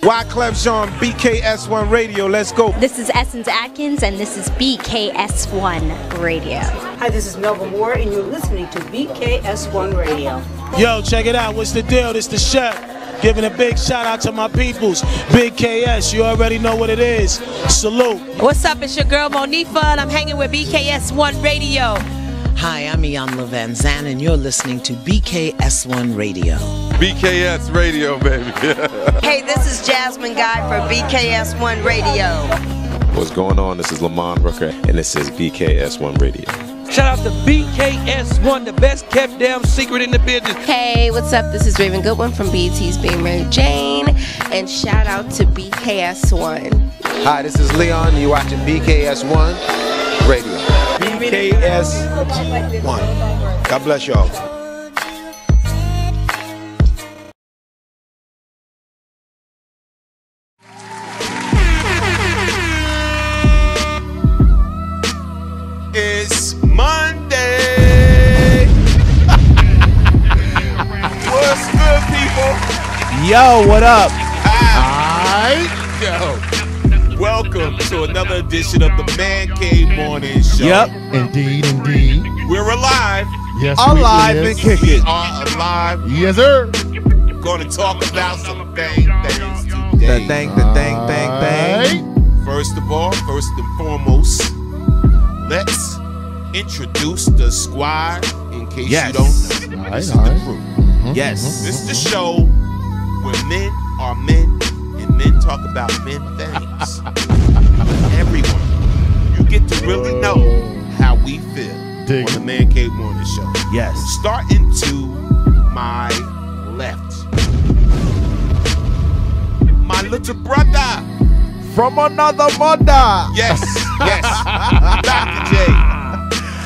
Wyclef Jean, BKS1 Radio. Let's go. This is Essence Atkins, and this is BKS1 Radio. Hi, this is Melba Moore, and you're listening to BKS1 Radio. Yo, check it out. What's the deal? This the chef. Giving a big shout out to my peoples. Big KS, you already know what it is. Salute. What's up? It's your girl Monifa, and I'm hanging with BKS1 Radio. Hi, I'm Iyanla Van Zandt, and you're listening to BKS1 Radio. BKS Radio, baby. Hey, this is Jasmine Guy for BKS1 Radio. What's going on? This is Lamont Brooker, and this is BKS1 Radio. Shout out to BKS1, the best kept damn secret in the business. Hey, what's up? This is Raven Goodwin from BET's Being Mary Jane, and shout out to BKS1. Hi, this is Leon. You're watching BKS1 Radio. BKS1. God bless y'all. It's Monday. What's good, people? Yo, what up? Yo, welcome to another edition of the Man Cave Morning Show. Yep, indeed, indeed. We're alive. Yes, alive and kicking. We are alive. Yes, sir. Going to talk about some things today. The thing. First of all, first and foremost, let's introduce the squad in case you don't know. This is the crew. Yes. This is the show where men are men and men talk about men things. Everyone, you get to really know how we feel on the Man Cave Morning Show. Yes. Starting to my left, my little brother from another mother. Yes, Dr. J.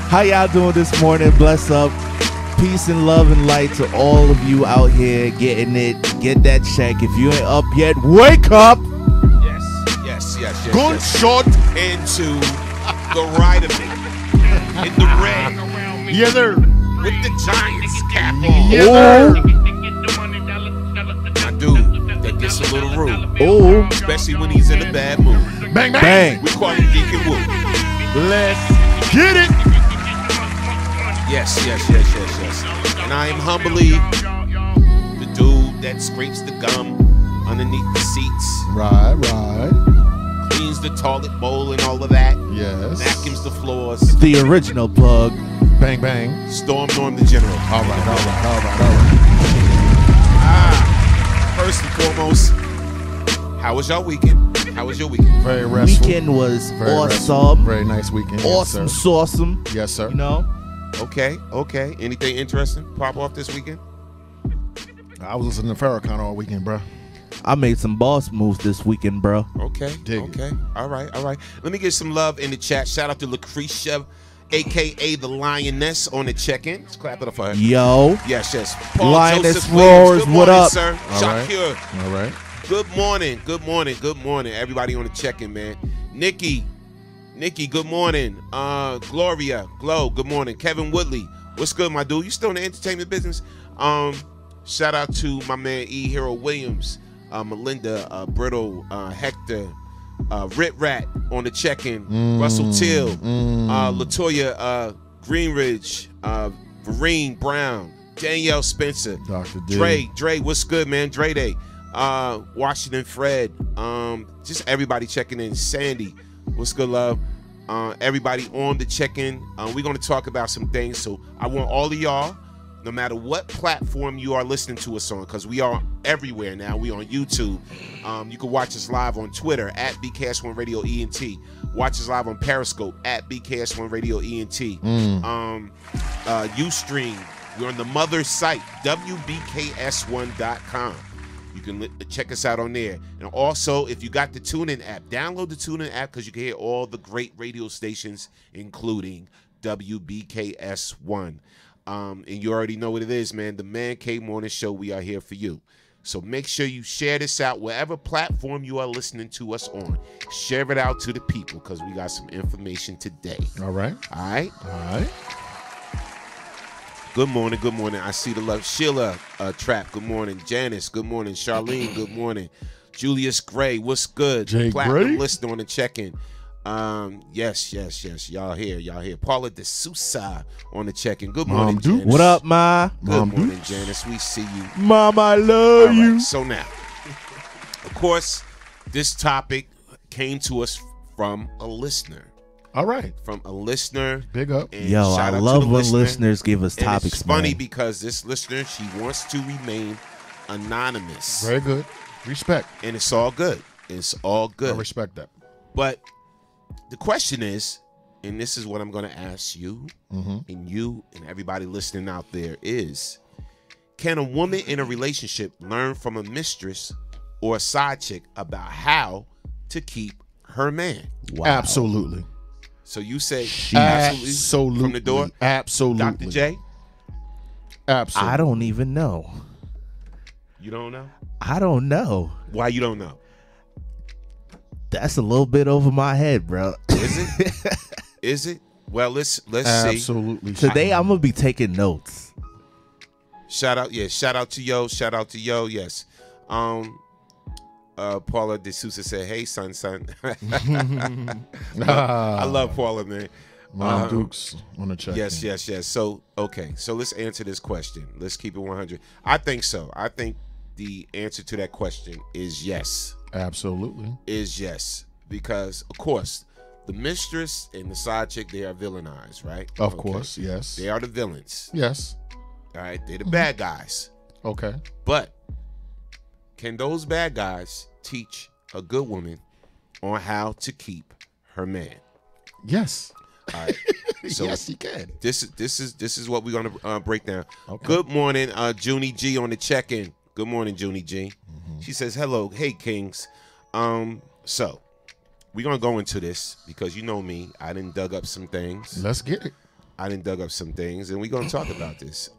How y'all doing this morning? Bless up. Peace and love and light to all of you out here getting it. Get that check. If you ain't up yet, wake up. Yes. Good shot into the right of me. In the red. Yes, sir. With the Giants cap on. Yes, sir. My dude that gets a little rude. Oh. Especially when he's in a bad mood. Bang, bang. We call him Deacon Woo. Let's get it. Yes. And I am humbly the dude that scrapes the gum underneath the seats. Right. Cleans the toilet bowl and all of that. Yes. Vacuums the floors. The original plug. Bang, bang. Storm Norm the General. All right. First and foremost, how was your weekend? Very restful. Weekend was Very awesome. Restful. Very nice weekend. Awesome, sawsome. Yes, sir. You know? Okay. Anything interesting pop off this weekend? I was listening to Farrakhan all weekend, bro. I made some boss moves this weekend, bro. Okay. All right. Let me get some love in the chat. Shout out to Lucretia, a.k.a. the Lioness, on the check-in. Let's clap it up for her. Yo. Yes. Paul Lioness Joseph Roars, Williams. what up? Sir. All Shakir. right. Good morning. Everybody on the check-in, man. Nikki, good morning. Gloria, Glow, good morning. Kevin Woodley, what's good, my dude? You still in the entertainment business? Shout out to my man E. Hero Williams, Melinda, Brittle, Hector, Rit Rat on the check-in, Russell Till, Latoya Greenridge, Vereen Brown, Danielle Spencer, Dr. D. Dre, what's good, man? Dre Day. Washington Fred, just everybody checking in. Sandy, what's good, love? Everybody on the check-in. We're going to talk about some things, so I want all of y'all, no matter what platform you are listening to us on, because we are everywhere now. We on YouTube. You can watch us live on Twitter at BKS1 Radio ENT. Watch us live on Periscope at BKS1 Radio ENT. Ustream. We're on the mother site, WBKS1.com. You can check us out on there. And also, if you got the TuneIn app, download the TuneIn app because you can hear all the great radio stations, including WBKS1. And you already know what it is, man. The Man Cave Morning Show, we are here for you. So make sure you share this out wherever platform you are listening to us on. Share it out to the people because we got some information today. All right. Good morning. I see the love. Sheila Trap, good morning. Janice, good morning. Charlene, good morning. Julius Gray, what's good? Jay Platinum Gray? listener on the check-in. Yes. Y'all here. Paula De Sousa on the check-in. Good morning, Janice. What up, Ma? Good morning, Janice. We see you. Mom, I love you. So now, of course, this topic came to us from a listener. All right. From a listener. Big up. Yo, I love when listeners give us topics, It's funny man. because this listener, she wants to remain anonymous. Very good. Respect. And it's all good. It's all good. I respect that. But the question is, and this is what I'm going to ask you, and you and everybody listening out there is, can a woman in a relationship learn from a mistress or a side chick about how to keep her man? Wow. Absolutely. So you say absolutely from the door? Absolutely. Dr. J? Absolutely. I don't even know. You don't know? I don't know. Why you don't know? That's a little bit over my head, bro. Is it? Is it? Well, let's see. Absolutely. Today I'm gonna be taking notes. Shout out to yo. Yes. Paula De Sousa said, "Hey, son." I love Paula, man. Mom Dukes on the check. Yes. So let's answer this question. Let's keep it 100. I think so. I think the answer to that question is yes. Absolutely. Is yes. Because, of course, the mistress and the side chick, they are villainized, right? Of course, yes. They are the villains. Yes. All right? They're the bad guys. Okay. But can those bad guys teach a good woman on how to keep her man? Yes. All right. So yes, he can. This is what we're gonna break down. Okay. Good morning, Junie G on the check-in. Good morning, Junie G. She says, "Hello, hey Kings." So we're gonna go into this because you know me. I done dug up some things. Let's get it. And we're gonna talk about this.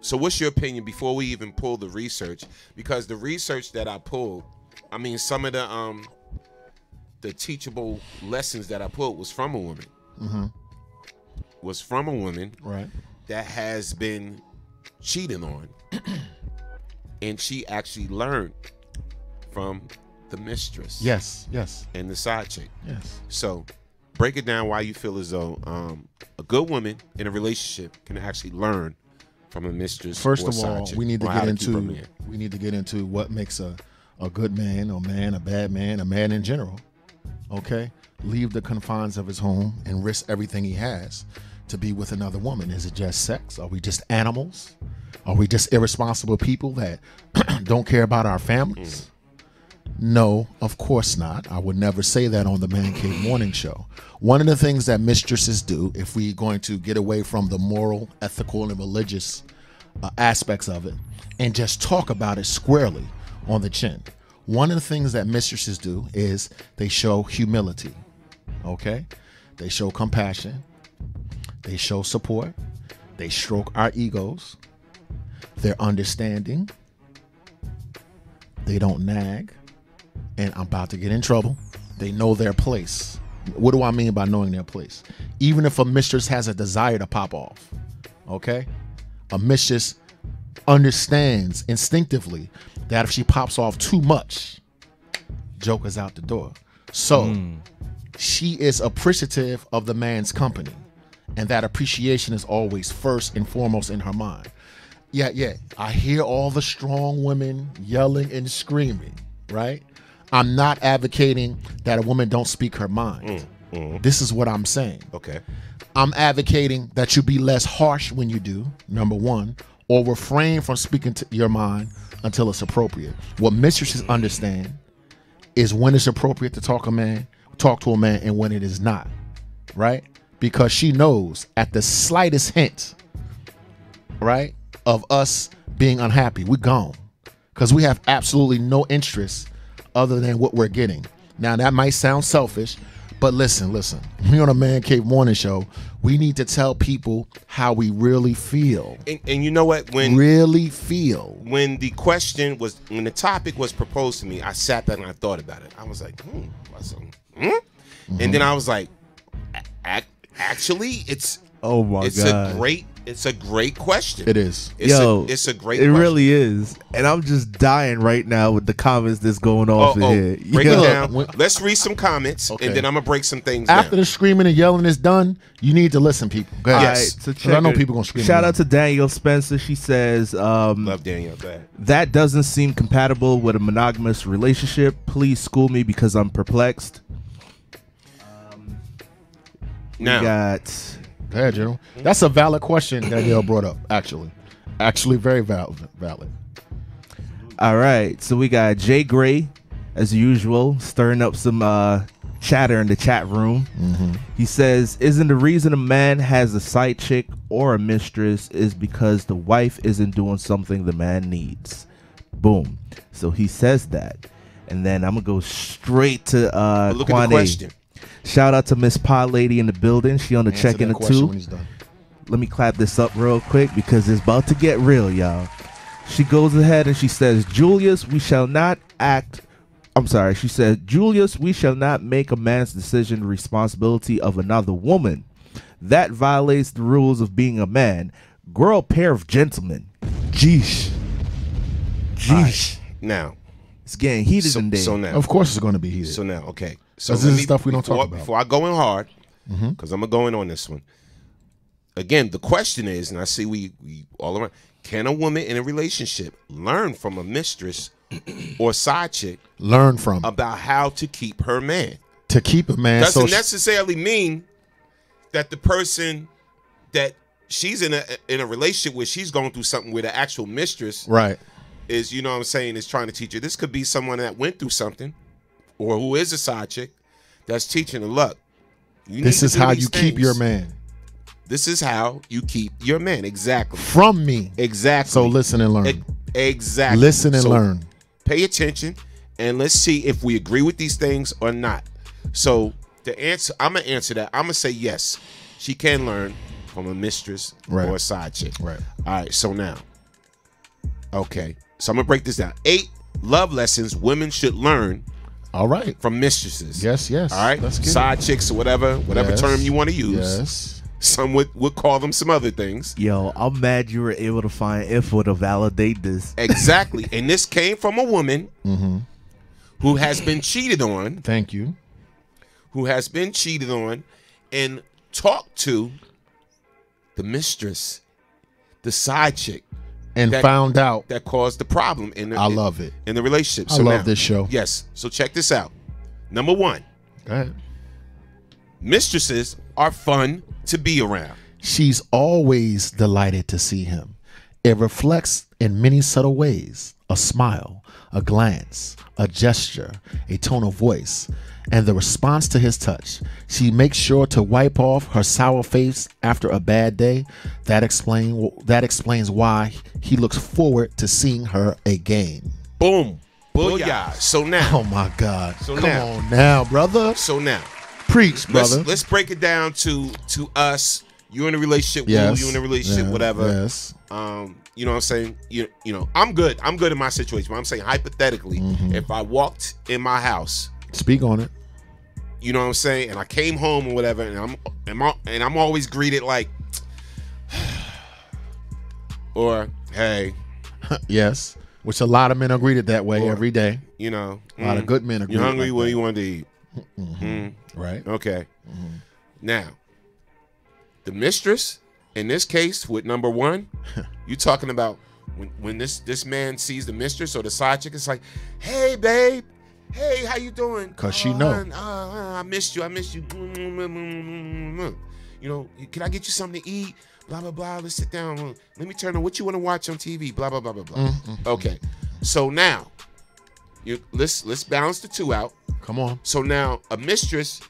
So what's your opinion before we even pull the research? Because the research that I pulled, I mean, some of the teachable lessons that I pulled was from a woman. Was from a woman, right, that has been cheated on, and she actually learned from the mistress. Yes. And the side chick. Yes. So break it down why you feel as though a good woman in a relationship can actually learn from a mistress. First or a of all, side chick we need to on how get keep her into what makes a good man, or man, a bad man, a man in general. Okay? Leave the confines of his home and risk everything he has to be with another woman. Is it just sex? Are we just animals? Are we just irresponsible people that don't care about our families? No, of course not. I would never say that on the Man Cave Morning Show. One of the things that mistresses do, if we're going to get away from the moral, ethical, and religious aspects of it, and just talk about it squarely on the chin, one of the things that mistresses do is they show humility. Okay? They show compassion. They show support. They stroke our egos. They're understanding. They don't nag. And I'm about to get in trouble. They know their place. What do I mean by knowing their place? Even if a mistress has a desire to pop off, okay? A mistress understands instinctively that if she pops off too much, joker's out the door. So she is appreciative of the man's company, and that appreciation is always first and foremost in her mind. Yeah, I hear all the strong women yelling and screaming, right? I'm not advocating that a woman don't speak her mind. This is what I'm saying. Okay. I'm advocating that you be less harsh when you do, number one, or refrain from speaking to your mind until it's appropriate. What mistresses understand is when it's appropriate to talk to a man and when it is not, right? Because she knows at the slightest hint, right, of us being unhappy, we're gone. Because we have absolutely no interest other than what we're getting. Now, that might sound selfish, but listen. We on a Man Cave Morning Show, we need to tell people how we really feel. And you know what? When the question was, when the topic was proposed to me, I sat back and I thought about it. I was like, And then I was like, actually, it's God. a great It's a great question. It is. It's a great It question. really is. And I'm just dying right now with the comments that's going off in here. Break Yo. it down. Let's read some comments, and then I'm going to break some things After down. the screaming and yelling is done, you need to listen, people. Go ahead. Yes. So 'Cause I know people going to scream. Shout out to Danielle Spencer. She says, Love Danielle. Go ahead. that doesn't seem compatible with a monogamous relationship. Please school me because I'm perplexed. Now, we got... Go ahead, General. That's a valid question Danielle brought up, actually. Actually, very valid. All right, so we got Jay Gray, as usual, stirring up some chatter in the chat room. He says, isn't the reason a man has a side chick or a mistress is because the wife isn't doing something the man needs? Boom. So he says that. And then I'm going to go straight to look at the Kwame. question. Shout out to Miss Pod Lady in the building. She on the Answer check in that the question two. when he's done. Let me clap this up real quick because it's about to get real, y'all. She goes ahead and she says, Julius, we shall not act. I'm sorry. She said, Julius, we shall not make a man's decision the responsibility of another woman. That violates the rules of being a man. Grow a pair of gentlemen. Jeesh. Jeesh. Now, it's getting heated in there. So now, Of course it's going to be heated. So now, okay. So This is stuff we don't talk about. Before I go in hard, because I'm going to go in on this one. Again, the question is, and I see we all around, can a woman in a relationship learn from a mistress or side chick Learn from about how to keep her man? to keep a man. Doesn't So necessarily mean that the person that she's in a relationship with, she's going through something where the actual mistress right. is, you know what I'm saying, is trying to teach her. This could be someone that went through something or who is a side chick that's teaching her, look, This is how you keep your man. This is how you keep your man. Exactly. From me. Exactly. So listen and learn. Exactly. Listen and So learn. Pay attention and let's see if we agree with these things or not. So the answer, I'm going to answer that. I'm going to say yes. She can learn from a mistress Right. or a side chick. Right. All right. So now, okay. So I'm going to break this down. 8 love lessons women should learn. All right. From mistresses. Yes, yes. All right. Let's get Side chicks or whatever Yes. term you want to use. Yes. Some would call them some other things. Yo, I'm mad you were able to find info to validate this. Exactly. And this came from a woman who has been cheated on. Thank you. Who has been cheated on and talked to the mistress, the side chick. And found out. That caused the problem. I love it. In the relationship. I love this show. Yes. So check this out. Number 1. Go ahead. Mistresses are fun to be around. She's always delighted to see him. It reflects in many subtle ways: a smile, a glance, a gesture, a tone of voice, and the response to his touch. She makes sure to wipe off her sour face after a bad day. That explains why he looks forward to seeing her again. Boom. Booyah. So now. Oh my God. So Come now. on now, brother. So now. Preach, brother. Let's break it down to us. You in a relationship, Yes. you in a relationship, whatever. Yes. You know what I'm saying? You know, I'm good. I'm good in my situation. But I'm saying hypothetically, if I walked in my house, Speak on it. you know what I'm saying, and I came home or whatever, and I'm always greeted like, or hey, Yes. Which a lot of men are greeted that way or, every day. You know, A lot of good men are You greeted hungry? like What that. do you want to eat? Right. Okay. Now, the mistress in this case with number 1, you talking about when this man sees the mistress or the side chick, it's like, hey babe, hey, how you doing? 'Cause she know. I missed you. You know, can I get you something to eat? Blah blah blah. Let's sit down. Let me turn on what you want to watch on TV. Blah blah blah blah blah. Okay. So now, let's balance the 2 out. Come on. So now a mistress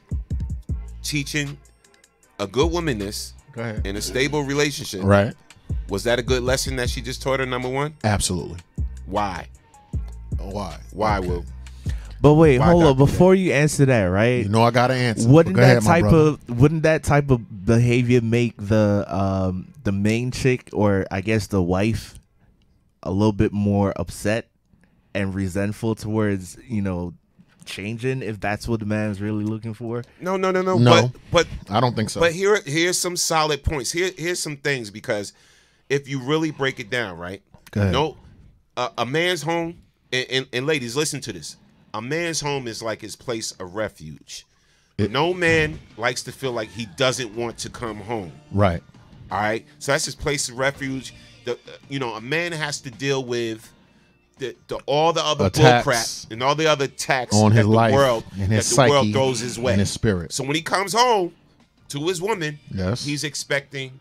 teaching a good woman this Go ahead. in a stable relationship. Right. Was that a good lesson that she just taught her, number 1? Absolutely. Why? Why? Why, Okay. Will? But wait, Why hold not up. do that? Before you answer that, right? You know I gotta answer. Wouldn't Go that ahead, my type brother. wouldn't that type of behavior make the main chick, or I guess the wife, a little bit more upset and resentful towards, you know, changing if that's what the man's really looking for? No. But I don't think so. But here's some solid points. Here's some things, because if you really break it down, right? Go ahead. No, a man's home, and ladies, listen to this. A man's home is like his place of refuge. No man likes to feel like he doesn't want to come home. Right. All right. So that's his place of refuge. A man has to deal with all the other bullcrap and all the other attacks on his life, that the world throws his way, and his spirit. So when he comes home to his woman, yes, he's expecting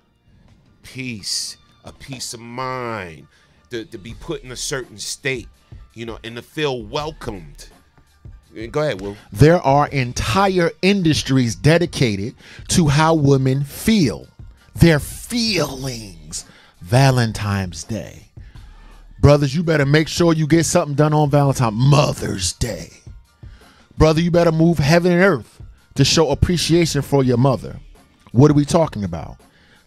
peace, a peace of mind, to be put in a certain state, and to feel welcomed. Go ahead, Will. There are entire industries dedicated to how women feel. Their feelings. Valentine's Day. Brothers, you better make sure you get something done on Valentine's. Mother's Day. Brother, you better move heaven and earth to show appreciation for your mother. What are we talking about?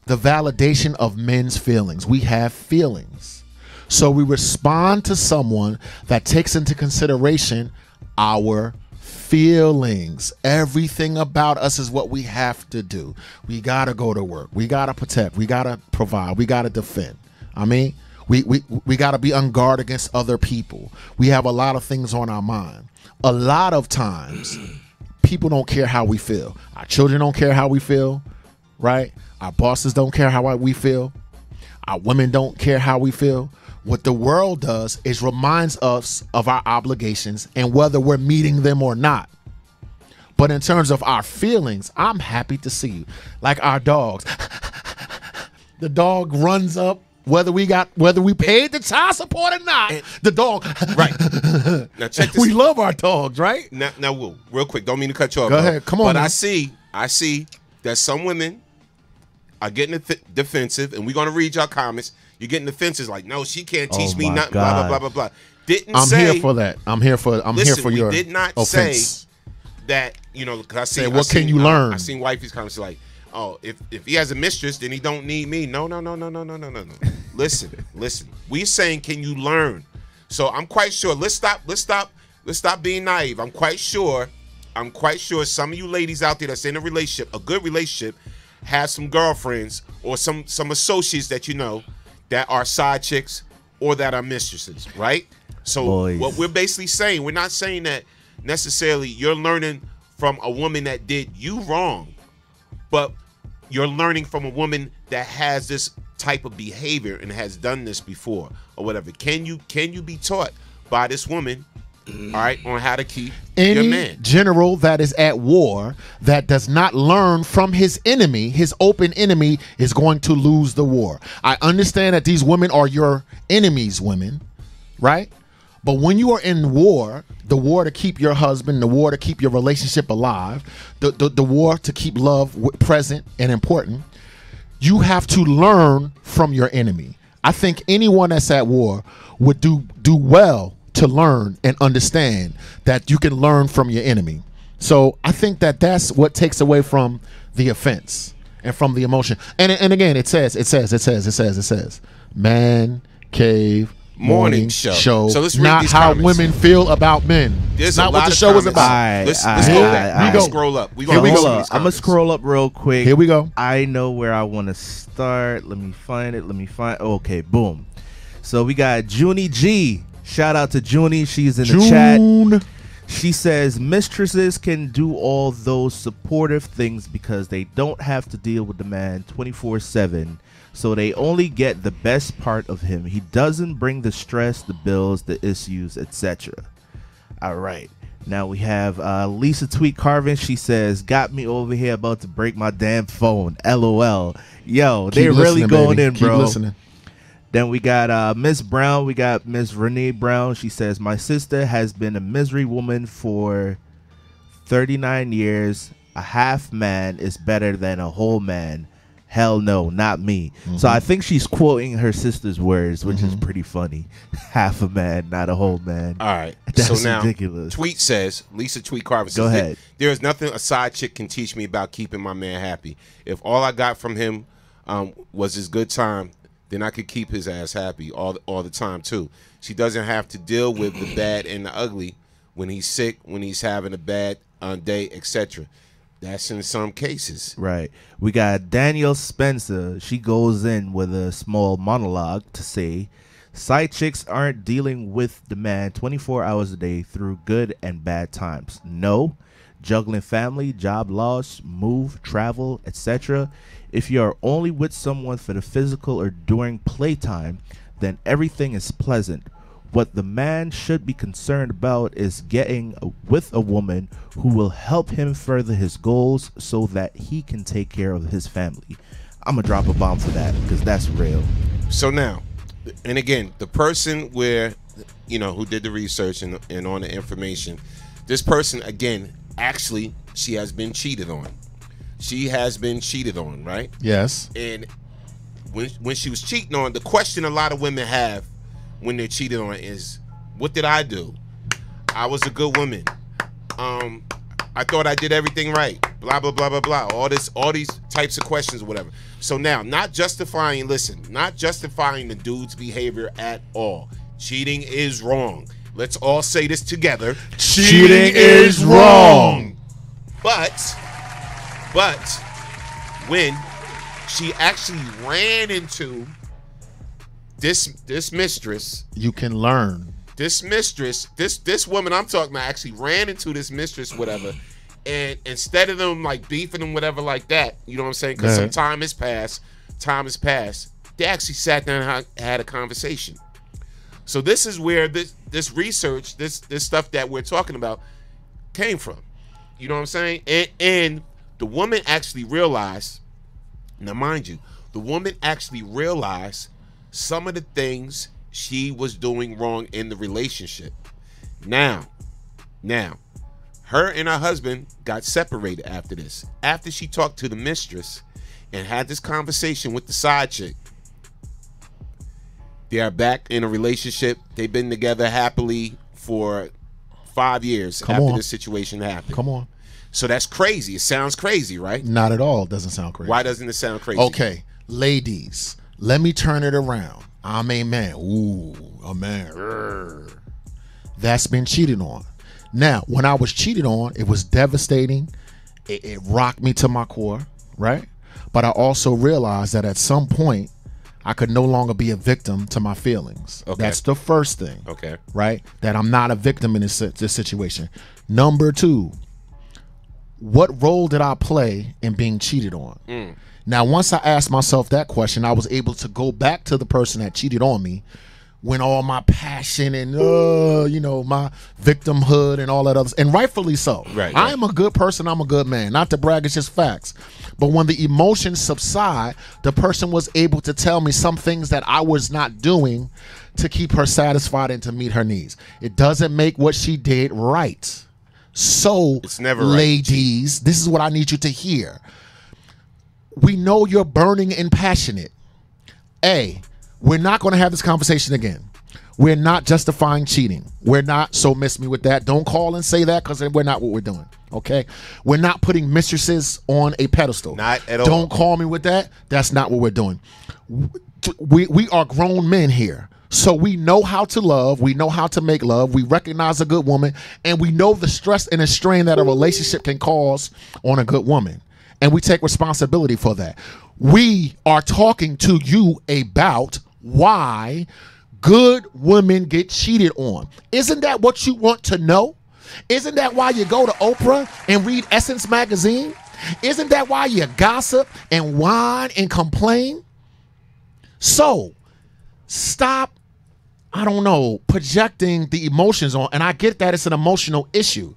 The validation of men's feelings. We have feelings. So we respond to someone that takes into consideration our feelings. Everything about us is what we have to do. We gotta go to work. We gotta protect. We gotta provide. We gotta defend. We gotta be on guard against other people. We have a lot of things on our mind. A lot of times, people don't care how we feel. Our children don't care how we feel, right? Our bosses don't care how we feel. Our women don't care how we feel. What the world does is reminds us of our obligations and whether we're meeting them or not. But in terms of our feelings, I'm happy to see you. Like our dogs. The dog runs up, whether we paid the child support or not, the dog. Right. Now check this. We love our dogs, right? Now, Will, real quick, don't mean to cut you off. Go ahead, come on. But man. I see that some women are getting defensive, and we're gonna read your comments. You're getting defensive, like, no, she can't teach me nothing. Blah blah blah blah blah. I'm here for that. I'm here for your did not offense. Say that, because I see. What can you learn? I seen wifey's comments like, oh, if he has a mistress, then he don't need me. No. Listen. We're saying, can you learn? So I'm quite sure. Let's stop being naive. I'm quite sure some of you ladies out there that's in a relationship, a good relationship, have some girlfriends or some associates that that are side chicks or that are mistresses, right? So what we're basically saying, we're not saying that necessarily you're learning from a woman that did you wrong, but you're learning from a woman that has this type of behavior and has done this before or whatever. Can you be taught by this woman, all right, on how to keep your man? Any general that is at war that does not learn from his enemy, his open enemy, is going to lose the war. I understand that these women are your enemies, women, right? But when you are in war, the war to keep your husband, the war to keep your relationship alive, the war to keep love present and important, you have to learn from your enemy. I think anyone that's at war would do well to learn and understand that you can learn from your enemy. So I think that that's what takes away from the offense and from the emotion. And again, it says, man cave morning show. So let's read not these how comments. Women feel about men. There's not a what lot the of show is comments. about. Let's go back. We go. Scroll up. I'm gonna scroll up real quick. Here we go. I know where I want to start. Let me find it. Okay, boom. So we got Junie G. Shout out to Junie. She's in the chat. She says mistresses can do all those supportive things because they don't have to deal with the man 24/7. So they only get the best part of him. He doesn't bring the stress, the bills, the issues, etc. All right. Now we have Lisa Tweet Carvin. She says, got me over here about to break my damn phone. LOL. Yo, they're really going in, bro. Keep listening. Then we got Miss Brown. We got Miss Renee Brown. She says, my sister has been a misery woman for 39 years. A half man is better than a whole man. Hell no, not me. So I think she's quoting her sister's words, which is pretty funny. Half a man, not a whole man. All right. That's so now, ridiculous. Tweet says, Lisa Tweet Carver says, go ahead. There is nothing a side chick can teach me about keeping my man happy. If all I got from him was his good time, then I could keep his ass happy all the time too. She doesn't have to deal with the bad and the ugly when he's sick, when he's having a bad day, etc. That's in some cases. Right. We got Danielle Spencer. She goes in with a small monologue to say, side chicks aren't dealing with the man 24 hours a day through good and bad times. No. Juggling family, job loss, move, travel, etc. If you are only with someone for the physical or during playtime, then everything is pleasant. What the man should be concerned about is getting with a woman who will help him further his goals so that he can take care of his family. I'm going to drop a bomb for that because that's real. So now, and again, the person who did the research and on the information, this person, again, actually, she has been cheated on. She has been cheated on, right? Yes. And when she was cheating on, the question a lot of women have when they're cheated on is, what did I do? I was a good woman. I thought I did everything right. Blah, blah, blah, blah, blah. All these types of questions or whatever. So now, not justifying the dude's behavior at all. Cheating is wrong. Let's all say this together. Cheating is wrong. But when she actually ran into this mistress, you can learn. This mistress, this woman I'm talking about actually ran into this mistress, whatever, and instead of them like beefing and whatever like that, you know what I'm saying? Because some time has passed. They actually sat down and had a conversation. So this is where this research, this stuff that we're talking about came from. You know what I'm saying? And the woman actually realized, now mind you, the woman actually realized some of the things she was doing wrong in the relationship. Now, her and her husband got separated after this. After she talked to the mistress and had this conversation with the side chick, they are back in a relationship. They've been together happily for 5 years after this situation happened. Come on. So that's crazy. It sounds crazy, right? Not at all. It doesn't sound crazy. Why doesn't it sound crazy? Okay, ladies, let me turn it around. I'm a man. Ooh, a man. That's been cheated on. Now, when I was cheated on, it was devastating. It rocked me to my core, right? But I also realized that at some point, I could no longer be a victim to my feelings. Okay. That's the first thing. Okay. Right? That I'm not a victim in this situation. Number two, what role did I play in being cheated on? Now, once I asked myself that question, I was able to go back to the person that cheated on me when all my passion and, my victimhood and all that other, and rightfully so. Right. I am a good person. I'm a good man. Not to brag, it's just facts. But when the emotions subside, the person was able to tell me some things that I was not doing to keep her satisfied and to meet her needs. It doesn't make what she did right. So, it's never ladies, this is what I need you to hear. We know you're burning and passionate. We're not going to have this conversation again. We're not justifying cheating. We're not, so miss me with that. Don't call and say that because we're not what we're doing, okay? We're not putting mistresses on a pedestal. Not at all. Don't call me with that. That's not what we're doing. We are grown men here. So we know how to love. We know how to make love. We recognize a good woman. And we know the stress and the strain that a relationship can cause on a good woman. And we take responsibility for that. We are talking to you about why good women get cheated on. Isn't that what you want to know? Isn't that why you go to Oprah and read Essence magazine? Isn't that why you gossip and whine and complain? So stop, projecting the emotions on. And I get that it's an emotional issue.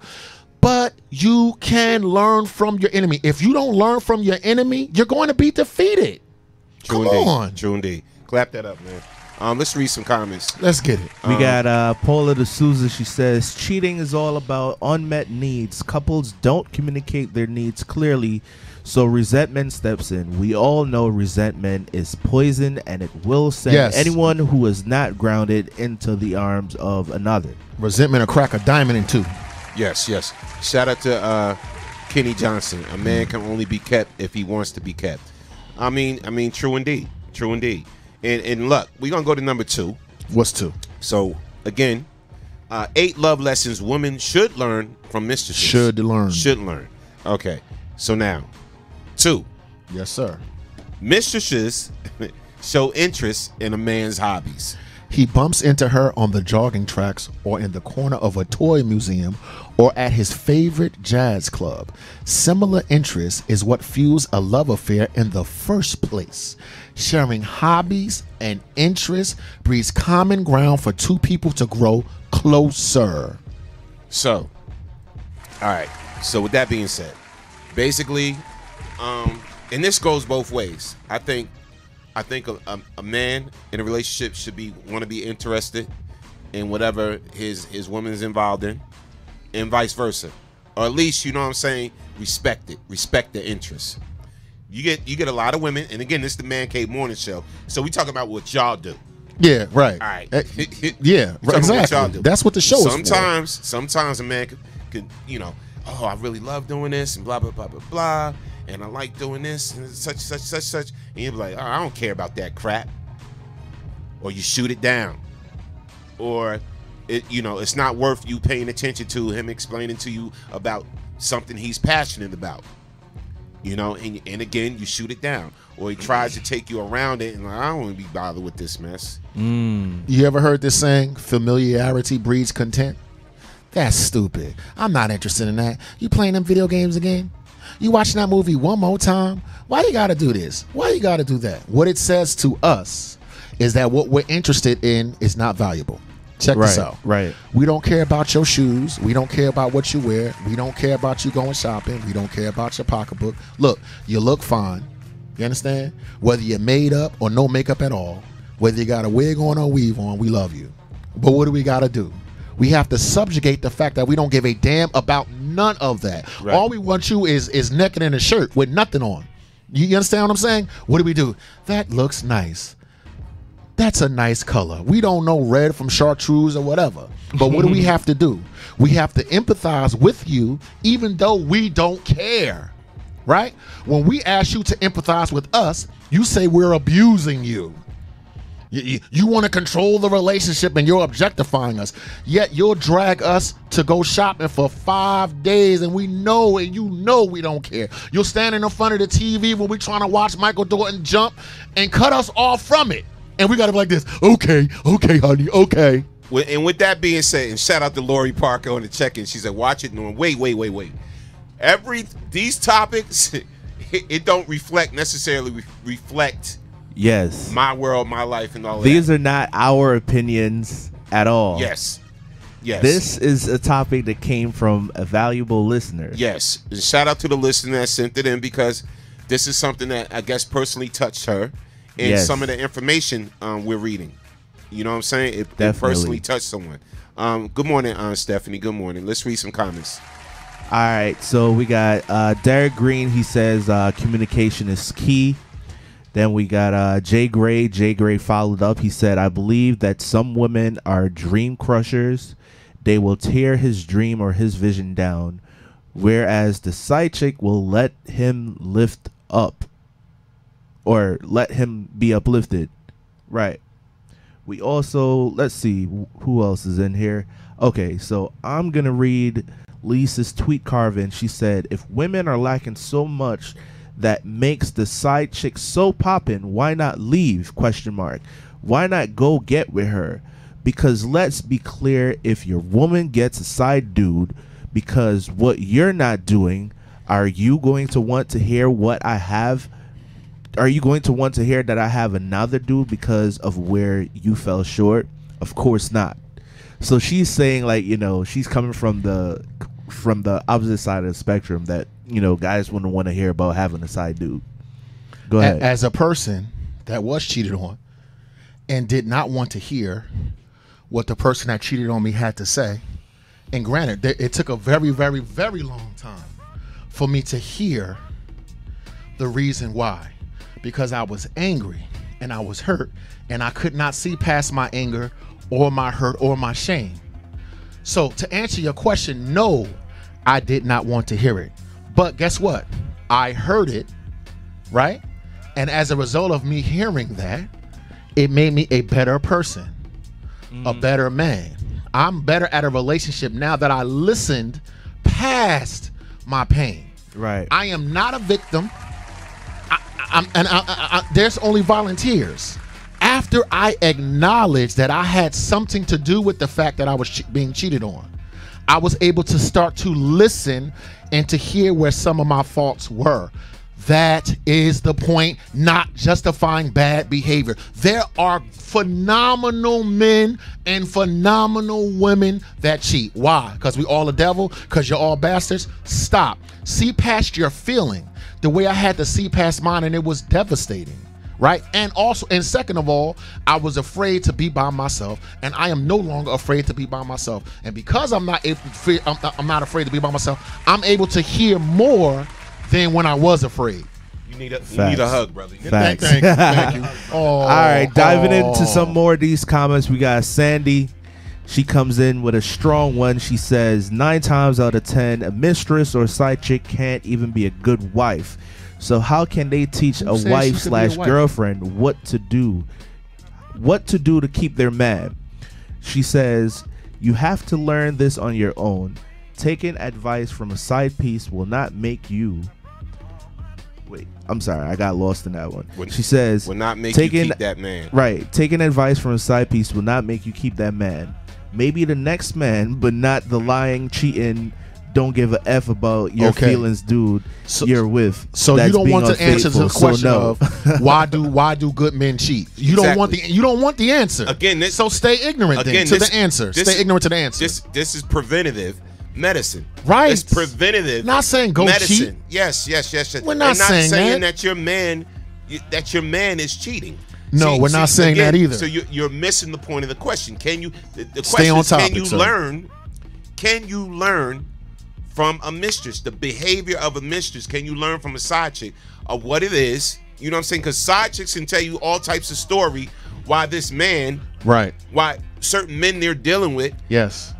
But you can learn from your enemy. If you don't learn from your enemy, you're going to be defeated. True Come indeed. on. True indeed. Clap that up, man. Let's read some comments. Let's get it. We got Paula D'Souza. She says, cheating is all about unmet needs. Couples don't communicate their needs clearly, so resentment steps in. We all know resentment is poison, and it will send anyone who is not grounded into the arms of another. Resentment will crack a diamond in two. Yes. Shout out to Kenny Johnson. A man can only be kept if he wants to be kept. I mean, true indeed. And look, we're gonna go to number 2. What's 2? So again, 8 love lessons women should learn from mistresses. Should learn. Should learn. Okay. So now, 2. Yes, sir. Mistresses show interest in a man's hobbies. He bumps into her on the jogging tracks or in the corner of a toy museum or at his favorite jazz club. Similar interest is what fuels a love affair in the first place. Sharing hobbies and interests breeds common ground for two people to grow closer. So, all right. So with that being said, basically, and this goes both ways. I think a man in a relationship should want to be interested in whatever his woman is involved in, and vice versa, or at least, you know what I'm saying, respect the interest. You get a lot of women, and again, this is the Man Cave Morning Show, so we talking about what y'all do. Yeah, right. All right. Yeah, right, exactly. That's what the show is for. Sometimes a man could oh, I really love doing this and blah blah blah blah blah, and I like doing this and such, and you're like, oh, I don't care about that crap, or you shoot it down, or it's not worth you paying attention to him explaining to you about something he's passionate about, and again you shoot it down, or he tries to take you around it, and like, I don't want to be bothered with this mess. You ever heard this saying, familiarity breeds content? That's stupid. I'm not interested in that. You playing them video games again? You watching that movie one more time? Why you gotta do this? Why you gotta do that? What it says to us is that what we're interested in is not valuable. Check this out. Right. We don't care about your shoes. We don't care about what you wear. We don't care about you going shopping. We don't care about your pocketbook. Look, you look fine. You understand? Whether you're made up or no makeup at all, whether you got a wig on or weave on, we love you. But what do we gotta do? We have to subjugate the fact that we don't give a damn about none of that. Right. All we want you is naked in a shirt with nothing on. You understand what I'm saying? What do? That looks nice. That's a nice color. We don't know red from chartreuse or whatever. But what do we have to do? We have to empathize with you even though we don't care. Right? When we ask you to empathize with us, you say we're abusing you. You want to control the relationship and you're objectifying us. Yet you'll drag us to go shopping for 5 days and we know and we don't care. You'll stand in front of the TV when we're trying to watch Michael Jordan jump and cut us off from it. And we got to be like this. Okay, honey, okay. And with that being said, and shout out to Lori Parker on the check-in. She said, watch it. No, wait. These topics, it don't necessarily reflect yes, my world, my life, and all These that. are not our opinions at all. Yes. This is a topic that came from a valuable listener. Yes. And shout out to the listener that sent it in, because this is something that I guess personally touched her, and some of the information we're reading. You know what I'm saying? It personally touched someone. Good morning, Stephanie. Good morning. Let's read some comments. All right. So we got Derek Green. He says communication is key. Then we got Jay Gray. Jay Gray followed up. He said, I believe that some women are dream crushers. They will tear his dream or his vision down, whereas the side chick will let him lift up or let him be uplifted. Right. We also, let's see, who else is in here? Okay, so I'm going to read Lisa's tweet carving. She said, if women are lacking so much that makes the side chick so poppin', why not leave? ? Why not go get with her? Because let's be clear, if your woman gets a side dude because what you're not doing, are you going to want to hear what I have? Are you going to want to hear that I have another dude because of where you fell short? Of course not. So she's saying, like, she's coming from the opposite side of the spectrum, that guys wouldn't want to hear about having a side dude. Go ahead. As a person that was cheated on and did not want to hear what the person that cheated on me had to say, and granted, it took a very, very, very long time for me to hear the reason why, because I was angry and I was hurt and I could not see past my anger or my hurt or my shame. So to answer your question, no, I did not want to hear it. But guess what? I heard it, right? And as a result of me hearing that, it made me a better person, a better man, I'm better at a relationship now that I listened past my pain. Right. I am not a victim. There's only volunteers. After I acknowledged that I had something to do with the fact that I was being cheated on, I was able to start to listen and to hear where some of my faults were. That is the point, not justifying bad behavior. There are phenomenal men and phenomenal women that cheat. Why? Because we all the devil? Because you're all bastards? Stop. See past your feeling the way I had to see past mine, and it was devastating. Right? And also, and second of all, I was afraid to be by myself, and I am no longer afraid to be by myself. And because I'm not afraid to be by myself, I'm able to hear more than when I was afraid. You need a hug, brother. Facts. Thank you. All right, diving into some more of these comments, we got Sandy. She comes in with a strong one. She says, 9 times out of 10, a mistress or side chick can't even be a good wife. So how can they teach a wife/girlfriend what to do? What to do to keep their man? She says, you have to learn this on your own. Taking advice from a side piece will not make you... Wait, I'm sorry, I got lost in that one. She says, will not make you keep that man. Right, taking advice from a side piece will not make you keep that man. Maybe the next man, but not the lying, cheating, don't give a F about your feelings dude you're with. So you don't want to answer the question of why do good men cheat? You don't want the answer. Again, so stay ignorant to the answer. Stay ignorant to the answer. This is preventative medicine. Right. It's preventative. Not saying go medicine. cheat. Yes. We're not saying that your man is cheating. No, we're not saying that either. So you're missing the point of the question. Can you the stay on topic, Can you learn from a mistress, the behavior of a mistress? Can you learn from a side chick of what it is? You know what I'm saying? Because side chicks can tell you all types of story why this man, why certain men they're dealing with,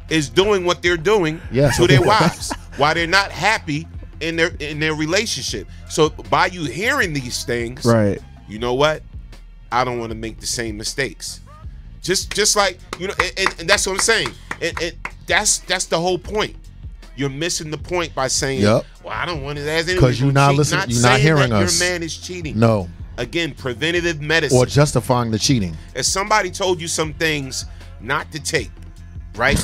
is doing what they're doing to their wives, why they're not happy in their relationship. So by you hearing these things, you know what? I don't want to make the same mistakes. Just like, you know, and that's what I'm saying. That's the whole point. You're missing the point by saying, well, I don't want to, because you're not listening, you're not hearing us. Your man is cheating. No. Again, preventative medicine. Or justifying the cheating. If somebody told you some things not to take, right?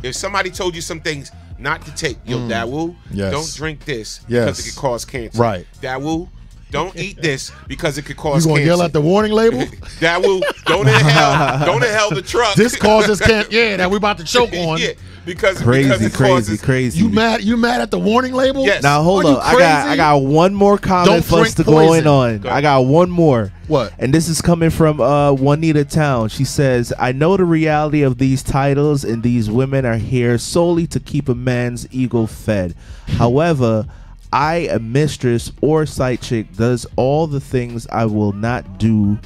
If somebody told you some things not to take, yo, Dawu, don't drink this because it could cause cancer. Right. Dawu, don't eat this because it could cause cancer. You gonna yell at the warning label? Dawu, don't inhale the truck. This causes cancer. Yeah, that we about to choke on. Yeah. Because crazy. You mad at the warning label? Yes. Now hold up. I got one more comment for us to go on. I got one more. What? And this is coming from Juanita Town. She says, I know the reality of these titles and these women are here solely to keep a man's ego fed. However, I, a mistress or side chick, does all the things I will not do,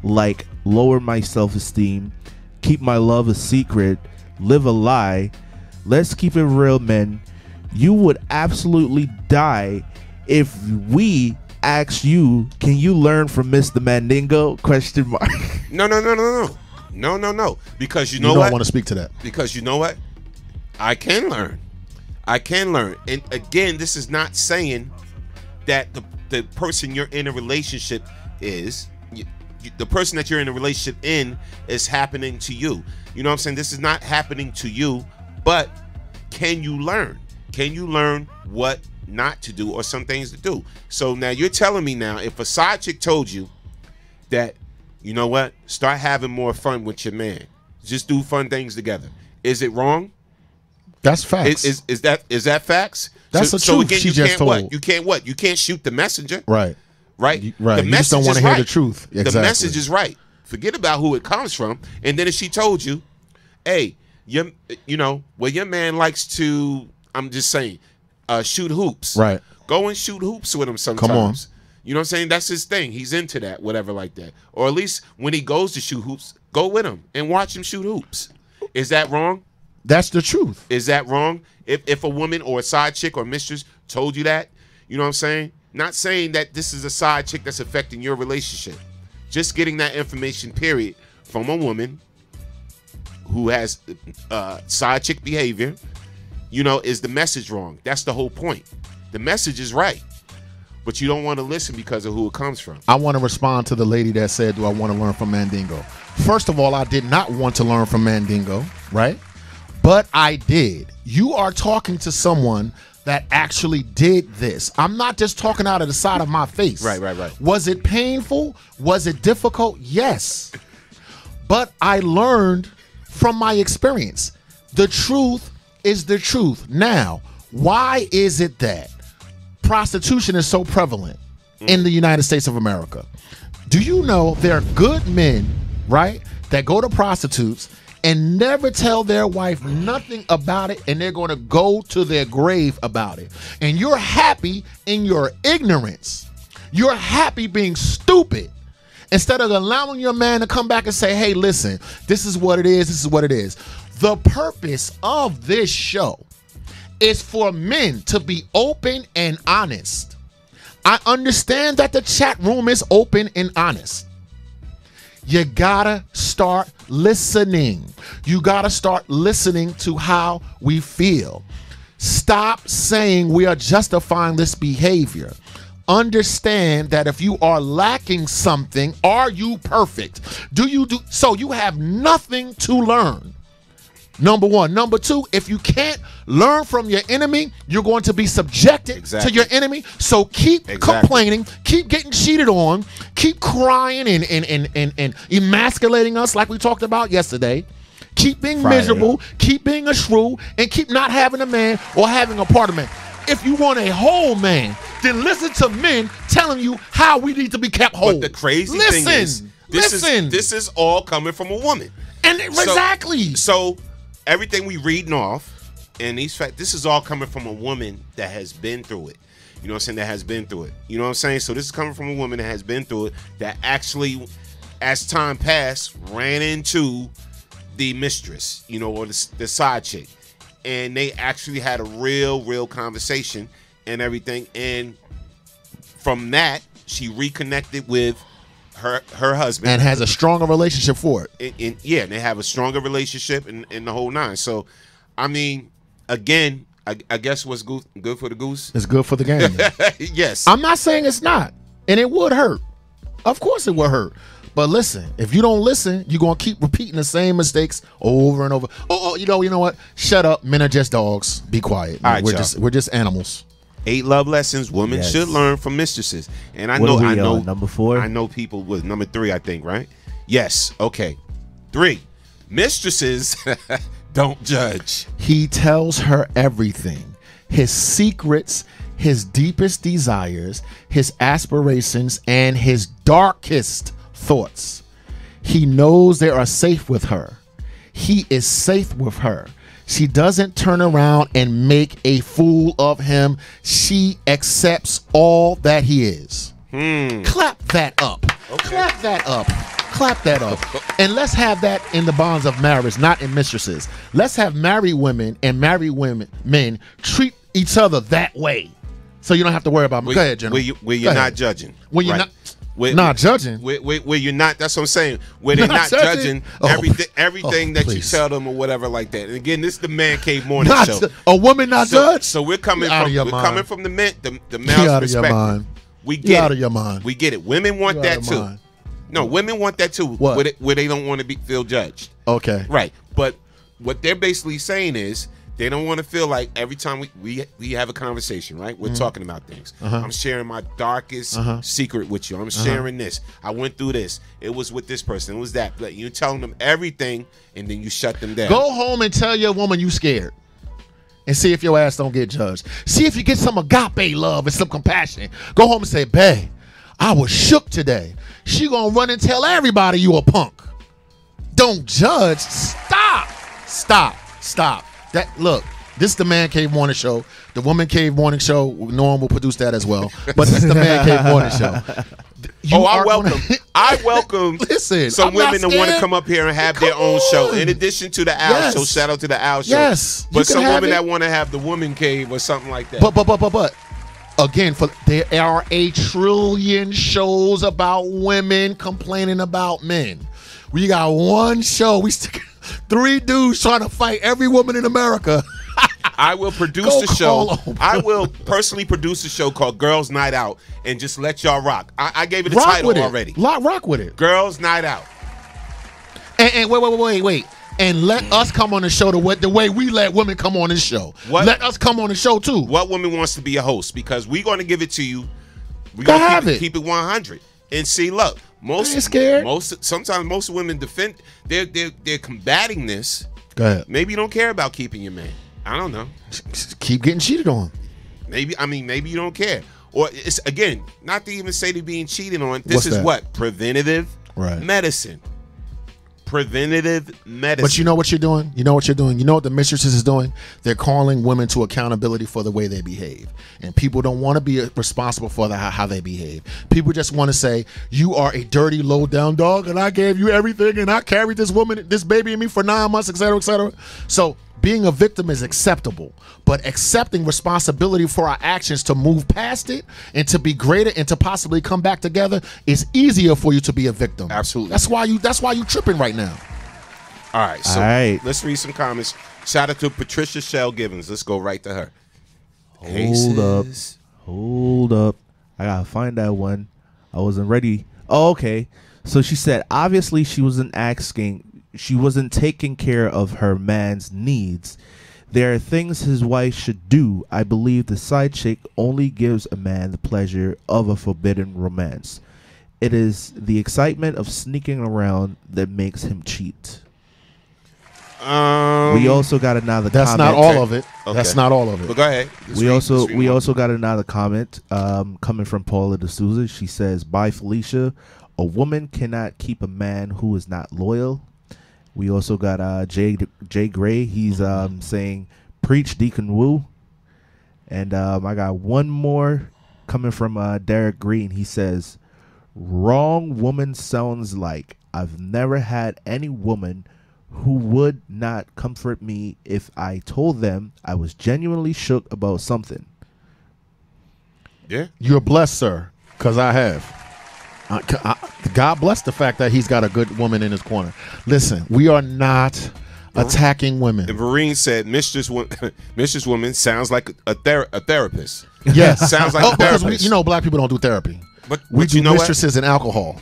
like lower my self-esteem, keep my love a secret, live a lie. Let's keep it real, men. You would absolutely die if we asked you, can you learn from Mr. Mandingo? ? No. Because you know what? You what? don't want to speak to that. Because you know what? I can learn. And again, this is not saying that the person you're in a relationship is, the person that you're in a relationship in is happening to you. You know what I'm saying? This is not happening to you, but can you learn? Can you learn what not to do or some things to do? So now you're telling me now, if a side chick told you that, you know what, start having more fun with your man, just do fun things together, is it wrong? That's facts. Is that facts? That's the truth. Again, she just told. You can't what? You can't shoot the messenger. Right. The you just don't want to hear the truth. Exactly. The message is right. Forget about who it comes from. And then if she told you, hey, your man likes to, I'm just saying, shoot hoops. Right. Go and shoot hoops with him sometimes. Come on. You know what I'm saying? That's his thing. He's into that, whatever like that. Or at least when he goes to shoot hoops, go with him and watch him shoot hoops. Is that wrong? That's the truth. Is that wrong? If a woman or a side chick or mistress told you that, you know what I'm saying? Not saying that this is a side chick that's affecting your relationship. Just getting that information, period, from a woman who has side chick behavior, you know, is the message wrong? That's the whole point. The message is right, but you don't want to listen because of who it comes from. I want to respond to the lady that said, do I want to learn from Mandingo? First of all, I did not want to learn from Mandingo, right? But I did. You are talking to someone that actually did this. I'm not just talking out of the side of my face. Right. Was it painful? Was it difficult? Yes. But I learned from my experience. The truth is the truth. Now, why is it that prostitution is so prevalent in the United States of America? Do you know there are good men, right, that go to prostitutes and never tell their wife nothing about it, and they're going to go to their grave about it? And you're happy in your ignorance. You're happy being stupid instead of allowing your man to come back and say, hey, listen, this is what it is. This is what it is. The purpose of this show is for men to be open and honest. I understand that the chat room is open and honest. You gotta start listening. You gotta start listening to how we feel. Stop saying we are justifying this behavior. Understand that if you are lacking something, are you perfect? So you have nothing to learn. Number one. Number two, if you can't learn from your enemy, you're going to be subjected to your enemy. So keep complaining, keep getting cheated on, keep crying and emasculating us like we talked about yesterday. Keep being miserable, keep being a shrew, and keep not having a man or having a part of man. If you want a whole man, then listen to men telling you how we need to be kept whole. But the crazy thing is, this is all coming from a woman. And exactly. So everything we reading off, and these facts, this is all coming from a woman that has been through it. You know what I'm saying? That has been through it. You know what I'm saying? So this is coming from a woman that has been through it, that actually, as time passed, ran into the mistress, you know, or the side chick. And they actually had a real conversation and everything. And from that, she reconnected with her husband. And has a stronger relationship for it. And they have a stronger relationship in the whole nine. So, I mean, again, I guess what's good for the goose? It's good for the game. Yes. I'm not saying it's not. And it would hurt. Of course it would hurt. But listen, if you don't listen, you're going to keep repeating the same mistakes over and over. Oh, you know what? Shut up. Men are just dogs. Be quiet. All right, we're just animals. 8 love lessons women should learn from mistresses. And I know number 4. I know people with number 3, I think, right? Yes. Okay. 3. Mistresses don't judge. He tells her everything. His secrets, his deepest desires, his aspirations, and his darkest thoughts. He knows they are safe with her. He is safe with her. She doesn't turn around and make a fool of him. She accepts all that he is. Clap that up. Okay. Clap that up. Clap that up. And let's have that in the bonds of marriage, not in mistresses. Let's have married women and married men treat each other that way. So you don't have to worry about me. Go ahead, General. Where you're not judging. When you're not judging. Where you're not, that's what I'm saying. Where they're not judging everything that you tell them or whatever like that. And again, this is the Man Cave Morning Show. A woman not judged? So we're coming from the men, the male's perspective. We get out of your mind. We get it. Women want that too. No, women want that too. What? Where they don't want to feel judged. Okay. Right. But what they're basically saying is they don't want to feel like every time we have a conversation, right? We're talking about things. I'm sharing my darkest secret with you. I'm sharing this. I went through this. It was with this person. It was that. But you're telling them everything, and then you shut them down. Go home and tell your woman you scared. And see if your ass don't get judged. See if you get some agape love and some compassion. Go home and say, babe, I was shook today. She gonna run and tell everybody you a punk. Don't judge. Stop. Look, this is the Man Cave Morning Show. The Woman Cave Morning Show, Norm will produce that as well. But this is the Man Cave Morning Show. I welcome Listen, some women that want to come up here and have their own show. In addition to the Owl Show, shout out to the Owl Show. Yes. But some women that want to have the Woman Cave or something like that. But again, there are a trillion shows about women complaining about men. We got one show. 3 dudes trying to fight every woman in America. I will produce the show. I will personally produce a show called Girls Night Out and just let y'all rock. I gave it a title already. Rock with it. Girls Night Out. And wait. And let us come on the show the way we let women come on this show. Let us come on the show too. What woman wants to be a host? Because we're going to give it to you. We're Go going have to it. keep it 100. And see, look, sometimes most women defend. They're combating this. Go ahead. Maybe you don't care about keeping your man. I don't know. Keep getting cheated on. Maybe you don't care. Or it's, again, not to even say they're being cheated on. This What's is that? what? Preventative medicine. Preventative medicine. But you know what you're doing? You know what the mistresses is doing? They're calling women to accountability for the way they behave. And people don't want to be responsible for how they behave. People just want to say, you are a dirty, low-down dog, and I gave you everything, and I carried this baby in me for 9 months, et cetera, et cetera. So being a victim is acceptable, but accepting responsibility for our actions to move past it and to be greater and to possibly come back together is easier for you to be a victim. Absolutely. That's why you tripping right now. All right, so let's read some comments. Shout out to Patricia Shell Givens. Let's go right to her. Hold up. I gotta find that one. I wasn't ready. Oh, okay. So she said, obviously she wasn't taking care of her man's needs. There are things his wife should do. I believe the side chick only gives a man the pleasure of a forbidden romance. It is the excitement of sneaking around that makes him cheat. We also got another That's comment. not all of it. Okay. That's not all of it. But go ahead. We also got another comment coming from Paula D'Souza. She says, "Bye, Felicia. A woman cannot keep a man who is not loyal." We also got Jay Gray. He's saying, "Preach, Deacon Wu." And I got one more coming from Derek Green. He says, "Wrong woman sounds like I've never had any woman who would not comfort me if I told them I was genuinely shook about something." Yeah. You're blessed, sir, because I have. God bless the fact that he's got a good woman in his corner. Listen, we are not attacking women. And Vereen said, Mistress Woman sounds like a therapist. Yes. Sounds like a therapist. Because black people don't do therapy. But we do you know mistresses and alcohol.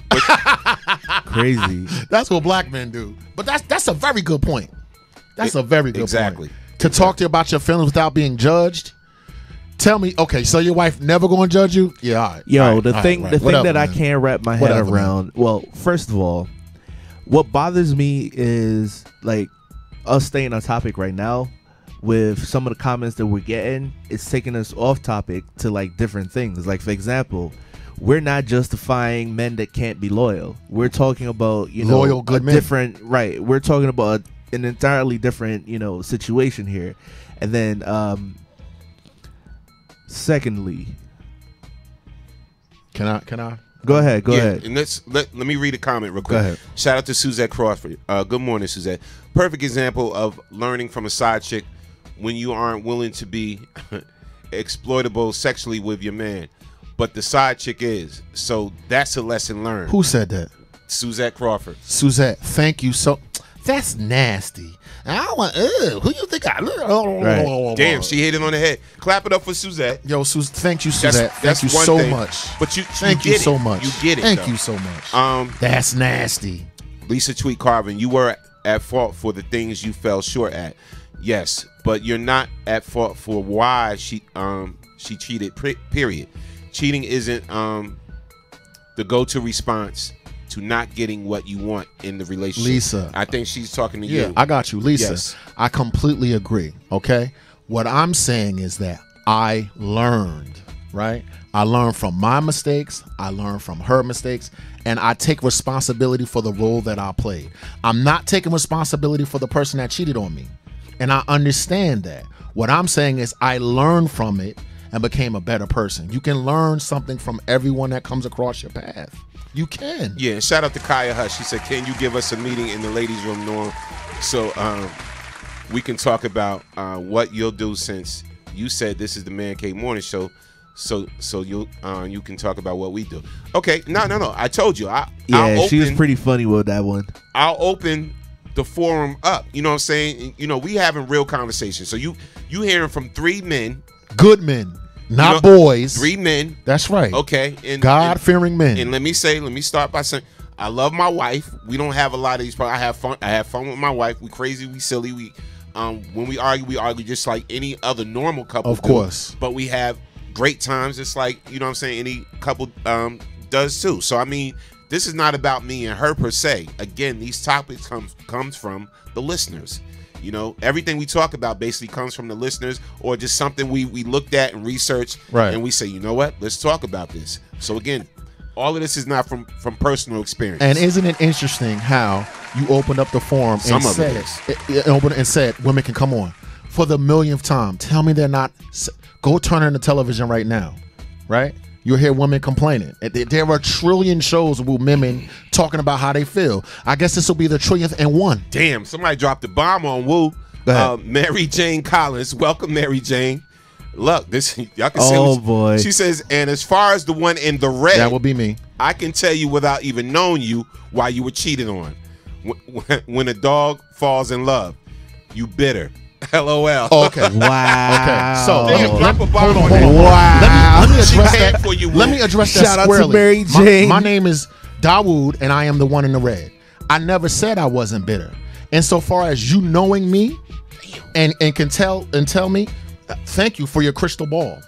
Crazy. That's what black men do. But that's a very good point. That's a very good exactly. point. To talk to you about your feelings without being judged. Tell me, okay, so your wife never going to judge you? Yeah, all right. Yo, the thing Whatever, that I man. can't wrap my head around. Well, first of all, what bothers me is like us staying on topic right now with some of the comments that we're getting. It's taking us off topic to like different things. Like, for example, we're not justifying men that can't be loyal. We're talking about, loyal good men. Different, right? We're talking about an entirely different, situation here. And then, secondly, can I? Go ahead. And let me read a comment real quick. Go ahead. Shout out to Suzette Crawford. Good morning, Suzette. Perfect example of learning from a side chick when you aren't willing to be exploitable sexually with your man, but the side chick is. So that's a lesson learned. Who said that? Suzette Crawford. Suzette, thank you so. That's nasty. I don't want. Who you think I? Right. Damn, she hit it on the head. Clap it up for Suzette. Yo, thank you, Suzette. That's thank you one so thing. much. But you thank get you so it. much. You get it. Thank though. you so much. That's nasty. Lisa Tweet Carvin, you were at fault for the things you fell short at. Yes, but you're not at fault for why she cheated. Period. Cheating isn't the go-to response to not getting what you want in the relationship. Lisa, I think she's talking to you. I got you, Lisa. Yes. I completely agree. Okay, what I'm saying is that I learned. Right, I learned from my mistakes. I learned from her mistakes, and I take responsibility for the role that I played. I'm not taking responsibility for the person that cheated on me, and I understand that. What I'm saying is I learned from it and became a better person. You can learn something from everyone that comes across your path. You can. Yeah, shout out to Kaya Hush. She said, can you give us a meeting in the ladies' room, Norm, so we can talk about what you'll do, since you said this is the Man Cave Morning Show, so you can talk about what we do. Okay, no. I told you. She was pretty funny with that one. I'll open the forum up. You know what I'm saying? You know, we having real conversations. So you hearing from 3 men. Good men. Not boys. 3 men. That's right. Okay. And God-fearing men. And let me start by saying, I love my wife. We don't have a lot of these problems. I have fun with my wife. We crazy, we silly. When we argue just like any other normal couple. Of course. But we have great times, just like, you know what I'm saying, any couple does too. So I mean, this is not about me and her per se. Again, these topics comes from the listeners. You know, everything we talk about basically comes from the listeners, or just something we looked at and researched, right? And we say, you know what, let's talk about this. So again, all of this is not from personal experience. And isn't it interesting how you opened up the forum and said women can come on for the millionth time? Tell me they're not. Go turn on the television right now, right? You'll hear women complaining. There are a trillion shows with women talking about how they feel. I guess this will be the trillionth and one. Damn, somebody dropped a bomb on Woo. Mary Jane Collins. Welcome, Mary Jane. Look, this y'all can see. Oh boy. She says, and as far as the one in the red, that will be me. I can tell you without even knowing you why you were cheated on. When a dog falls in love, you bitter. LOL. Oh, okay. Wow. Okay. So hold on. Wow. Let me address that. For you, let me address that Shout squarely. out to Mary Jane. My name is Dawood, and I am the one in the red. I never said I wasn't bitter. And so far as you knowing me, and can tell me, thank you for your crystal ball.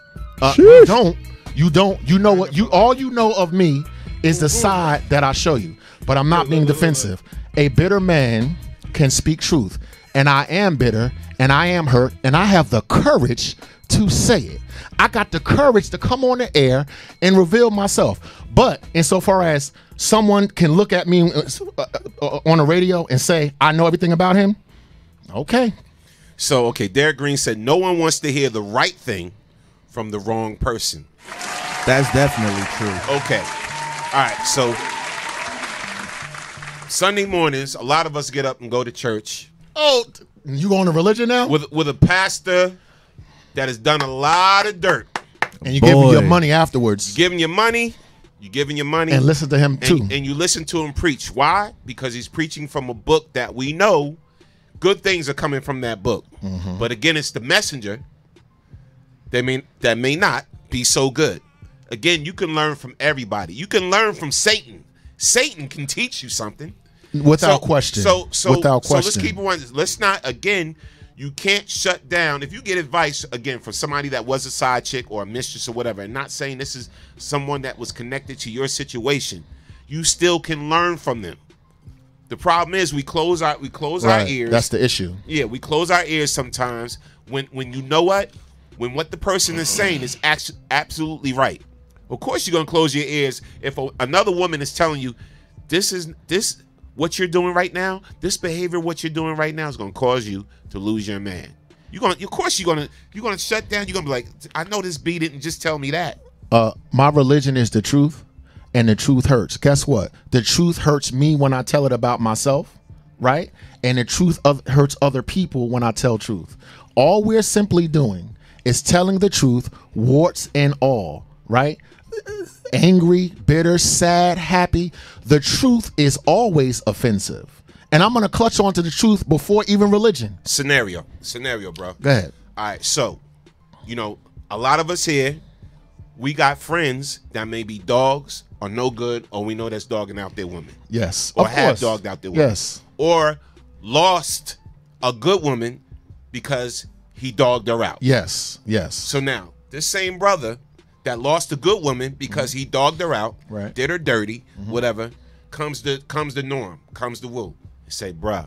You don't. You know what? All you know of me is the side that I show you. But I'm not being defensive. A bitter man can speak truth. And I am bitter, and I am hurt, and I have the courage to say it. I got the courage to come on the air and reveal myself. But insofar as someone can look at me on the radio and say, I know everything about him, okay. So, okay, Derek Green said, no one wants to hear the right thing from the wrong person. That's definitely true. Okay. All right, so Sunday mornings, a lot of us get up and go to church. Oh, you going to religion now? With a pastor that has done a lot of dirt. And you give him your money afterwards. You're giving your money. And listen to him too. And you listen to him preach. Why? Because he's preaching from a book that we know good things are coming from that book. Mm-hmm. But again, it's the messenger that may not be so good. Again, you can learn from everybody. You can learn from Satan. Satan can teach you something. Without question. Without question. So let's keep it one. Let's not, again, you can't shut down. If you get advice, again, from somebody that was a side chick or a mistress or whatever, and not saying this is someone that was connected to your situation, you still can learn from them. The problem is we close our ears. That's the issue. Yeah, we close our ears sometimes when you know what? When what the person is saying is absolutely right. Of course you're going to close your ears if another woman is telling you this what you're doing right now, this behavior, what you're doing right now is going to cause you to lose your man. Of course you're going to shut down. You're going to be like, I know this B didn't just tell me that. My religion is the truth, and the truth hurts. Guess what? The truth hurts me when I tell it about myself, right? And the truth hurts other people when I tell truth. All we're simply doing is telling the truth, warts and all, right? Angry, bitter, sad, happy. The truth is always offensive. And I'm going to clutch onto the truth before even religion. Scenario, bro. Go ahead. All right, so, a lot of us here, we got friends that may be dogs or no good, or we know that's dogging out their woman. Yes, or have dogged out their woman. Yes. Or lost a good woman because he dogged her out. Yes. So now, this same brother that lost a good woman because he dogged her out, right, did her dirty, whatever, comes the norm, comes the woo. Say, bruh,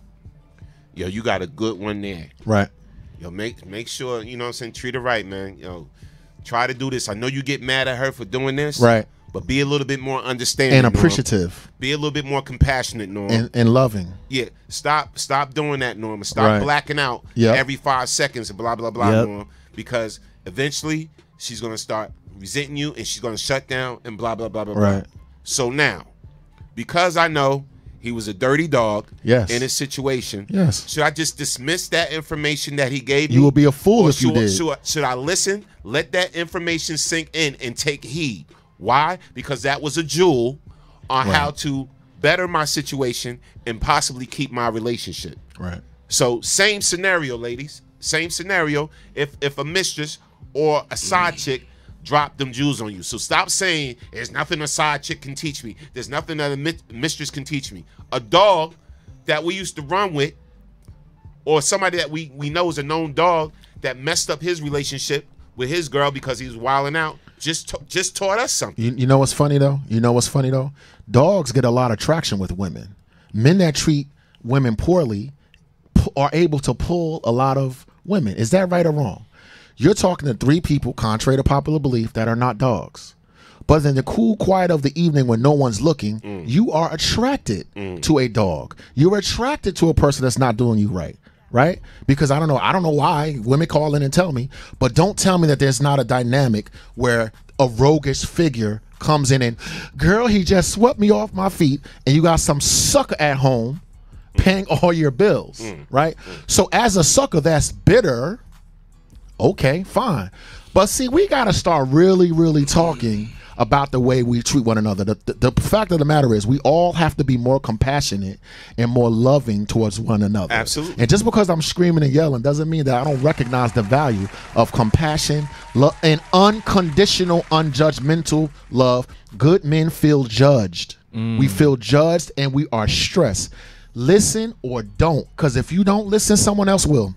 yo, you got a good one there. Right. Yo, make sure, you know what I'm saying, treat her right, man. Yo, try to do this. I know you get mad at her for doing this. Right. But be a little bit more understanding. And appreciative. Norm. Be a little bit more compassionate, Norm. And loving. Yeah. Stop doing that, Norm. Stop blacking out every 5 seconds and blah, blah, blah, Norm. Because eventually she's going to start resenting you and she's going to shut down and blah, blah, blah, blah, right. blah. So now, because I know he was a dirty dog in his situation, should I just dismiss that information that he gave me? You will be a fool if you did. Should I listen, let that information sink in and take heed? Why? Because that was a jewel on how to better my situation and possibly keep my relationship. Right. So same scenario, ladies. Same scenario. If a mistress or a side chick drop them jewels on you. So stop saying there's nothing a side chick can teach me. There's nothing that a mistress can teach me. A dog that we used to run with, or somebody that we know is a known dog that messed up his relationship with his girl because he was wilding out, just taught us something. You know what's funny though? Dogs get a lot of traction with women. Men that treat women poorly are able to pull a lot of women. Is that right or wrong? You're talking to three people, contrary to popular belief, that are not dogs. But in the cool quiet of the evening when no one's looking, you are attracted to a dog. You're attracted to a person that's not doing you right. Right? Because I don't know why women call in and tell me, but don't tell me that there's not a dynamic where a roguish figure comes in and, girl, he just swept me off my feet, and you got some sucker at home paying all your bills, right? So as a sucker that's bitter, okay, fine. But see, we got to start really, really talking about the way we treat one another. The fact of the matter is we all have to be more compassionate and more loving towards one another. Absolutely. And just because I'm screaming and yelling doesn't mean that I don't recognize the value of compassion, love, and unconditional, unjudgmental love. Good men feel judged. We feel judged and we are stressed. Listen or don't, because if you don't listen, someone else will.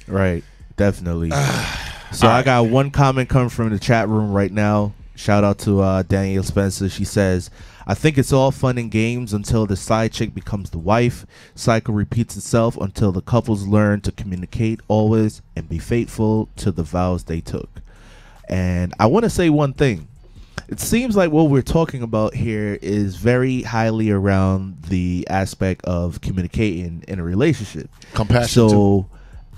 Right, definitely. So I got one comment coming from the chat room right now. Shout out to Daniel Spencer. She says, I think it's all fun and games until the side chick becomes the wife. Cycle repeats itself until the couples learn to communicate always and be faithful to the vows they took. And I want to say one thing. It seems like what we're talking about here is very highly around the aspect of communicating in a relationship. Compassion too.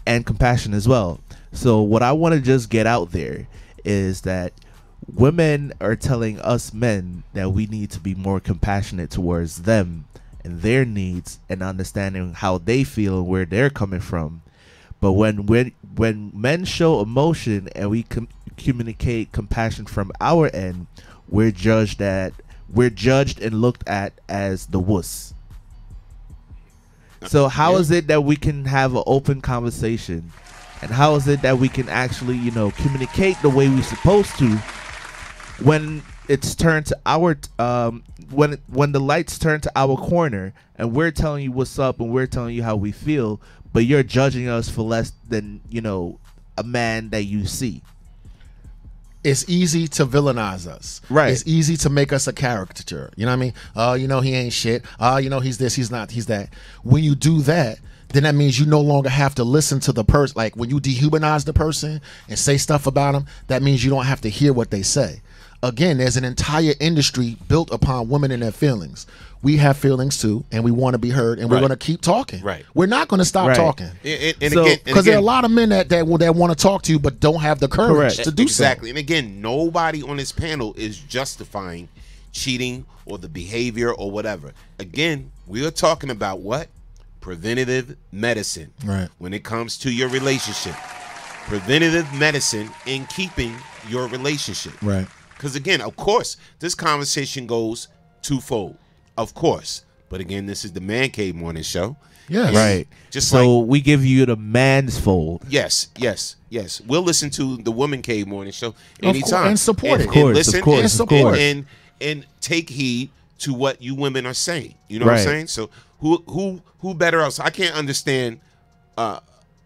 And compassion as well. So what I want to just get out there is that women are telling us men that we need to be more compassionate towards them and their needs and understanding how they feel and where they're coming from. But when men show emotion and we communicate compassion from our end, we're judged and looked at as the wuss. So how is it that we can have an open conversation, and how is it that we can actually, communicate the way we're supposed to when it's turned to our when the lights turn to our corner and we're telling you what's up and we're telling you how we feel, but you're judging us for less than a man that you see? It's easy to villainize us. Right. It's easy to make us a caricature. You know what I mean? He ain't shit. He's this, he's not, he's that. When you do that, then that means you no longer have to listen to the person. Like when you dehumanize the person and say stuff about them, that means you don't have to hear what they say. Again, there's an entire industry built upon women and their feelings. We have feelings too, and we want to be heard, and we're going to keep talking. Right. We're not going to stop talking. Because there are a lot of men that want to talk to you but don't have the courage to do so. Exactly. And again, nobody on this panel is justifying cheating or the behavior or whatever. Again, we are talking about what? Preventative medicine. Right. When it comes to your relationship. Preventative medicine in keeping your relationship. Right. Because again, of course, this conversation goes twofold. Of course. But again, this is the Man Cave Morning Show. Yes. Right. So we give you the man's fold. Yes. We'll listen to the Woman Cave Morning Show anytime. And support it. Of course, listen of course, and support. Of course. And take heed to what you women are saying. You know what I'm saying? So who better else? I can't understand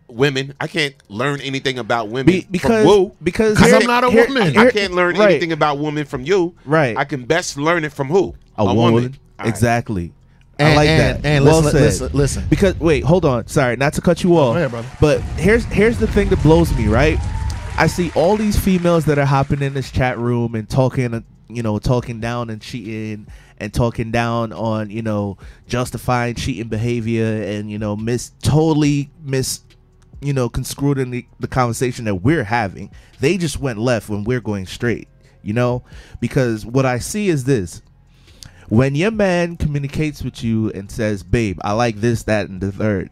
women. I can't learn anything about women from Woo because I'm not a woman. I can't learn anything about women from you. Right. I can best learn it from who? A woman. Exactly. And, I like that. And well listen. Because wait, hold on. Sorry, not to cut you off. Go ahead, brother. But here's the thing that blows me, right? I see all these females that are hopping in this chat room and talking, talking down and cheating and talking down on, justifying cheating behavior and, totally construed in the conversation that we're having. They just went left when we're going straight, because what I see is this. When your man communicates with you and says, babe, I like this, that, and the third,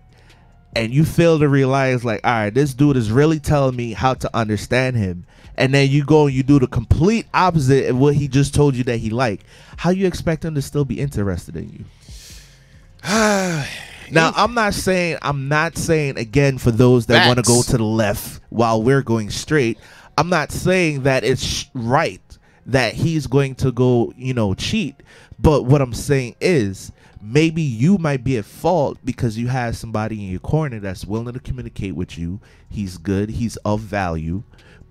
and you fail to realize, like, all right, this dude is really telling me how to understand him, and then you go and you do the complete opposite of what he just told you that he liked, how you expect him to still be interested in you? Now, I'm not saying again, for those that want to go to the left while we're going straight, I'm not saying that it's right that he's going to go, cheat. But what I'm saying is, maybe you might be at fault because you have somebody in your corner that's willing to communicate with you. He's good, he's of value,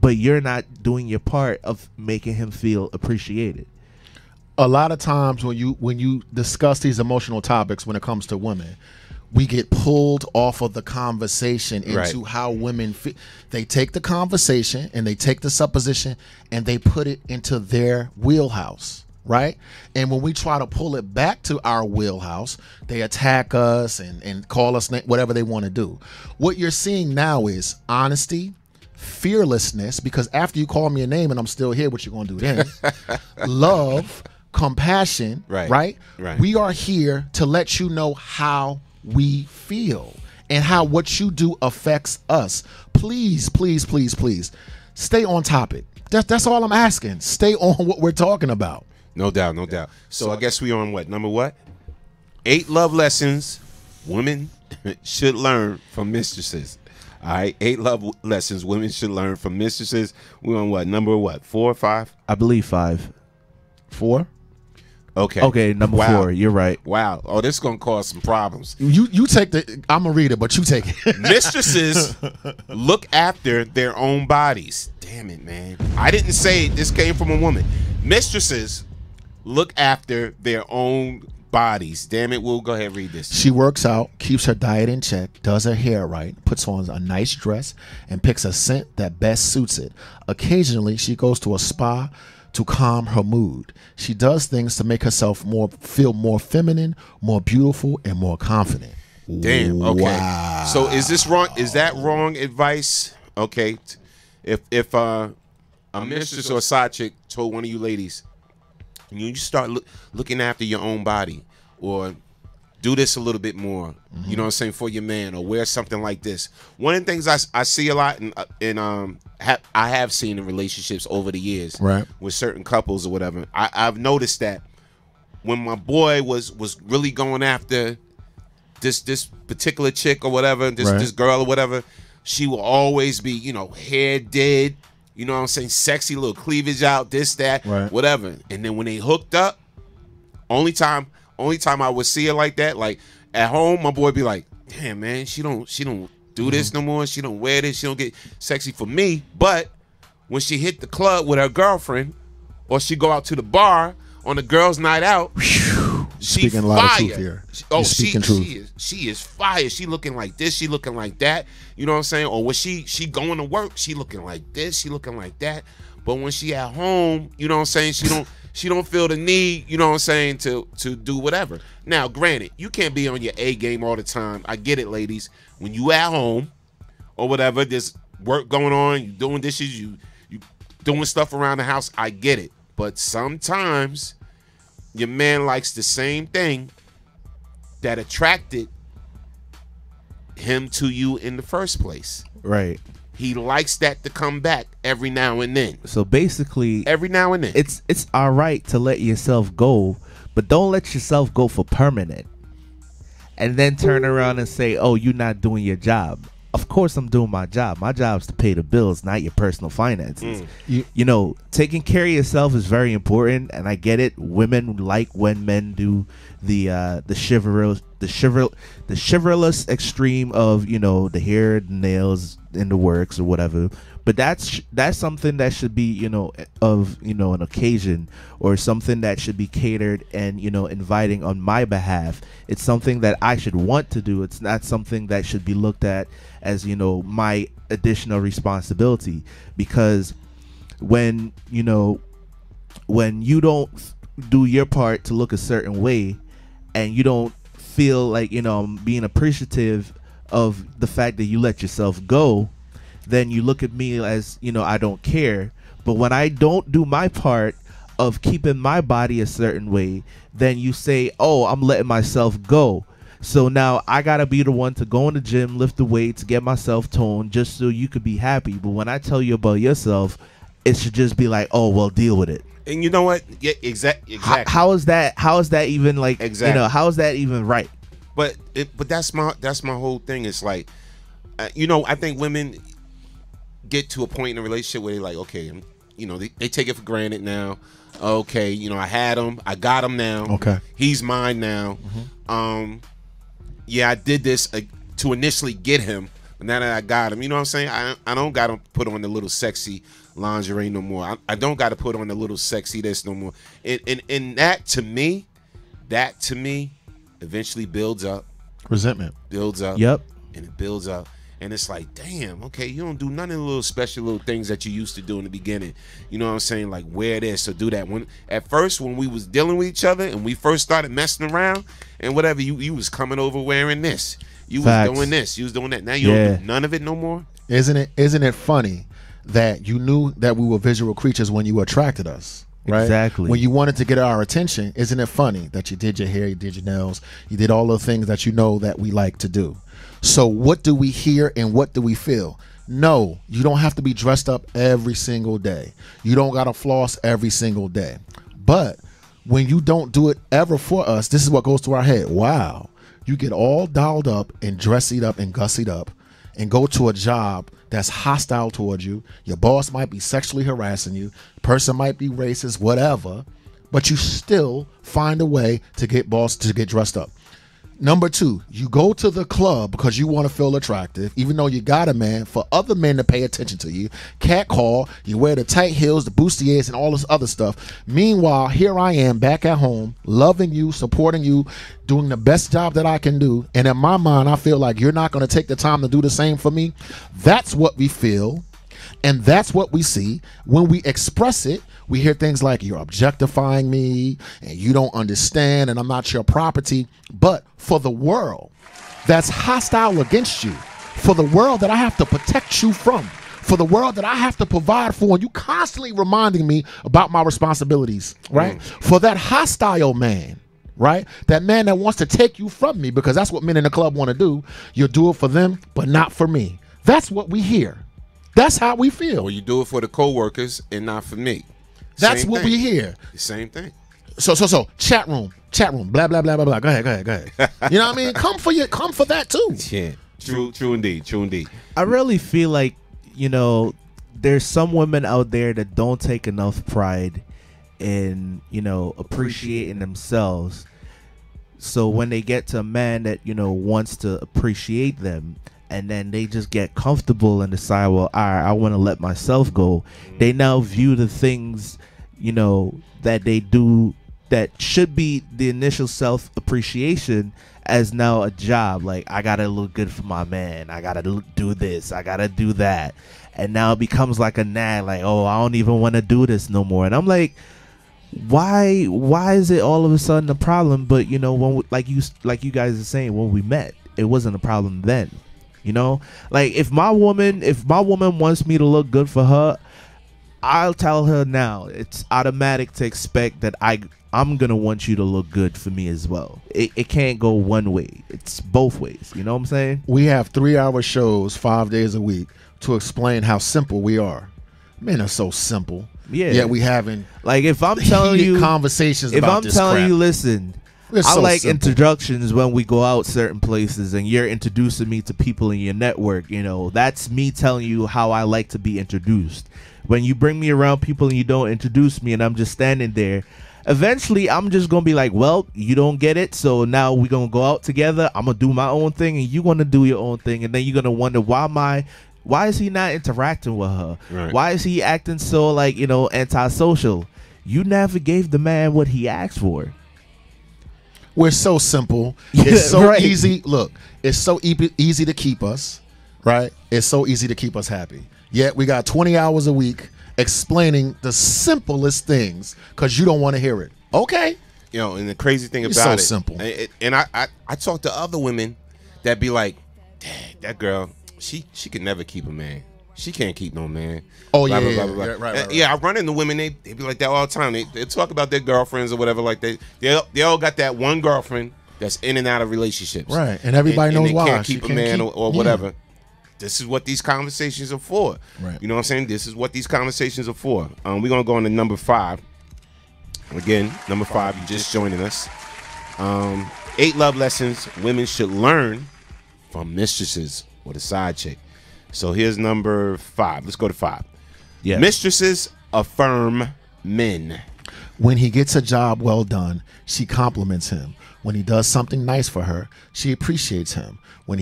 but you're not doing your part of making him feel appreciated. A lot of times when you discuss these emotional topics when it comes to women, we get pulled off of the conversation into how women feel. They take the conversation and they take the supposition and they put it into their wheelhouse, right? And when we try to pull it back to our wheelhouse, they attack us and call us whatever they want to do. What you're seeing now is honesty, fearlessness, because after you call me a name and I'm still here, what you gonna do then? Love, compassion, right? We are here to let you know how we feel and how what you do affects us. Please, please, please, please stay on topic. That's all I'm asking. Stay on what we're talking about. No doubt, no doubt. So I guess we on number 8 love lessons women should learn from mistresses. All right, 8 love lessons women should learn from mistresses. We on number 4 or 5? I believe 5. 4. Okay, number 4. You're right. Wow. Oh, this is gonna cause some problems. You take I'm gonna read it, but you take it. Mistresses look after their own bodies. Damn it, man. I didn't say this came from a woman. Mistresses look after their own bodies. Damn it, we'll go ahead and read this. She works out, keeps her diet in check, does her hair right, puts on a nice dress, and picks a scent that best suits it. Occasionally, she goes to a spa to calm her mood. She does things to make herself feel more feminine, more beautiful, and more confident. Damn. Okay. Wow. So is this wrong? Is that wrong advice? Okay. If a mistress or a side chick told one of you ladies, you start looking after your own body, or do this a little bit more, you know what I'm saying, for your man, or wear something like this. One of the things I see a lot I have seen in relationships over the years, with certain couples or whatever. I've noticed that when my boy was really going after this particular chick or whatever, this girl or whatever, she will always be, hair did, you know what I'm saying, sexy little cleavage out, this, that, whatever. And then when they hooked up, only time I would see her like that, like at home, my boy be like, damn, man, she don't do this no more. She don't wear this. She don't get sexy for me. But when she hit the club with her girlfriend, or she go out to the bar on a girls' night out, she speaking a lot of truth here. She is fire. She looking like this. She looking like that. You know what I'm saying? Or when she going to work, she looking like this. She looking like that. But when she at home, you know what I'm saying, she don't feel the need, you know what I'm saying, to do whatever. Now, granted, you can't be on your A game all the time. I get it, ladies. When you at home or whatever, there's work going on, you doing dishes, you doing stuff around the house, I get it. But sometimes your man likes the same thing that attracted him to you in the first place. Right. He likes that to come back every now and then. So basically, every now and then, it's all right to let yourself go, but don't let yourself go for permanent and then turn around and say, oh, you're not doing your job. Of course I'm doing my job. My job is to pay the bills, not your personal finances. You know, taking care of yourself is very important, and I get it. Women like when men do the chivalrous extreme of, you know, the hair, the nails, and the works or whatever. But that's something that should be, you know, of, you know, an occasion, or something that should be catered and, you know, inviting on my behalf. It's something that I should want to do. It's not something that should be looked at as, you know, my additional responsibility. Because when you don't do your part to look a certain way, and you don't feel like, you know, being appreciative of the fact that you let yourself go, then you look at me as, you know, I don't care. But when I don't do my part of keeping my body a certain way, then you say, oh, I'm letting myself go. So now I gotta be the one to go in the gym, lift the weights, get myself toned, just so you could be happy. But when I tell you about yourself, it should just be like, oh well, deal with it. And you know what? Yeah, exactly. How is that? How is that even like? Exactly. You know, how is that even right? But that's my whole thing. It's like, you know, I think women get to a point in a relationship where they're like, okay, you know, they take it for granted now. Okay, you know, I had him, I got him now. Okay, he's mine now. Yeah, I did this to initially get him, but now that I got him, you know what I'm saying? I don't got to put on the little sexy lingerie no more. I don't got to put on the little sexy this no more. And that to me, eventually builds up. Resentment. Builds up. Yep. And it builds up. And it's like, damn, okay, you don't do none of the little special little things that you used to do in the beginning. You know what I'm saying? Like wear this or do that. When at first when we was dealing with each other and we first started messing around and whatever, you was coming over wearing this. You was doing this. You was doing that. Now you don't do none of it no more. Isn't it funny that you knew that we were visual creatures when you attracted us? Right? Exactly. When you wanted to get our attention, isn't it funny that you did your hair, you did your nails, you did all the things that you know that we like to do? So what do we hear and what do we feel? No, you don't have to be dressed up every single day. You don't got to floss every single day. But when you don't do it ever for us, this is what goes to our head. Wow, you get all dolled up and dressied up and gussied up and go to a job that's hostile towards you. Your boss might be sexually harassing you. Person might be racist, whatever. But you still find a way to get dressed up. Number two, you go to the club because you want to feel attractive, even though you got a man, for other men to pay attention to you. Catcall, you wear the tight heels, the bustiers, and all this other stuff. Meanwhile, here I am back at home, loving you, supporting you, doing the best job that I can do. And in my mind, I feel like you're not going to take the time to do the same for me. That's what we feel. And that's what we see. When we express it, we hear things like, you're objectifying me and you don't understand and I'm not your property. But for the world that's hostile against you, for the world that I have to protect you from, for the world that I have to provide for, and you constantly reminding me about my responsibilities, right? For that hostile man, right? That man that wants to take you from me, because that's what men in the club want to do. You'll do it for them, but not for me. That's what we hear. That's how we feel. Or you do it for the co-workers and not for me. That's what we hear. Same thing. So chat room, blah blah blah blah blah. Go ahead. You know what I mean? Come for that too. Yeah. True indeed. I really feel like, you know, there's some women out there that don't take enough pride in, you know, appreciating themselves. So when they get to a man that, you know, wants to appreciate them, and then they just get comfortable and decide, well, all right, I want to let myself go. They now view the things, you know, that they do that should be the initial self-appreciation as now a job. Like, I got to look good for my man. I got to do this. I got to do that. And now it becomes like a nag, like, oh, I don't even want to do this no more. And I'm like, why is it all of a sudden a problem? But, you know, when like you guys are saying, when we met, it wasn't a problem then. You know, like if my woman wants me to look good for her, I'll tell her now. It's automatic to expect that I'm gonna want you to look good for me as well. It can't go one way. It's both ways. You know what I'm saying? We have 3-hour shows 5 days a week to explain how simple we are. Men are so simple. Yeah. Yet we having like if I'm telling you conversations. If about I'm this telling crap. you, listen. We're I so like simple. introductions when we go out certain places and you're introducing me to people in your network. You know, that's me telling you how I like to be introduced. When you bring me around people and you don't introduce me and I'm just standing there, eventually I'm just going to be like, well, you don't get it. So now we're going to go out together. I'm going to do my own thing and you're going to do your own thing. And then you're going to wonder, why is he not interacting with her? Right. Why is he acting so, like, you know, antisocial? You never gave the man what he asked for. We're so simple. It's so Right. easy. Look, it's so easy to keep us, right? It's so easy to keep us happy. Yet we got 20 hours a week explaining the simplest things because you don't want to hear it. Okay. You know, and the crazy thing It's about so it, simple. And I talk to other women that be like, dang, that girl, she can never keep a man. She can't keep no man. Oh, Blah, yeah, blah, yeah, blah, blah, yeah, blah. right. Yeah, I run into women, they be like that all the time. They talk about their girlfriends or whatever. Like they all got that one girlfriend that's in and out of relationships. Right, and everybody knows they why. Can't She keep a can't man keep- or yeah. whatever. This is what these conversations are for. Right. You know what I'm saying? This is what these conversations are for. We're gonna go on to number 5. Again, number 5. You just joining us. 8 love lessons women should learn from mistresses or the side chick. So here's number 5. Let's go to 5. Yeah. Mistresses affirm men. When he gets a job well done, she compliments him. When he does something nice for her, she appreciates him. When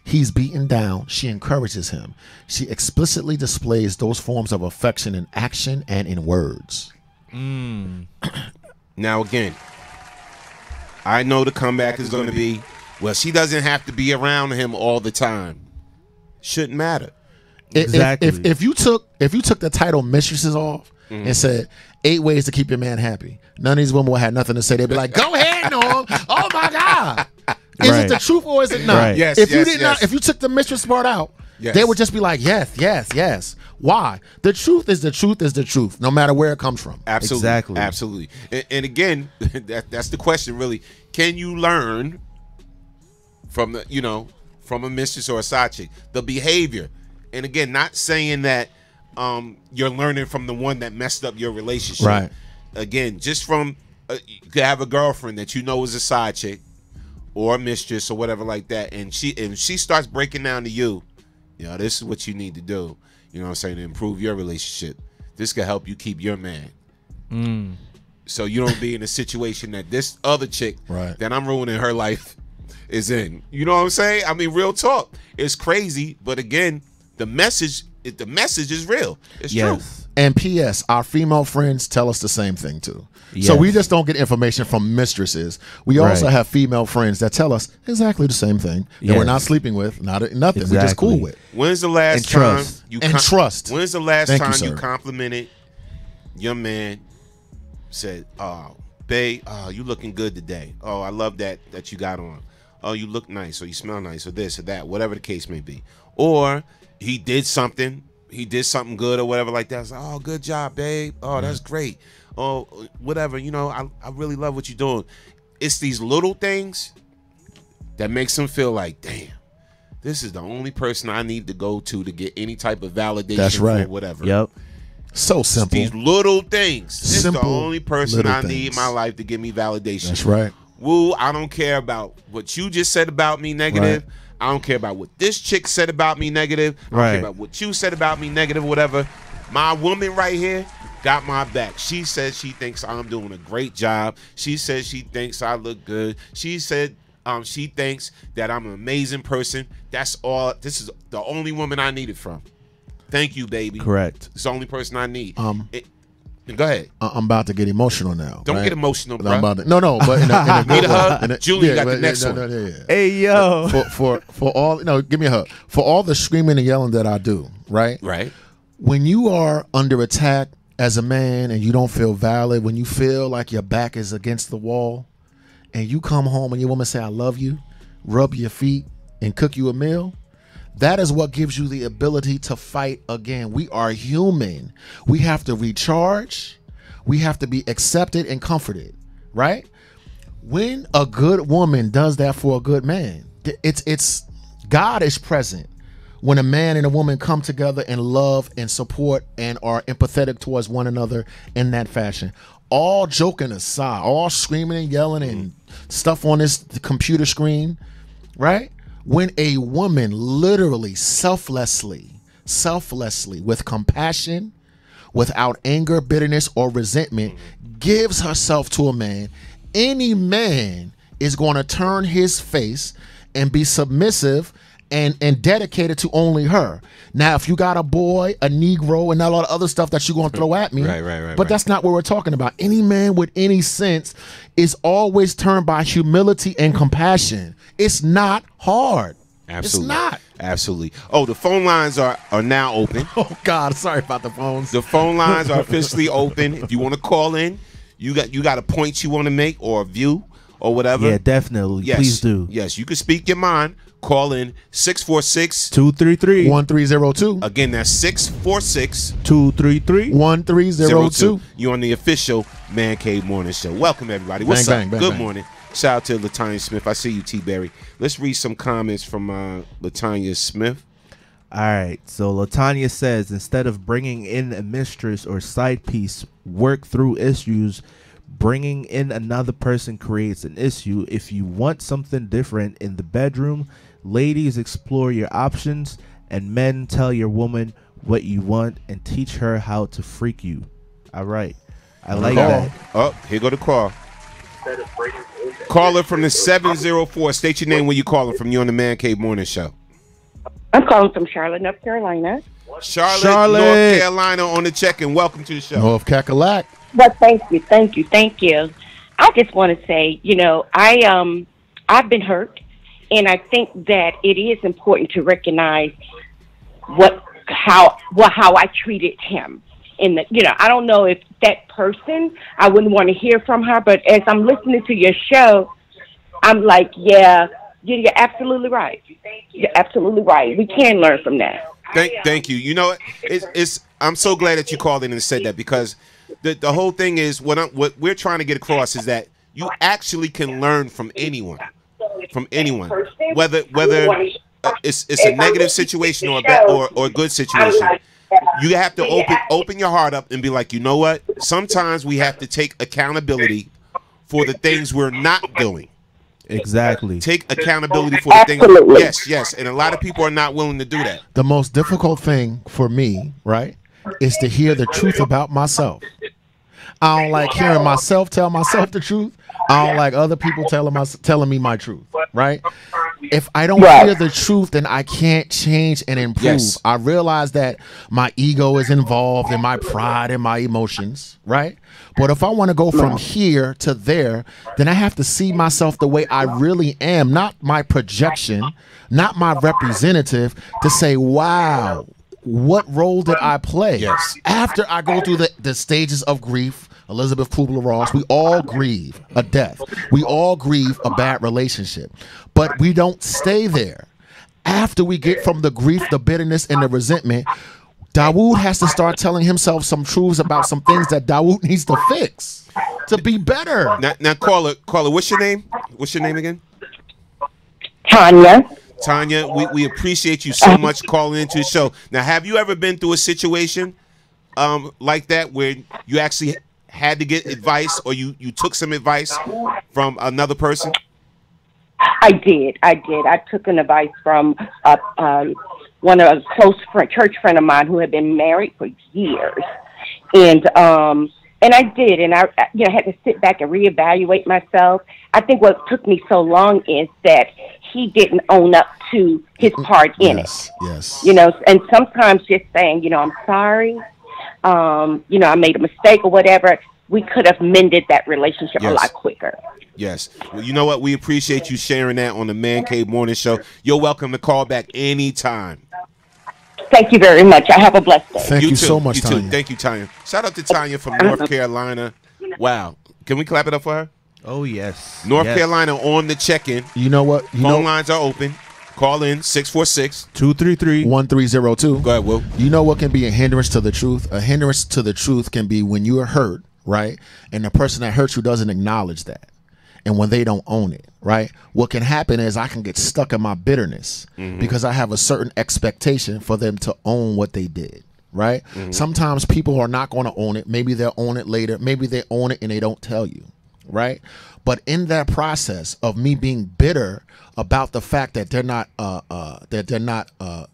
he's beaten down, she encourages him. She explicitly displays those forms of affection in action and in words. Now again, I know the comeback is going to be, well, she doesn't have to be around him all the time. Shouldn't matter. Exactly. If you took the title "Mistresses" off and said 8 ways to keep your man happy, none of these women would have nothing to say. They'd be like, "Go ahead, Norm. Oh my God, is Right. it the truth or is it not?" Right. Yes, If you yes, did yes. not, if you took the mistress part out, Yes. they would just be like, "Yes, yes, yes." Why? The truth is the truth is the truth, no matter where it comes from. Absolutely. Exactly. Absolutely. And again, that's the question really. Can you learn from from a mistress or a side chick? The behavior. And again, not saying that you're learning from the one that messed up your relationship. Right. Again, just from you could have a girlfriend that you know is a side chick or a mistress or whatever like that, and she starts breaking down to you, this is what you need to do. You know what I'm saying, to improve your relationship. This could help you keep your man. So you don't be in a situation that this other chick Right. that I'm ruining her life is in. You know what I'm saying? I mean, real talk. It's crazy, but again, the message is real. It's true. Yes. And P.S. Our female friends tell us the same thing too. Yes. So we just don't get information from mistresses. We also Right. have female friends that tell us exactly the same thing that we're Yes. not sleeping with, nothing. We're just Exactly. cool with. When's the last And time trust. you And trust. When's the last Thank you, time sir. you complimented your man? Said, "Oh, babe, you looking good today. Oh, I love that you got on. Oh, you look nice, or you smell nice, or this or that, whatever the case may be." Or he did something good or whatever like that. I was like, "Oh, good job, babe. Oh, that's great. Oh, whatever. I really love what you're doing." It's these little things that makes them feel like, damn, this is the only person I need to go to get any type of validation That's right. for whatever. Yep. So simple. These little things. This is the Simple only person little I need in things. my life to give me validation. That's right. Woo, I don't care about what you just said about me negative. Right. I don't care about what this chick said about me negative. I don't Right. care about what you said about me negative, whatever. My woman right here got my back. She says she thinks I'm doing a great job. She says she thinks I look good. She said she thinks that I'm an amazing person. That's all. This is the only woman I need it from. Thank you, baby. Correct. It's the only person I need. Go ahead. I'm about to get emotional now. Don't right? get emotional, I'm bro. about to, no, but in a Need a good hug? way. Julie, you got the but- next one. yeah. Hey, yo. For all, give me a hug. For all the screaming and yelling that I do, right? Right. When you are under attack as a man and you don't feel valid, when you feel like your back is against the wall, and you come home and your woman say, "I love you," rub your feet and cook you a meal, that is what gives you the ability to fight again. We are human. We have to recharge. We have to be accepted and comforted, right? When a good woman does that for a good man, it's God is present. When a man and a woman come together and love and support and are empathetic towards one another in that fashion. All joking aside, all screaming and yelling and stuff on this computer screen, right? When a woman literally selflessly, with compassion, without anger, bitterness, or resentment, gives herself to a man, any man is going to turn his face and be submissive and dedicated to only her. Now, if you got a boy, a Negro, and a lot of other stuff that you're going to throw at me, but that's not what we're talking about. Any man with any sense is always turned by humility and compassion. It's not hard. Absolutely. It's not. Absolutely. Oh, the phone lines are now open. Oh God, sorry about the phones. The phone lines are officially open. If you want to call in, you got a point you want to make or a view or whatever. Yeah, definitely. Yes. Please do. Yes, you can speak your mind. Call in 646-233-1302. Again, that's 646-233-1302. You on the official Man Cave Morning Show. Welcome everybody. What's Bang, up? bang, bang, Good bang. morning. Shout out to Latanya Smith. I see you, T. Berry. Let's read some comments from Latanya Smith. All right, so Latanya says, instead of bringing in a mistress or side piece, work through issues. Bringing in another person creates an issue. If you want something different in the bedroom, ladies, explore your options, and men, tell your woman what you want and teach her how to freak you. All right, I like that. Oh, here go the call. Caller from the 704. State your name when you calling from. You on the Man Cave Morning Show. I'm calling from Charlotte, North Carolina. Charlotte, North Carolina on the check-in. Welcome to the show. North Cackalack. Well, thank you. I just want to say, I've been hurt, and I think that it is important to recognize how I treated him. I don't know if that person, I wouldn't want to hear from her, but as I'm listening to your show, I'm like, yeah, you're absolutely right. You're absolutely right. We can learn from that. Thank you. You know, I'm so glad that you called in and said that, because the whole thing is what we're trying to get across is that you actually can learn from anyone, whether it's a negative situation or a good situation. You have to open your heart up and be like, you know what? Sometimes we have to take accountability for the things we're not doing. Exactly. Take accountability for the things. Yes. And a lot of people are not willing to do that. The most difficult thing for me, right, is to hear the truth about myself. I don't like hearing myself tell myself the truth. I don't like other people telling me my truth, right? If I don't hear the truth, then I can't change and improve. Yes. I realize that my ego is involved in my pride and my emotions, right? But if I want to go from here to there, then I have to see myself the way I really am, not my projection, not my representative, to say, wow, what role did I play? Yes. After I go through the stages of grief, Elizabeth Kubler-Ross, we all grieve a death. We all grieve a bad relationship. But we don't stay there. After we get from the grief, the bitterness, and the resentment, Dawood has to start telling himself some truths about some things that Dawood needs to fix to be better. Now caller, what's your name? What's your name again? Tanya, we appreciate you so much calling into the show. Now, have you ever been through a situation like that where you actually had to get advice, or you took some advice from another person? I did. I took an advice from one of a close church friend of mine who had been married for years, and I did, and I had to sit back and reevaluate myself. I think what took me so long is that he didn't own up to his part in it. Yes. And sometimes just saying, I'm sorry, I made a mistake or whatever, we could have mended that relationship a lot quicker. Yes. Well, you know what? We appreciate you sharing that on the Man Cave Morning Show. You're welcome to call back anytime. Thank you very much. I have a blessed day. Thank you so much, you Tanya. too. Thank you, Tanya. Shout out to Tanya from North Carolina. Wow. Can we clap it up for her? Oh, yes. North Carolina on the check-in. You know what? Phone lines are open. Call in 646-233-1302. Go ahead, Will. You know what can be a hindrance to the truth? A hindrance to the truth can be when you are hurt, right? And the person that hurts you doesn't acknowledge that. And when they don't own it, right? What can happen is I can get stuck in my bitterness because I have a certain expectation for them to own what they did, right? Sometimes people are not going to own it. Maybe they'll own it later. Maybe they own it and they don't tell you, right? But in that process of me being bitter about the fact that they're not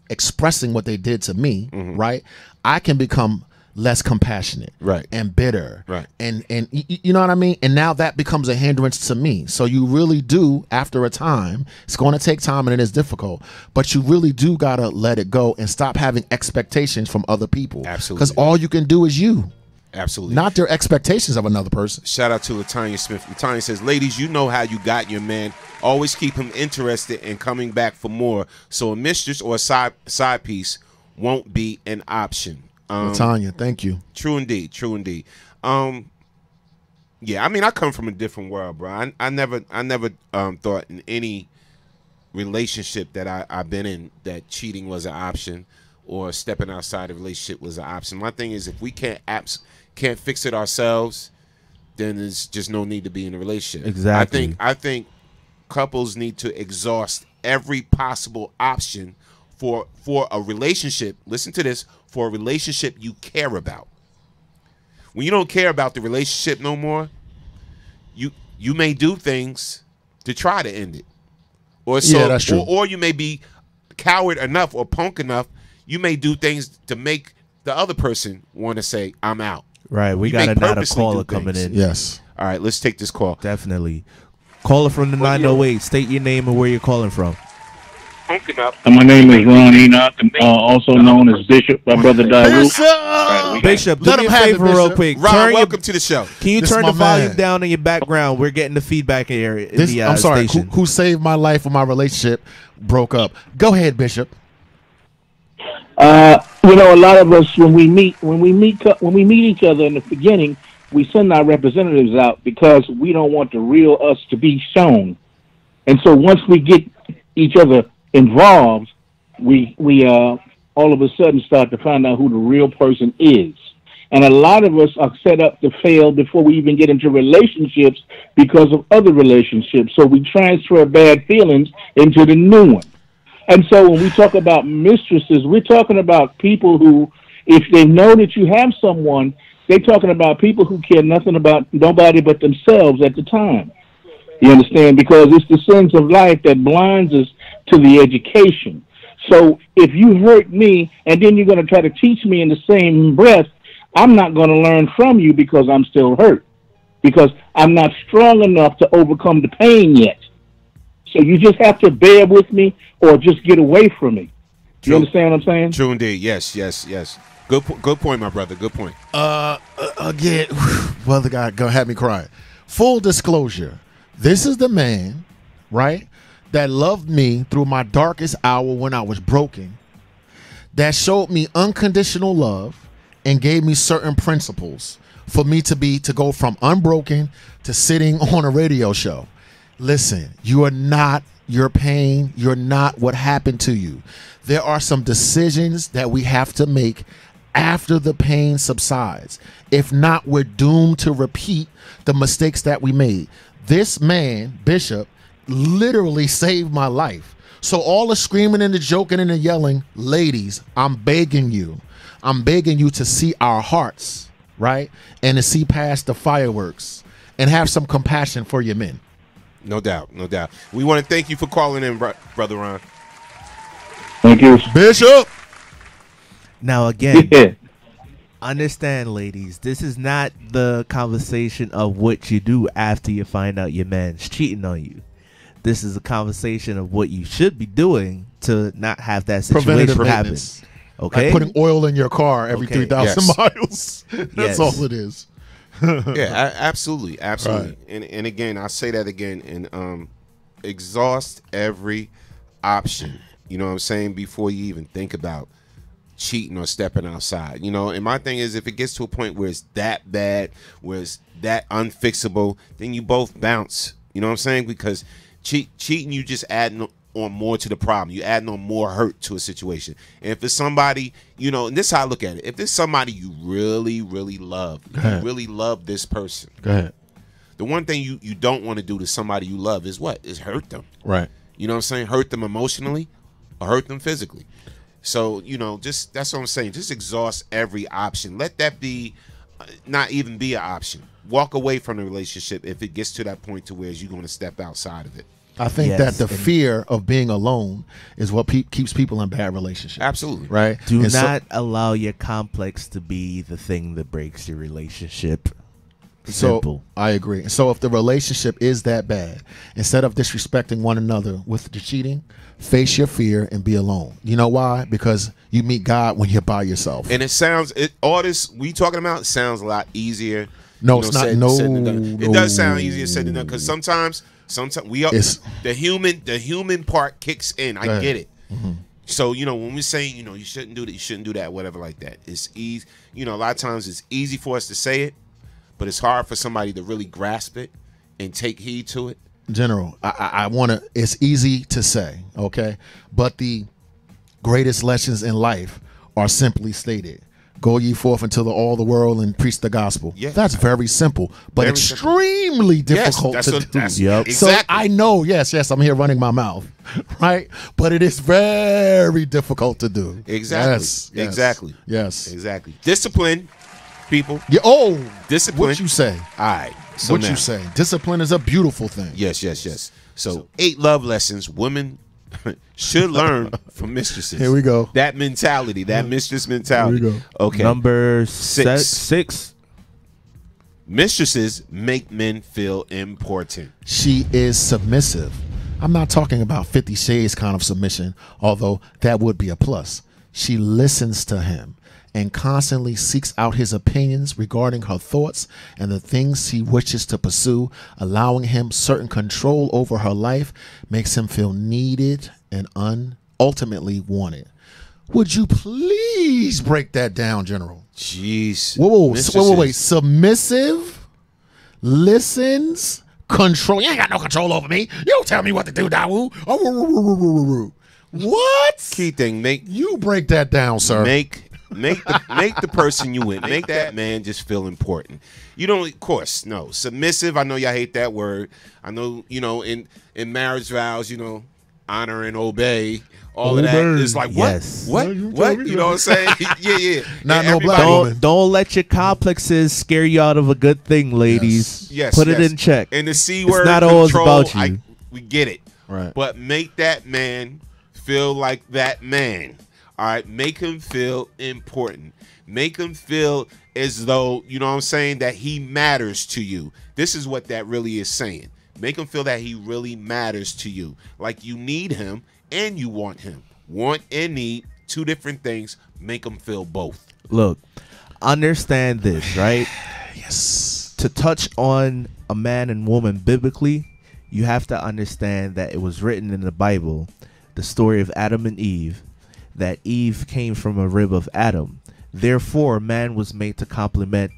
expressing what they did to me, right? I can become less compassionate, and bitter, and you know what I mean. And now that becomes a hindrance to me. So you really do, after a time, it's going to take time and it is difficult, but you really do gotta let it go and stop having expectations from other people. Absolutely, because all you can do is you. Absolutely. Not their expectations of another person. Shout out to Latanya Smith. Latanya says, ladies, you know how you got your man. Always keep him interested and coming back for more. So a mistress or a side piece won't be an option. Latanya, thank you. True indeed. True indeed. Yeah, I mean, I come from a different world, bro. I never thought in any relationship that I've been in that cheating was an option or stepping outside a relationship was an option. My thing is, if we can't fix it ourselves, then there's just no need to be in a relationship. Exactly. I think couples need to exhaust every possible option for a relationship. Listen to this, for a relationship you care about. When you don't care about the relationship no more, you may do things to try to end it. Or so, yeah, that's true. Or you may be coward enough or punk enough, you may do things to make the other person want to say, I'm out. Right, we got another caller coming in. Yes. All right, let's take this call. Definitely. Caller from the 908. State your name and where you're calling from. My name is Ron Enoch, also known as Bishop, my brother Daru. Bishop, do me a favor real quick. Ron, welcome to the show. Can you turn the volume down in your background? We're getting the feedback area in the I'm sorry, station. who saved my life when my relationship broke up? Go ahead, Bishop. You know, a lot of us when we meet each other in the beginning, we send our representatives out because we don't want the real us to be shown. And so once we get each other involved, we all of a sudden start to find out who the real person is. And a lot of us are set up to fail before we even get into relationships because of other relationships. So we transfer bad feelings into the new one. And so when we talk about mistresses, we're talking about people who, if they know that you have someone, they're talking about people who care nothing about nobody but themselves at the time. You understand? Because it's the sins of life that blinds us to the education. So if you hurt me and then you're going to try to teach me in the same breath, I'm not going to learn from you because I'm still hurt, because I'm not strong enough to overcome the pain yet. So you just have to bear with me or just get away from me. You understand what I'm saying? True indeed. Yes. Good point, my brother. Good point. Again, well, the guy gonna have me crying. Full disclosure, this is the man, right, that loved me through my darkest hour when I was broken, that showed me unconditional love and gave me certain principles for me to go from unbroken to sitting on a radio show. Listen, you are not your pain. You're not what happened to you. There are some decisions that we have to make after the pain subsides. If not, we're doomed to repeat the mistakes that we made. This man, Bishop, literally saved my life. So all the screaming and the joking and the yelling, ladies, I'm begging you to see our hearts, right? And to see past the fireworks and have some compassion for your men. No doubt. We want to thank you for calling in, Brother Ron. Thank you, Bishop. Now, again, understand, ladies, this is not the conversation of what you do after you find out your man's cheating on you. This is a conversation of what you should be doing to not have that situation happen. Okay? Like putting oil in your car every 3,000 miles. That's all it is. Yeah, absolutely. Right. And again, I say that again, and exhaust every option. You know what I'm saying? Before you even think about cheating or stepping outside. You know, and my thing is, if it gets to a point where it's that bad, where it's that unfixable, then you both bounce. You know what I'm saying? Because cheating, you just adding on more to the problem. You adding on more hurt to a situation. And if it's somebody, you know, and this is how I look at it. If it's somebody you really, really love, you really love this person. Go ahead. The one thing you don't want to do to somebody you love is what? Is hurt them. Right. You know what I'm saying? Hurt them emotionally or hurt them physically. So, you know, just that's what I'm saying. Just exhaust every option. Let that be not even be an option. Walk away from the relationship if it gets to that point to where you're going to step outside of it. I think that the fear of being alone is what keeps people in bad relationships. Absolutely. Right? Do not allow your complex to be the thing that breaks your relationship. Simple. So I agree. So if the relationship is that bad, instead of disrespecting one another with the cheating, face your fear and be alone. You know why? Because you meet God when you're by yourself. And it sounds, all this we talking about sounds a lot easier. No, it's not. Said than done. It does sound easier said than done, because sometimes we are the human part kicks in. I get it. Mm-hmm. So, you know, when we're saying, you know, you shouldn't do that, you shouldn't do that, whatever like that. It's easy. You know, a lot of times it's easy for us to say it, but it's hard for somebody to really grasp it and take heed to it. General, I want to, it's easy to say, okay? But the greatest lessons in life are simply stated. Go ye forth into all the world and preach the gospel. Yeah. That's very simple, but Very extremely difficult Yes, to that's do. what- Yep. So Exactly. I know, yes, I'm here running my mouth, right? But it is very difficult to do. Exactly. Yes, yes, Exactly. Yes. Exactly. Discipline, people. Yeah. Oh, Discipline. what you say? All right. So What now- you say? Discipline is a beautiful thing. Yes, yes, yes. So 8 love lessons women should learn from mistresses. Here we go. That mentality, that mistress mentality. Here we go. Okay. Number Six. six. Mistresses make men feel important. She is submissive. I'm not talking about 50 Shades kind of submission, although that would be a plus. She listens to him and constantly seeks out his opinions regarding her thoughts and the things he wishes to pursue. Allowing him certain control over her life makes him feel needed and ultimately wanted. Would you please break that down, General? Jeez. Wait. Submissive, listens, control. You ain't got no control over me. You don't tell me what to do, Dawu. What? Key thing, You break that down, sir. Make the person you with, make that man just feel important. You don't, of course, no. Submissive, I know y'all hate that word. I know, in marriage vows, honor and obey, all of that. It's like, what? Yes. What? What? You know what I'm saying? Yeah. Not And no black woman. Don't let your complexes scare you out of a good thing, ladies. Yes. Put it in check. And the C It's word, not always control, about you. we get it. Right. But make that man feel like that man. All right. Make him feel important. Make him feel as though, you know what I'm saying, that he matters to you. This is what that really is saying. Make him feel that he really matters to you. Like you need him and you want him. Want and need, 2 different things. Make him feel both. Look, understand this, right? Yes. To touch on a man and woman biblically, you have to understand that it was written in the Bible, the story of Adam and Eve, that Eve came from a rib of Adam. Therefore, woman was made to complement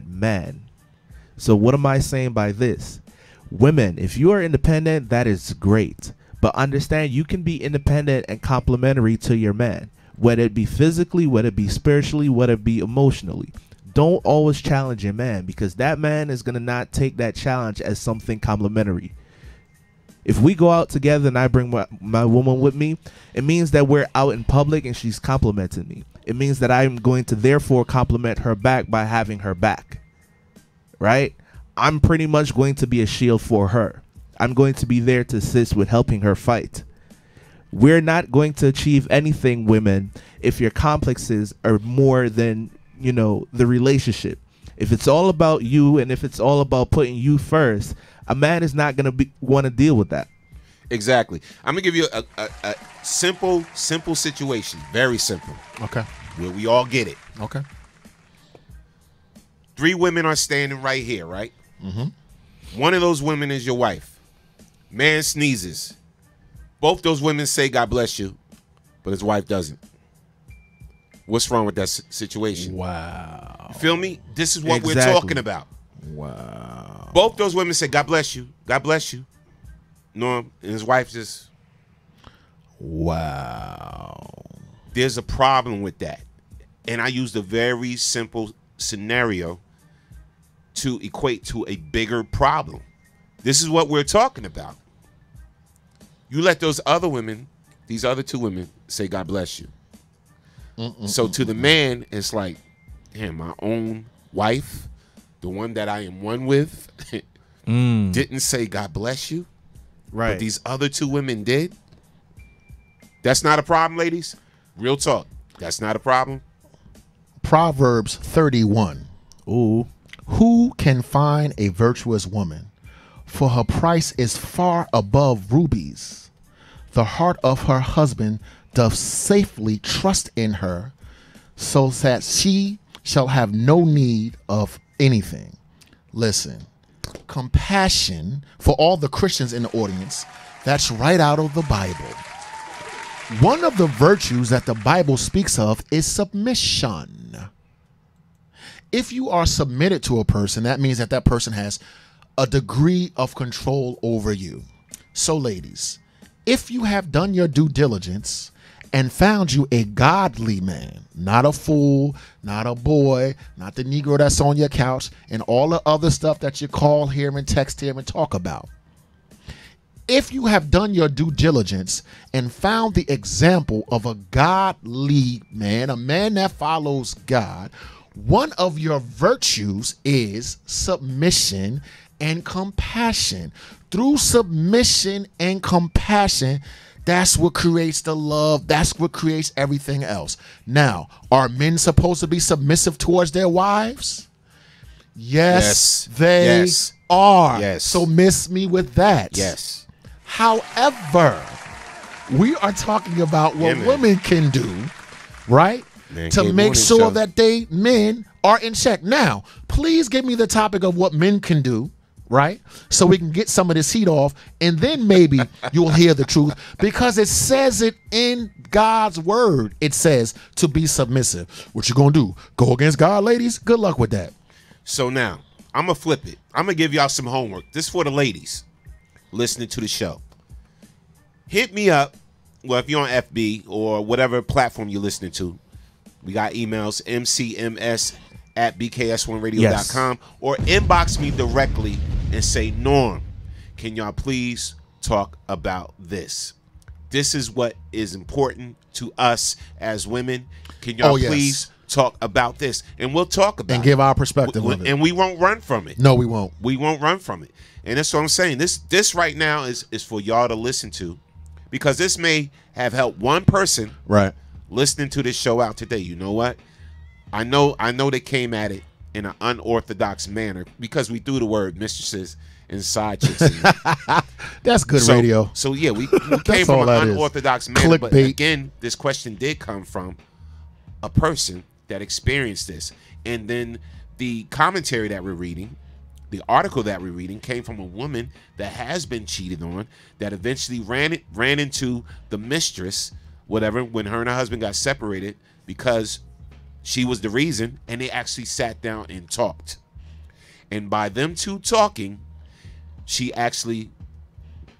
man. So what am I saying by this? Women, if you are independent, that is great. But understand you can be independent and complementary to your man, whether it be physically, whether it be spiritually, whether it be emotionally. Don't always challenge your man, because that man is going to not take that challenge as something complimentary. If we go out together and I bring my woman with me, it means that we're out in public and she's complimenting me. It means that I'm going to therefore compliment her back by having her back. Right? I'm pretty much going to be a shield for her. I'm going to be there to assist with helping her fight. We're not going to achieve anything, women, if your complexes are more than, the relationship. If it's all about you and if it's all about putting you first, a man is not going to want to deal with that. Exactly. I'm going to give you a simple situation. Very simple. Okay. Where we all get it. Okay. 3 women are standing right here, right? Mm-hmm. One of those women is your wife. Man sneezes. Both those women say, God bless you, but his wife doesn't. What's wrong with that situation? Wow. You feel me? This is what we're Exactly. talking about. Wow. Both those women say, God bless you. God bless you. Norm, and his wife just... Wow. There's a problem with that. And I used a very simple scenario to equate to a bigger problem. This is what we're talking about. You let those other women, these other 2 women, say God bless you. So to the man, it's like, damn, my own wife, the one that I am one with, didn't say God bless you. Right. But these other 2 women did. That's not a problem, ladies. Real talk. That's not a problem. Proverbs 31. Ooh. Who can find a virtuous woman? For her price is far above rubies. The heart of her husband doth safely trust in her, so that she shall have no need of anything. Listen, compassion for all the Christians in the audience, that's right out of the Bible. One of the virtues that the Bible speaks of is submission. If you are submitted to a person, that means that that person has a degree of control over you. So ladies, if you have done your due diligence and found you a godly man, not a fool, not a boy, not the Negro that's on your couch, and all the other stuff that you call here and text here and talk about. If you have done your due diligence and found the example of a godly man, a man that follows God, one of your virtues is submission and compassion. Through submission and compassion, that's what creates the love. That's what creates everything else. Now, are men supposed to be submissive towards their wives? Yes, they are. Yes. So miss me with that. Yes. However, we are talking about what women can do, right? To make sure that men are in check. Now, please give me the topic of what men can do, right? So we can get some of this heat off, and then maybe you'll hear the truth, because it says it in God's word. It says to be submissive. What you gonna do? Go against God, ladies? Good luck with that. So now, I'm gonna flip it. I'm gonna give y'all some homework. This is for the ladies listening to the show. Hit me up. Well, if you're on FB or whatever platform you're listening to, we got emails, mcms@bks1radio.com, or inbox me directly and say, Norm, can y'all please talk about this? This is what is important to us as women. Can y'all please talk about this? And we'll talk about it. And give our perspective of it. And we won't run from it. No, we won't. We won't run from it. And that's what I'm saying. This right now is for y'all to listen to, because this may have helped one person listening to this show out today. You know what? I know they came at it in an unorthodox manner because we threw the word mistresses and side chicks. That's good radio. So yeah, we came from an unorthodox manner. Clickbait. But again, this question did come from a person that experienced this. And then the commentary that we're reading, the article that we're reading, came from a woman that has been cheated on, that eventually ran into the mistress, whatever, when her and her husband got separated, because she was the reason, and they actually sat down and talked. And by them two talking, she actually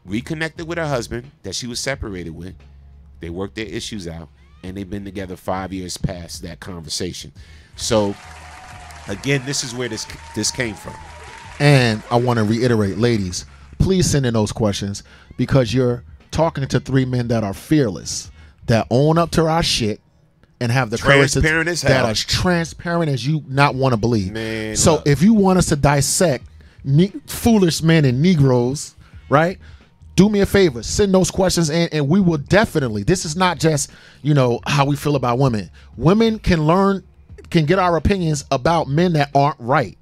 reconnected with her husband that she was separated with. They worked their issues out, and they've been together 5 years past that conversation. So, again, this is where this came from. And I want to reiterate, ladies, please send in those questions, because you're talking to three men that are fearless, that own up to our shit, and have the courage that are as transparent as you not want to believe. Man, so look. if you want us to dissect foolish men and Negroes, right? Do me a favor, send those questions in, and we will definitely. This is not just, how we feel about women. Women can get our opinions about men that aren't right.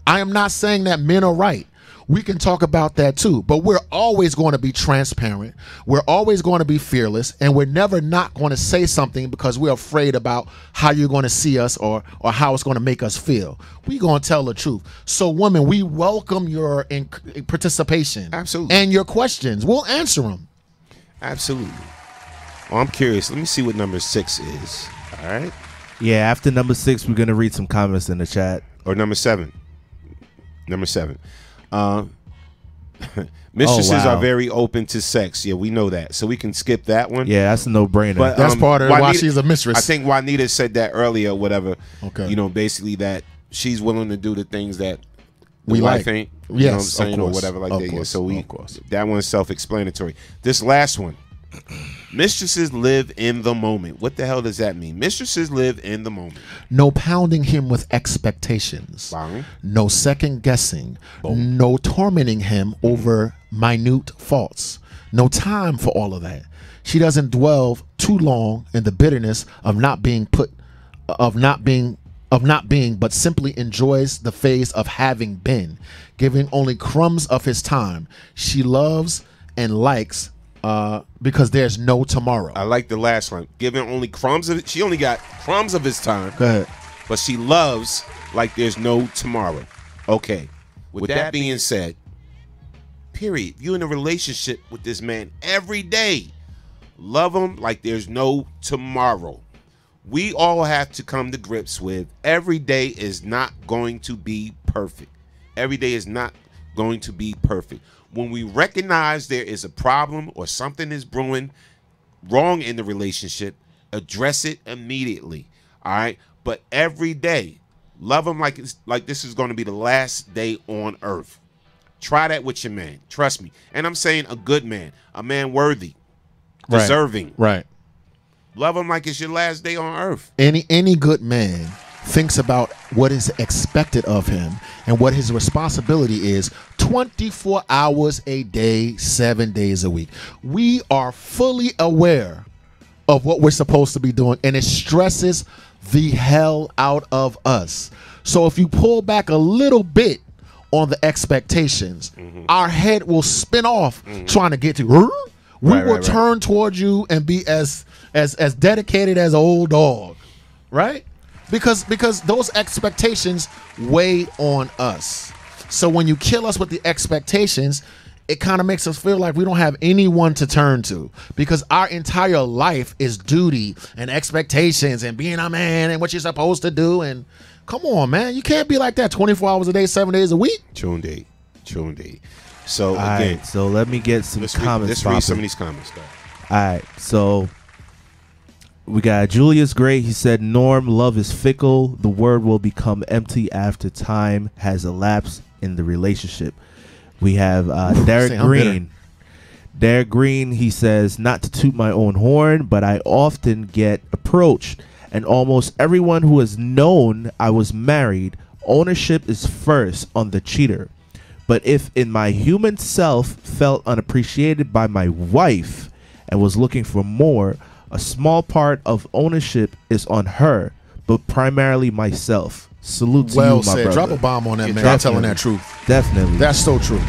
I am not saying that men are right. We can talk about that too, but we're always going to be transparent. We're always going to be fearless, and we're never not going to say something because we're afraid about how you're going to see us or how it's going to make us feel. We're going to tell the truth. So, women, we welcome your participation. Absolutely. And your questions. We'll answer them. Absolutely. Well, I'm curious. Let me see what number 6 is. All right. Yeah, after number 6, we're going to read some comments in the chat. Or number 7. Number 7. Mistresses are very open to sex. Yeah, we know that. So we can skip that one. Yeah, that's a no-brainer. But that's part of why she's a mistress. I think Juanita said that earlier, whatever. Okay. Basically that she's willing to do the things that we wife like. ain't. Yes, you know what I'm saying, or whatever like that. Course, so of course. That one's self-explanatory. This last one. Mistresses live in the moment. What the hell does that mean? Mistresses live in the moment. No pounding him with expectations. Bang. No second guessing. Boom. No tormenting him over minute faults. No time for all of that. She doesn't dwell too long in the bitterness of not being, but simply enjoys the phase of having been, giving only crumbs of his time. She loves and likes because there's no tomorrow. I like the last one. Giving only crumbs of it. She only got crumbs of his time. Go ahead. But she loves like there's no tomorrow. Okay. With that being said, period. You in a relationship with this man every day. Love him like there's no tomorrow. We all have to come to grips with every day is not going to be perfect. Every day is not going to be perfect. When we recognize there is a problem or something is brewing, wrong in the relationship, address it immediately. All right, but every day, love him like this is going to be the last day on earth. Try that with your man. Trust me. And I'm saying a good man, a man worthy, deserving. Right. Love him like it's your last day on earth. Any good man thinks about what is expected of him and what his responsibility is 24 hours a day, 7 days a week. We are fully aware of what we're supposed to be doing, and it stresses the hell out of us. So if you pull back a little bit on the expectations, our head will spin off trying to get to. We will turn towards you and be as dedicated as an old dog, right? Because those expectations weigh on us. So when you kill us with the expectations, it kind of makes us feel like we don't have anyone to turn to, because our entire life is duty and expectations and being a man and what you're supposed to do. And come on, man, you can't be like that 24 hours a day, 7 days a week. True indeed. So All again, right, so let me get some comments. Let's read some of these comments, guys. All right, so we got Julius Gray. He said, Norm, love is fickle. The word will become empty after time has elapsed in the relationship. We have Derek Green. Derek Green, he says, not to toot my own horn, but I often get approached, and almost everyone who has known I was married, ownership is first on the cheater. But if in my human self felt unappreciated by my wife and was looking for more, a small part of ownership is on her, but primarily myself. Salute to you, my brother. Drop a bomb on that, man. I'm telling that truth. Definitely. That's so true.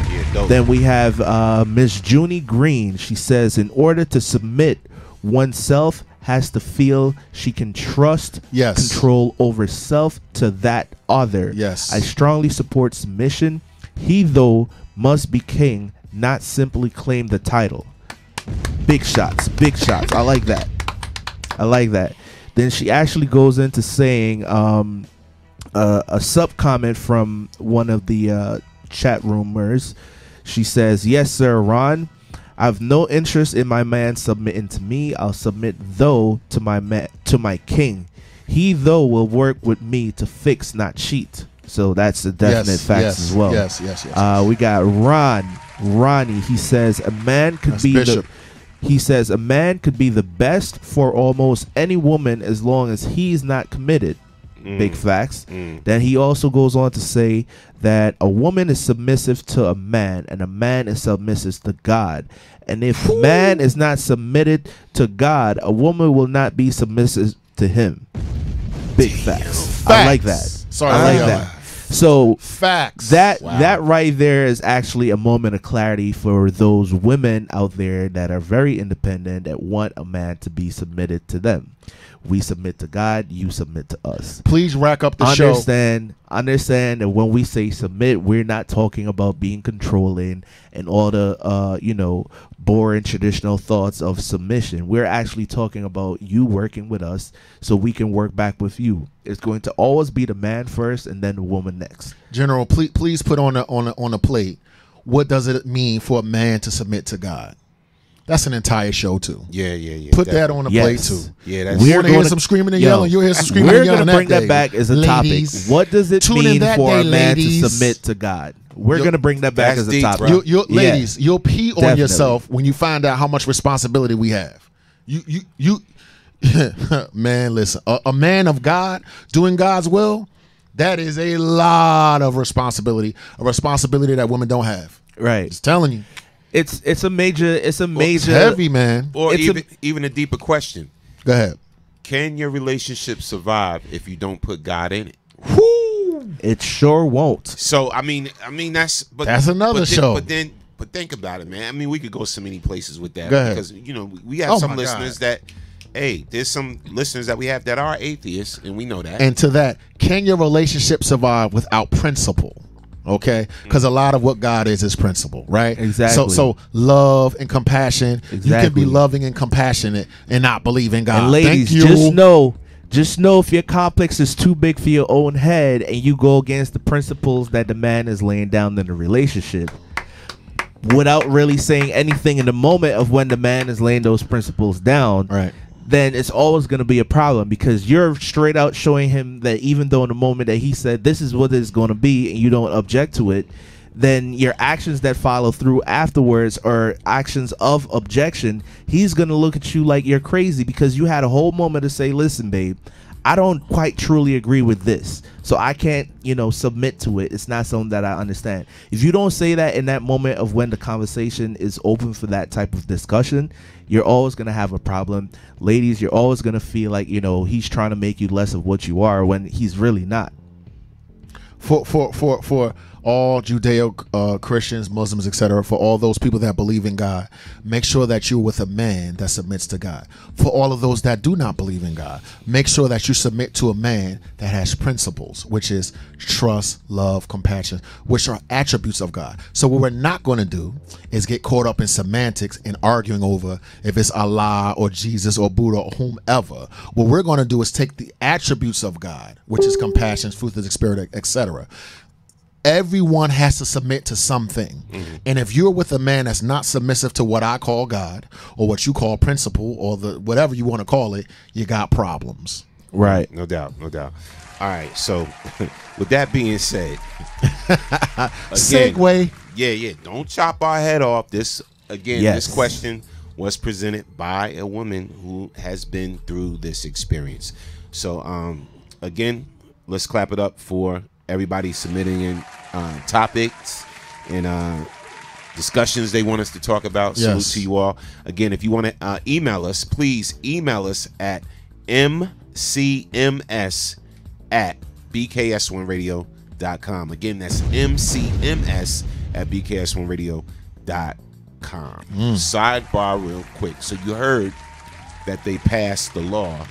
Then we have Miss Junie Green. She says, in order to submit, oneself has to feel she can trust control over self to that other. Yes. I strongly support submission. He, though, must be king, not simply claim the title. Big shots. Big shots. I like that. I like that. Then she actually goes into saying a sub comment from one of the chat roomers. She says, yes, sir, Ron. I have no interest in my man submitting to me. I'll submit, though, to my king. He, though, will work with me to fix, not cheat. So that's a definite fact as well. Yes. We got Ronnie. He says a man could be Bishop. a man could be the best for almost any woman as long as he's not committed. Big facts. Then he also goes on to say that a woman is submissive to a man and a man is submissive to God. And if man is not submitted to God, a woman will not be submissive to him. Big facts. I like that. Sorry, I like that. So facts. That right there is actually a moment of clarity for those women out there that are very independent, that want a man to be submitted to them. We submit to God, you submit to us. Please rack up the show. Understand that when we say submit, we're not talking about being controlling and all the boring traditional thoughts of submission. We're actually talking about you working with us so we can work back with you. It's going to always be the man first and then the woman next. General, please put on a plate. What does it mean for a man to submit to God? That's an entire show too. Yeah. Put that on the plate too. Yeah, that's we're going to hear some screaming and yelling. You'll hear some screaming and yelling. We're going to bring that back as a topic. What does it mean for a man to submit to God? We're going to bring that back as a topic. Ladies, you'll pee on yourself when you find out how much responsibility we have. You man, listen. A man of God doing God's will, that is a lot of responsibility. A responsibility that women don't have. Right. Just telling you. It's a major It's heavy, man. Or even a deeper question. Go ahead. Can your relationship survive if you don't put God in it? It sure won't. So I mean that's another show. But think about it, man. I mean, we could go so many places with that. Go ahead. Because we have some listeners that there's some listeners that we have that are atheists, and we know that. And to that, can your relationship survive without principle? Okay, because a lot of what God is principle, right? Exactly. So love and compassion. Exactly. You can be loving and compassionate and not believe in God. And ladies, just know if your complex is too big for your own head and you go against the principles that the man is laying down in the relationship, without really saying anything in the moment of when the man is laying those principles down, right, then it's always going to be a problem, because you're straight out showing him that even though in the moment that he said this is what it's going to be and you don't object to it, then your actions that follow through afterwards are actions of objection. He's going to look at you like you're crazy because you had a whole moment to say, listen, babe, I don't quite truly agree with this, so I can't, submit to it. It's not something that I understand. If you don't say that in that moment of when the conversation is open for that type of discussion, you're always going to have a problem. Ladies, you're always going to feel like, he's trying to make you less of what you are when he's really not. For all Judeo Christians, Muslims, etc., for all those people that believe in God, make sure that you're with a man that submits to God. For all of those that do not believe in God, make sure that you submit to a man that has principles, which is trust, love, compassion, which are attributes of God. So what we're not going to do is get caught up in semantics and arguing over if it's Allah or Jesus or Buddha or whomever. What we're going to do is take the attributes of God, which is compassion, fruit of the spirit, etc. Everyone has to submit to something. And if you're with a man that's not submissive to what I call God or what you call principle or the whatever you want to call it, you got problems. Right. No doubt. All right. So with that being said, again, segue. Yeah. Don't chop our head off. This Yes. This question was presented by a woman who has been through this experience. So again, let's clap it up for everybody submitting in topics and discussions they want us to talk about. Yes. Salute to you all. Again, if you want to email us, please email us at mcms@bks1radio.com. Again, that's mcms@bks1radio.com. Sidebar real quick. So you heard that they passed the law.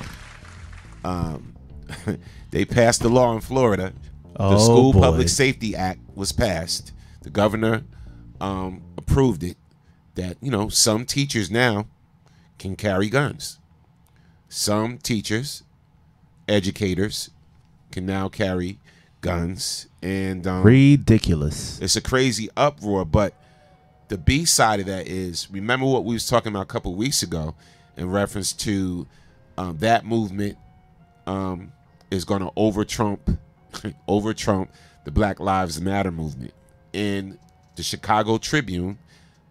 They passed the law in Florida. The School Public Safety Act was passed. The governor approved it, that some teachers now can carry guns. Some teachers, educators, can now carry guns, and ridiculous. It's a crazy uproar. But the B side of that is, remember what we was talking about a couple of weeks ago in reference to that movement is going to over Trump the Black Lives Matter movement. And the Chicago Tribune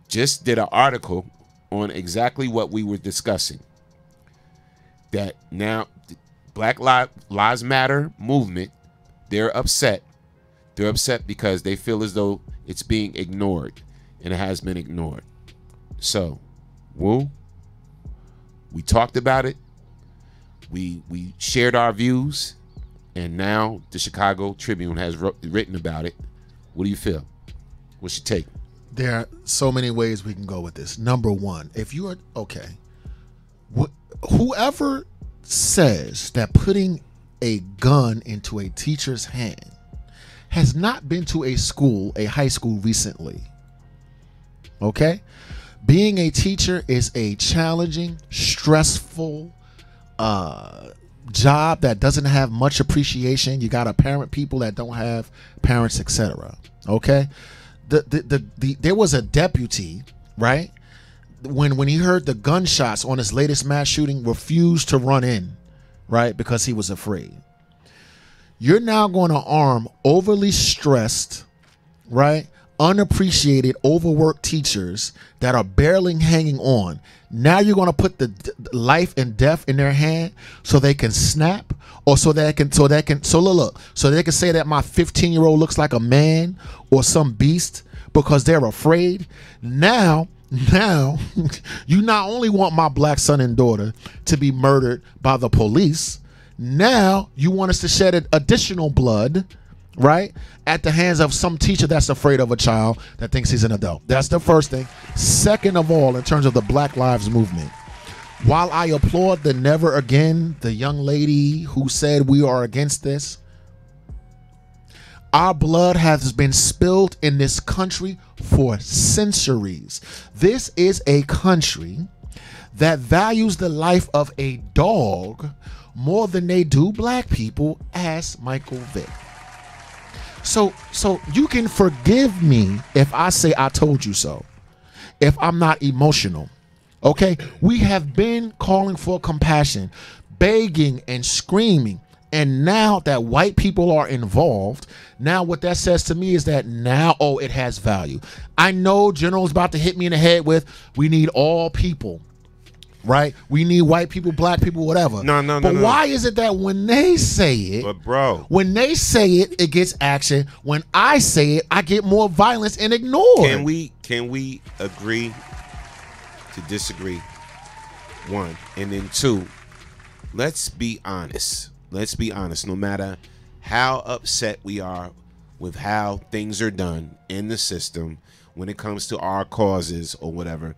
just did an article on exactly what we were discussing. That now the Black Lives Matter movement, they're upset. They're upset because they feel as though it's being ignored, and it has been ignored. So, Woo, we talked about it. We shared our views. And now the Chicago Tribune has written about it. What do you feel? What's your take? There are so many ways we can go with this. Number one, if you are, whoever says that putting a gun into a teacher's hand has not been to a high school recently. Okay? Being a teacher is a challenging, stressful, job that doesn't have much appreciation. You got to parent people that don't have parents, etc. Okay, there was a deputy, right, when he heard the gunshots on his latest mass shooting, refused to run in, right, because he was afraid. You're now going to arm overly stressed, right, unappreciated, overworked teachers that are barely hanging on. Now you're going to put the life and death in their hand so they can snap, or so they can say that my 15-year-old looks like a man or some beast because they're afraid. Now you not only want my black son and daughter to be murdered by the police, now you want us to shed additional blood, right, at the hands of some teacher that's afraid of a child that thinks he's an adult. That's the first thing. Second of all, in terms of the Black Lives Movement, while I applaud the Never Again, the young lady who said we are against this, our blood has been spilled in this country for centuries. This is a country that values the life of a dog more than they do black people, as Michael Vick. So you can forgive me if I say I told you so. if I'm not emotional. Okay? We have been calling for compassion, begging and screaming. And now that white people are involved, now what that says to me is that now, it has value. I know General's about to hit me in the head with, we need all people. Right? We need white people, black people, whatever. No. But why is it that when they say it, but bro, when they say it, it gets action. When I say it, I get more violence and ignored. Can we agree to disagree? One. And then two, let's be honest. Let's be honest. No matter how upset we are with how things are done in the system when it comes to our causes or whatever,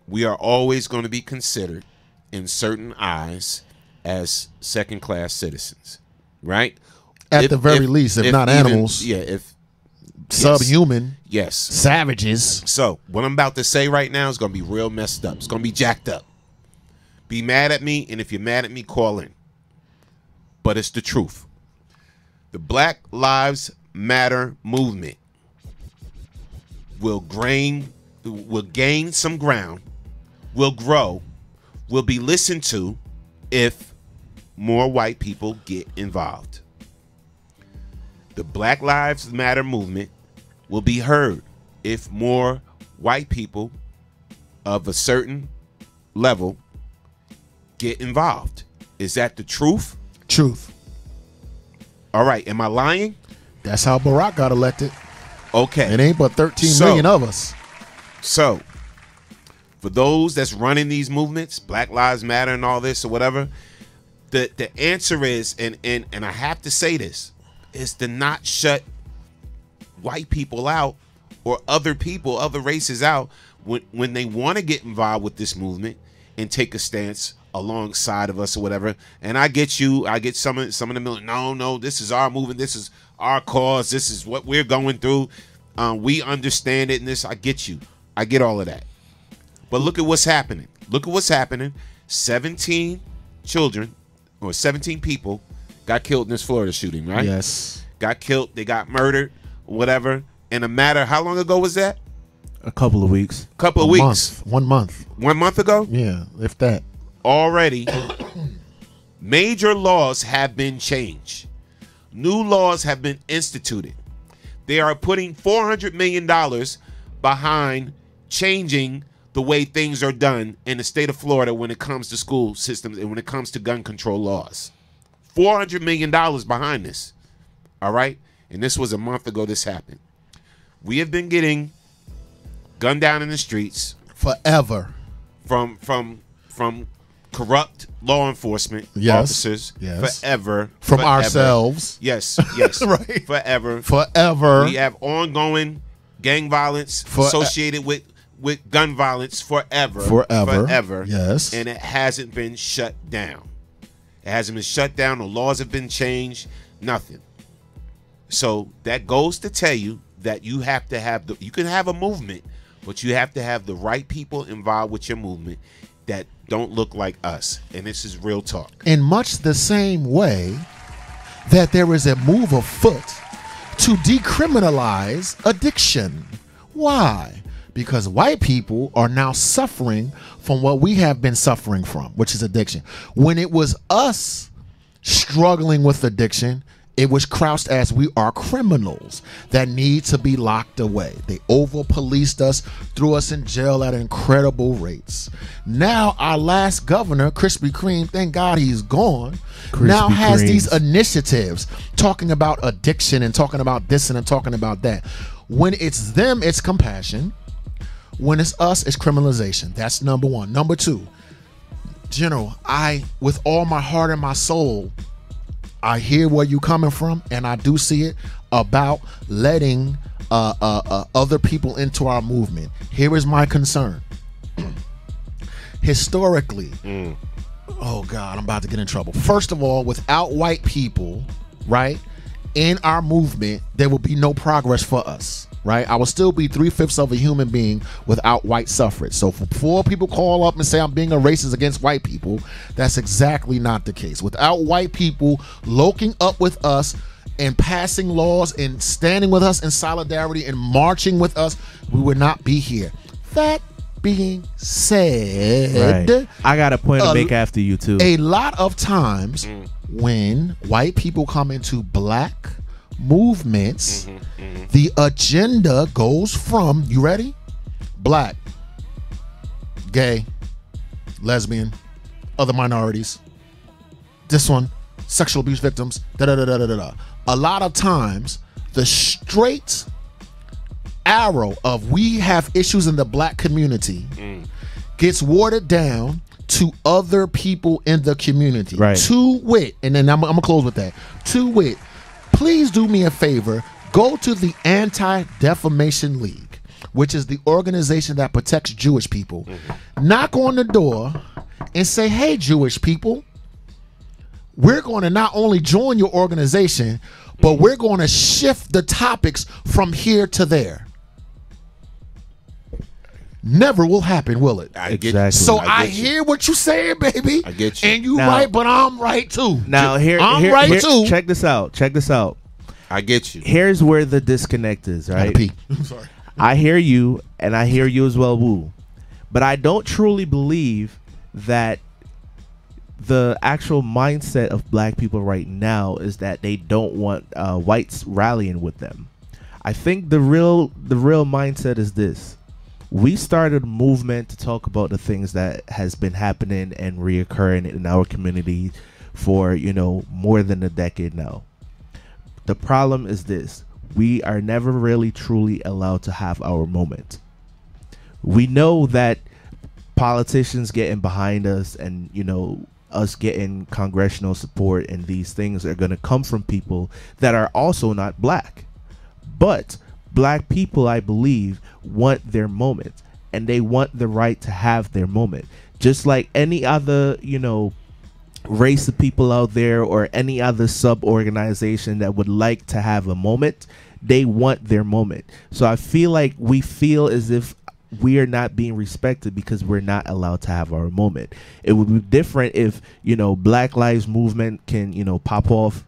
we are always going to be considered in certain eyes as second-class citizens, right? At the very least, if not animals. Yeah, if subhuman. Yes. Savages. So what I'm about to say right now is going to be real messed up. It's going to be jacked up. Be mad at me, and if you're mad at me, call in. But it's the truth. The Black Lives Matter movement will gain some ground, will grow, will be listened to if more white people get involved. The Black Lives Matter movement will be heard if more white people of a certain level get involved. Is that the truth? Truth. All right. Am I lying? That's how Barack got elected. Okay. It ain't but 13 million of us. So, for those that's running these movements, Black Lives Matter and all this or whatever, the answer is, and I have to say this, is to not shut white people out or other people, other races out when they want to get involved with this movement and take a stance alongside of us or whatever. And I get you. I get some of the million. No, this is our movement. This is our cause. This is what we're going through. We understand it, and this. I get you. I get all of that. But look at what's happening. Look at what's happening. 17 children or 17 people got killed in this Florida shooting, right? Yes. Got killed. They got murdered, whatever. In a matter, how long ago was that? A couple of weeks. Couple of weeks. 1 month. 1 month ago? Yeah, if that. Already, major laws have been changed. New laws have been instituted. They are putting $400 million behind changing the way things are done in the state of Florida when it comes to school systems and when it comes to gun control laws. $400 million behind this. All right? And this was a month ago this happened. We have been getting gunned down in the streets forever from corrupt law enforcement officers. Yes. Forever. From forever. Ourselves. Yes. Right. Forever. We have ongoing gang violence associated with gun violence forever. Forever. Yes. And it hasn't been shut down. It hasn't been shut down. The laws have been changed. Nothing. So that goes to tell you that you have to have you can have a movement, but you have to have the right people involved with your movement that don't look like us. And this is real talk. In much the same way that there is a move afoot to decriminalize addiction. Why? Because white people are now suffering from what we have been suffering from, which is addiction. When it was us struggling with addiction, it was crouched as we are criminals that need to be locked away. They over-policed us, threw us in jail at incredible rates. Now our last governor, Krispy Kreme, thank God he's gone, now has these initiatives talking about addiction and talking about this and talking about that. When it's them, it's compassion. When it's us, it's criminalization. That's number one. Number two, General, with all my heart and my soul, I hear where you're coming from, and I do see it about letting other people into our movement. Here is my concern. Historically, oh God, I'm about to get in trouble. First of all, without white people, right, in our movement, there will be no progress for us. Right, I will still be 3/5 of a human being without white suffrage. So before people call up and say I'm being a racist against white people, that's exactly not the case. Without white people loking up with us and passing laws and standing with us in solidarity and marching with us, we would not be here. that being said, Right. I got a point to make after you too. A lot of times when white people come into black movements, the agenda goes from, you ready? Black, gay, lesbian, other minorities, this one, sexual abuse victims, da-da-da-da-da-da. A lot of times, the straight arrow of we have issues in the black community gets watered down to other people in the community. Right. To wit, and then I'm gonna close with that. To wit, please do me a favor, go to the Anti-Defamation League, which is the organization that protects Jewish people. Knock on the door and say, hey, Jewish people, we're going to not only join your organization, but we're going to shift the topics from here to there. Never will happen, will it? Exactly. So I hear what you're saying, baby. I get you. And you Now- right, but I'm right too. Now I'm right too. Check this out. Check this out. I get you. Here's where the disconnect is, right? Gotta pee. I'm sorry. I hear you, and I hear you as well, Woo. But I don't truly believe that the actual mindset of black people right now is that they don't want whites rallying with them. I think the real mindset is this. We started a movement to talk about the things that has been happening and reoccurring in our community for, more than a decade now. The problem is this. We are never really truly allowed to have our moment. We know that politicians getting behind us and, us getting congressional support and these things are going to come from people that are also not black. But black people, I believe, want their moment, and they want the right to have their moment. Just like any other, race of people out there or any other sub-organization that would like to have a moment, they want their moment. So I feel like we feel as if we are not being respected because we're not allowed to have our moment. It would be different if, Black Lives Movement can, pop off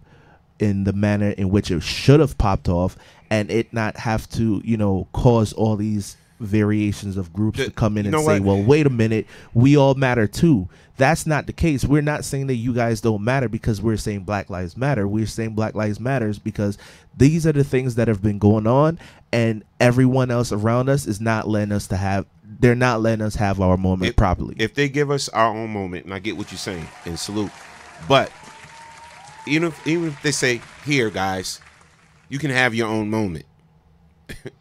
in the manner in which it should have popped off and it not have to, cause all these variations of groups to come in and say, well, wait a minute, we all matter too. That's not the case. We're not saying that you guys don't matter because we're saying Black Lives Matter. We're saying Black Lives Matters because these are the things that have been going on, and everyone else around us is not letting us they're not letting us have our moment properly. If they give us our own moment, and I get what you're saying, and salute, but even if they say, here, guys, you can have your own moment,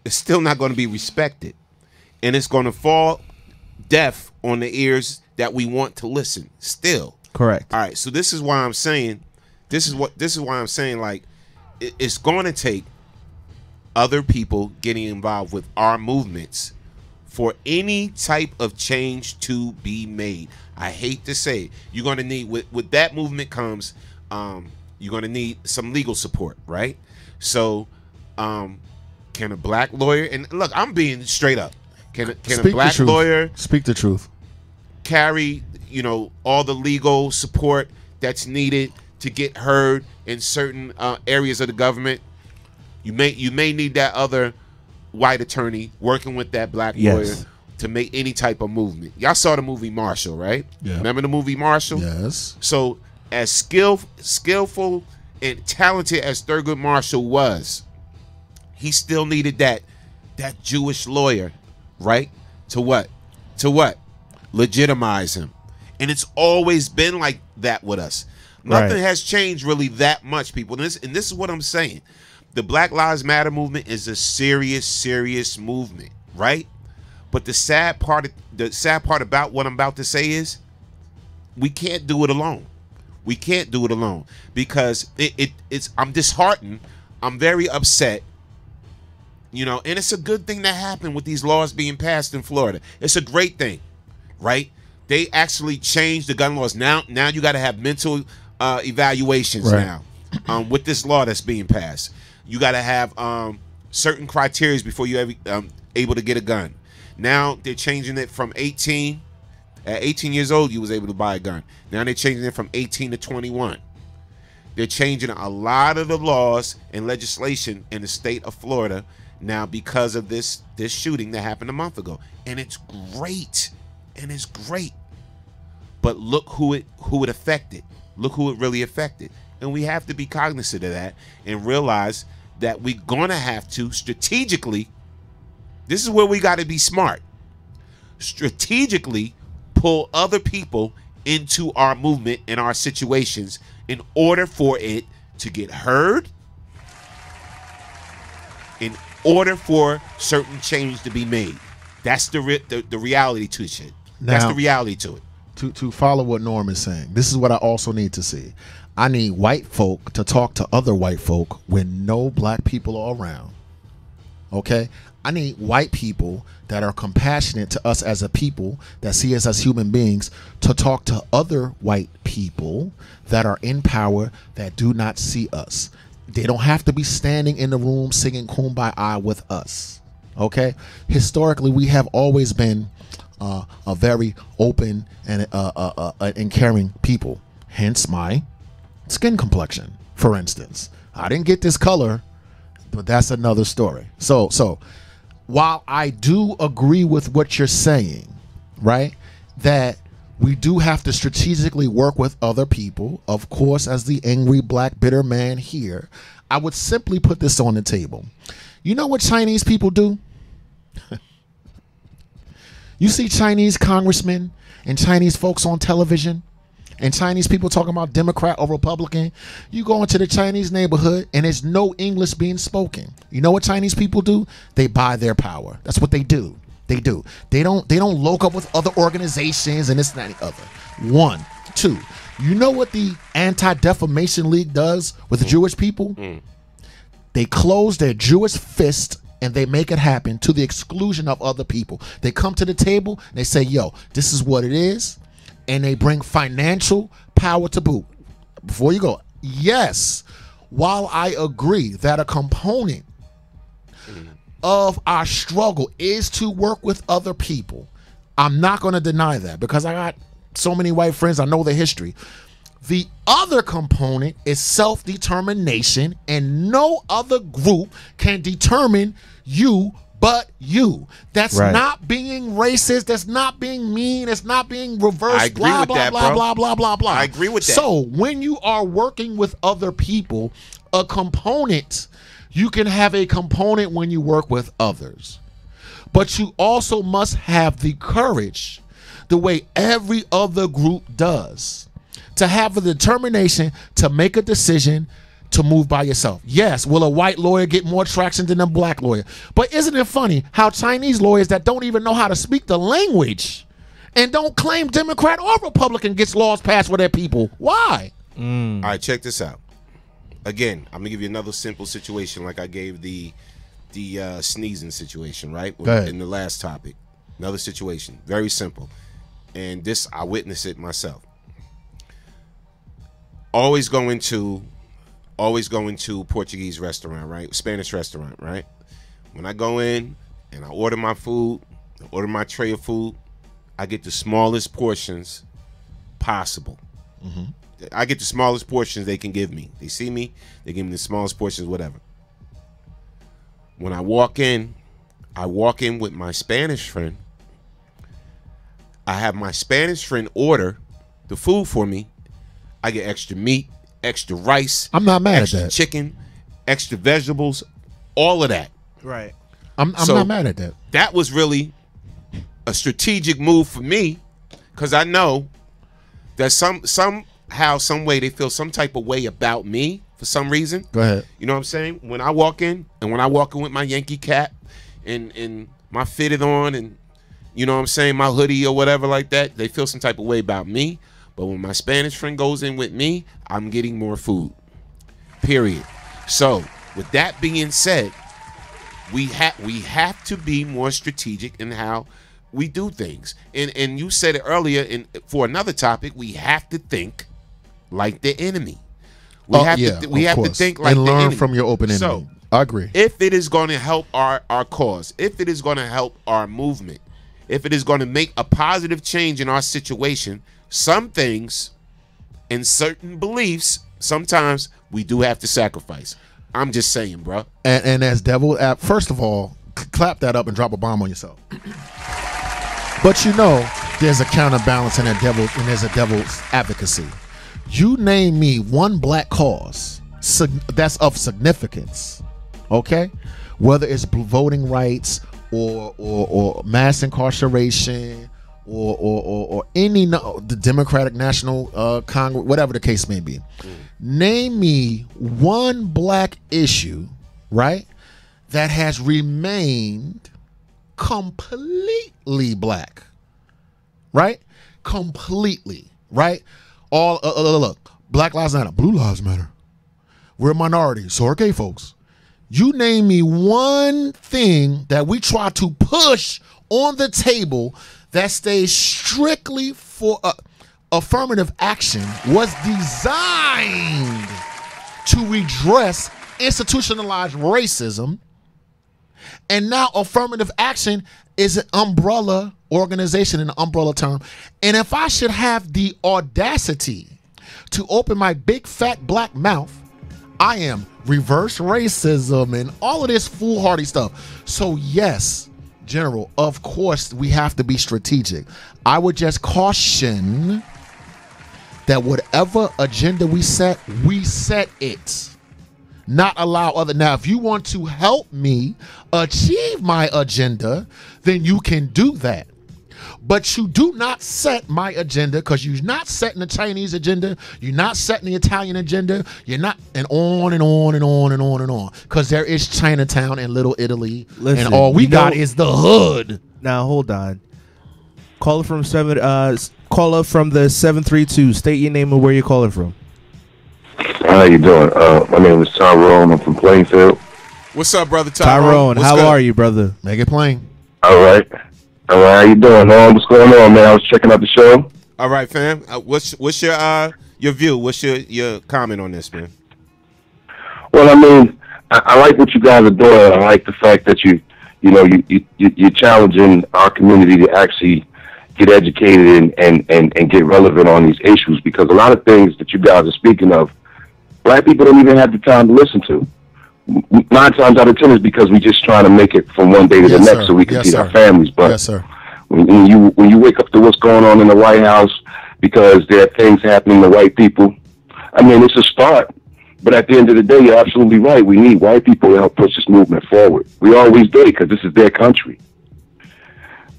it's still not going to be respected, and it's going to fall deaf on the ears that we want to listen still. Correct. All right, so this is why I'm saying like it's going to take other people getting involved with our movements for any type of change to be made. I hate to say it. You're going to need, with that movement comes, you're going to need some legal support, right? So can a black lawyer, and look, I'm being straight up, can a black lawyer speak the truth, carry all the legal support that's needed to get heard in certain areas of the government? You may need that other white attorney working with that black lawyer to make any type of movement. Y'all saw the movie Marshall, right? Yeah. Remember the movie Marshall? Yes. So as skillful and talented as Thurgood Marshall was, he still needed that Jewish lawyer, right? To what? Legitimize him. And it's always been like that with us. Nothing has changed really that much, people. And this is what I'm saying. The Black Lives Matter movement is a serious movement, right? But the sad part about what I'm about to say is we can't do it alone. We can't do it alone because it's I'm disheartened. I'm very upset. And it's a good thing that happened with these laws being passed in Florida. It's a great thing, right? They actually changed the gun laws. Now you got to have mental evaluations now with this law that's being passed. You got to have certain criteria before you're able to get a gun. Now they're changing it from 18. At 18 years old, you was able to buy a gun. Now they're changing it from 18 to 21. They're changing a lot of the laws and legislation in the state of Florida now because of this shooting that happened a month ago. And it's great. But look who it affected. Look who it really affected. And we have to be cognizant of that and realize that we're going to have to strategically, this is where we got to be smart, strategically pull other people into our movement and our situations in order for it to get heard, in order for certain change to be made. That's the reality to shit. That's the reality to it. To follow what Norm is saying, this is what I also need to see. I need white folk to talk to other white folk when no black people are around. Okay? I need white people that are compassionate to us as a people, that see us as human beings, to talk to other white people that are in power that do not see us. They don't have to be standing in the room singing Kumbaya with us. Okay? Historically, we have always been a very open and caring people. Hence my skin complexion, for instance. I didn't get this color, but that's another story. So while I do agree with what you're saying, right, that we do have to strategically work with other people, of course, as the angry black bitter man here, I would simply put this on the table. You know what Chinese people do? You see Chinese congressmen and Chinese folks on television and Chinese people talking about Democrat or Republican. You go into the Chinese neighborhood and there's no English being spoken. You know what Chinese people do? They buy their power. That's what they do. They don't look up with other organizations and this and that and the other. 1, 2. You know what the Anti-Defamation League does with the Jewish people? They close their Jewish fist and they make it happen to the exclusion of other people. They come to the table and they say, yo, this is what it is. And they bring financial power to boot. Before you go, yes, while I agree that a component of our struggle is to work with other people, I'm not going to deny that because I got so many white friends. I know the history. The other component is self-determination, and no other group can determine you but you. That's right. Not being racist. That's not being mean. That's not being reverse. I agree blah, with blah, that, blah, bro. blah, blah, blah, blah. I agree with that. So when you are working with other people, a component, you can have a component when you work with others. But you also must have the courage, the way every other group does, to have the determination to make a decision to move by yourself. Yes, will a white lawyer get more traction than a black lawyer? But isn't it funny how Chinese lawyers that don't even know how to speak the language and don't claim Democrat or Republican gets laws passed for their people? Why? All right, check this out. Again, I'm gonna give you another simple situation like I gave the sneezing situation, right? Go ahead. In the last topic. Another situation, very simple. And this, I witnessed it myself. Always going to Portuguese restaurant, right? Spanish restaurant, right? When I go in and I order my food, I order my tray of food, I get the smallest portions possible. I get the smallest portions they can give me. They see me, they give me the smallest portions, whatever. When I walk in with my Spanish friend. I have my Spanish friend order the food for me. I get extra meat, extra rice. I'm not mad extra at that. Chicken, extra vegetables, all of that. Right. I'm not mad at that. That was really a strategic move for me because I know that somehow, some way they feel some type of way about me for some reason. Go ahead. You know what I'm saying? When I walk in with my Yankee cap and my fitted on and you know what I'm saying, my hoodie or whatever like that, they feel some type of way about me. But when my Spanish friend goes in with me, I'm getting more food. Period. So, with that being said, we have to be more strategic in how we do things. And you said it earlier for another topic, we have to think like the enemy. We have to think like and the learn enemy. from your open enemy. So, I agree. if it is going to help our cause, if it is going to help our movement, if it is going to make a positive change in our situation, some things and certain beliefs, sometimes we do have to sacrifice. I'm just saying, bro. And as devil, first of all, clap that up and drop a bomb on yourself. But you know, there's a counterbalance and there's a devil's advocacy. You name me one black cause that's of significance, okay? Whether it's voting rights or mass incarceration or any the Democratic National Congress, whatever the case may be. Name me one black issue, right, that has remained completely black, right? Completely, right? All look, Black Lives Matter, Blue Lives Matter. We're a minority, so are gay folks. You name me one thing that we try to push on the table that stays strictly for affirmative action was designed to redress institutionalized racism. And now affirmative action is an umbrella organization, an umbrella term. And if I should have the audacity to open my big fat black mouth, I am reverse racism and all of this foolhardy stuff. So yes, General, of course we have to be strategic. I would just caution that whatever agenda we set it. Not allow other. Now, if you want to help me achieve my agenda, then you can do that. But you do not set my agenda, because you're not setting the Chinese agenda. You're not setting the Italian agenda. You're not, and on and on and on and on and on. Because there is Chinatown and Little Italy, and all we got is the hood. Now hold on. Caller from the 732. State your name and where you're calling from. How you doing? My name is Tyrone. I'm from Plainfield. What's up, brother Tyrone? Tyrone, how are you, brother? Make it plain. All right. How you doing? What's going on, man? I was checking out the show. All right, fam. What's your view? What's your comment on this, man? Well, I mean, I like what you guys are doing. I like the fact that you're challenging our community to actually get educated and get relevant on these issues, because a lot of things that you guys are speaking of, black people don't even have the time to listen to. 9 times out of 10 is because we're just trying to make it from one day to the next so we can feed our families. But when you wake up to what's going on in the White House, because there are things happening to white people, I mean, it's a start. But at the end of the day, you're absolutely right. We need white people to help push this movement forward. We always did, because this is their country.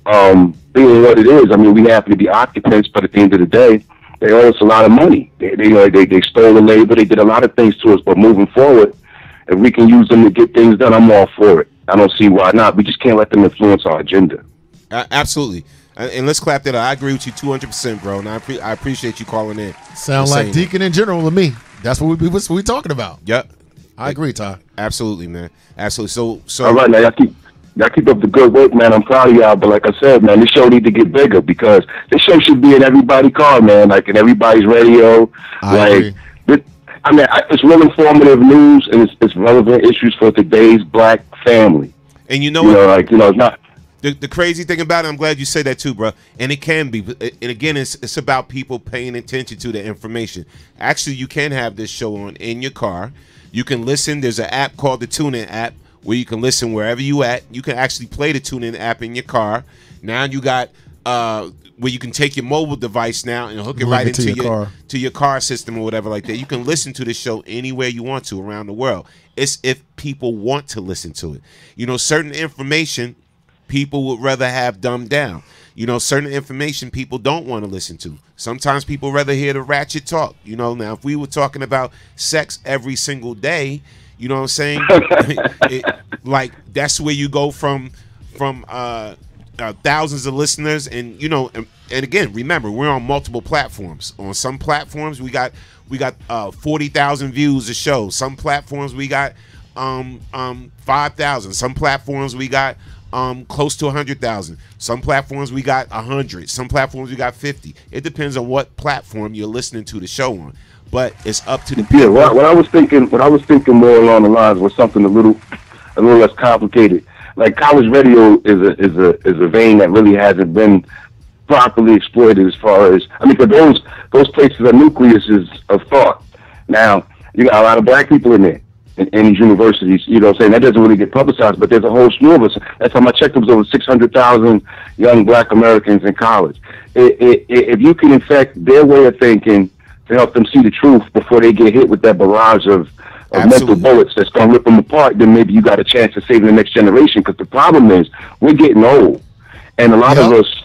Being what it is, I mean, we happen to be occupants, but at the end of the day, they owe us a lot of money. They stole the labor. They did a lot of things to us. But moving forward, if we can use them to get things done, I'm all for it. I don't see why not. We just can't let them influence our agenda. Absolutely. And let's clap that up. I agree with you 200%, bro. And I appreciate you calling in. Sound like Deacon in general to me. That's what we talking about. Yep. I agree, Ty. Absolutely, man. Absolutely. So all right, now y'all keep up the good work, man. I'm proud of y'all. But like I said, man, this show need to get bigger, because this show should be in everybody's car, man. Like in everybody's radio. I agree. I mean, it's real informative news, and it's relevant issues for today's black family. And you know what? It's not. The crazy thing about it, I'm glad you said that too, bro. And it can be. And again, it's about people paying attention to the information. Actually, you can have this show on in your car. You can listen. There's an app called the TuneIn app where you can listen wherever you at. You can actually play the TuneIn app in your car. Now you got where you can take your mobile device now and hook it right into your car system or whatever like that. You can listen to the show anywhere you want to around the world. It's if people want to listen to it. Certain information people would rather have dumbed down. Certain information people don't want to listen to. Sometimes people rather hear the ratchet talk. Now if we were talking about sex every single day, you know what I'm saying? That's where you go from thousands of listeners, and again, remember, we're on multiple platforms. On some platforms we got 40,000 views a show. Some platforms we got 5,000. Some platforms we got close to 100,000. Some platforms we got 100. Some platforms we got 50. It depends on what platform you're listening to the show on. But it's up to the people. Yeah, what I was thinking more along the lines was something a little less complicated. Like college radio is a vein that really hasn't been properly exploited, as far as, I mean, because those places are nucleuses of thought. Now you got a lot of black people in there. in these universities. You know what I'm saying? That doesn't really get publicized, but there's a whole slew of us. Last time I checked, there was over 600,000 young black Americans in college. If you can affect their way of thinking to help them see the truth before they get hit with that barrage of mental bullets that's going to rip them apart, then maybe you got a chance to save the next generation. Because the problem is, we're getting old. And a lot of us,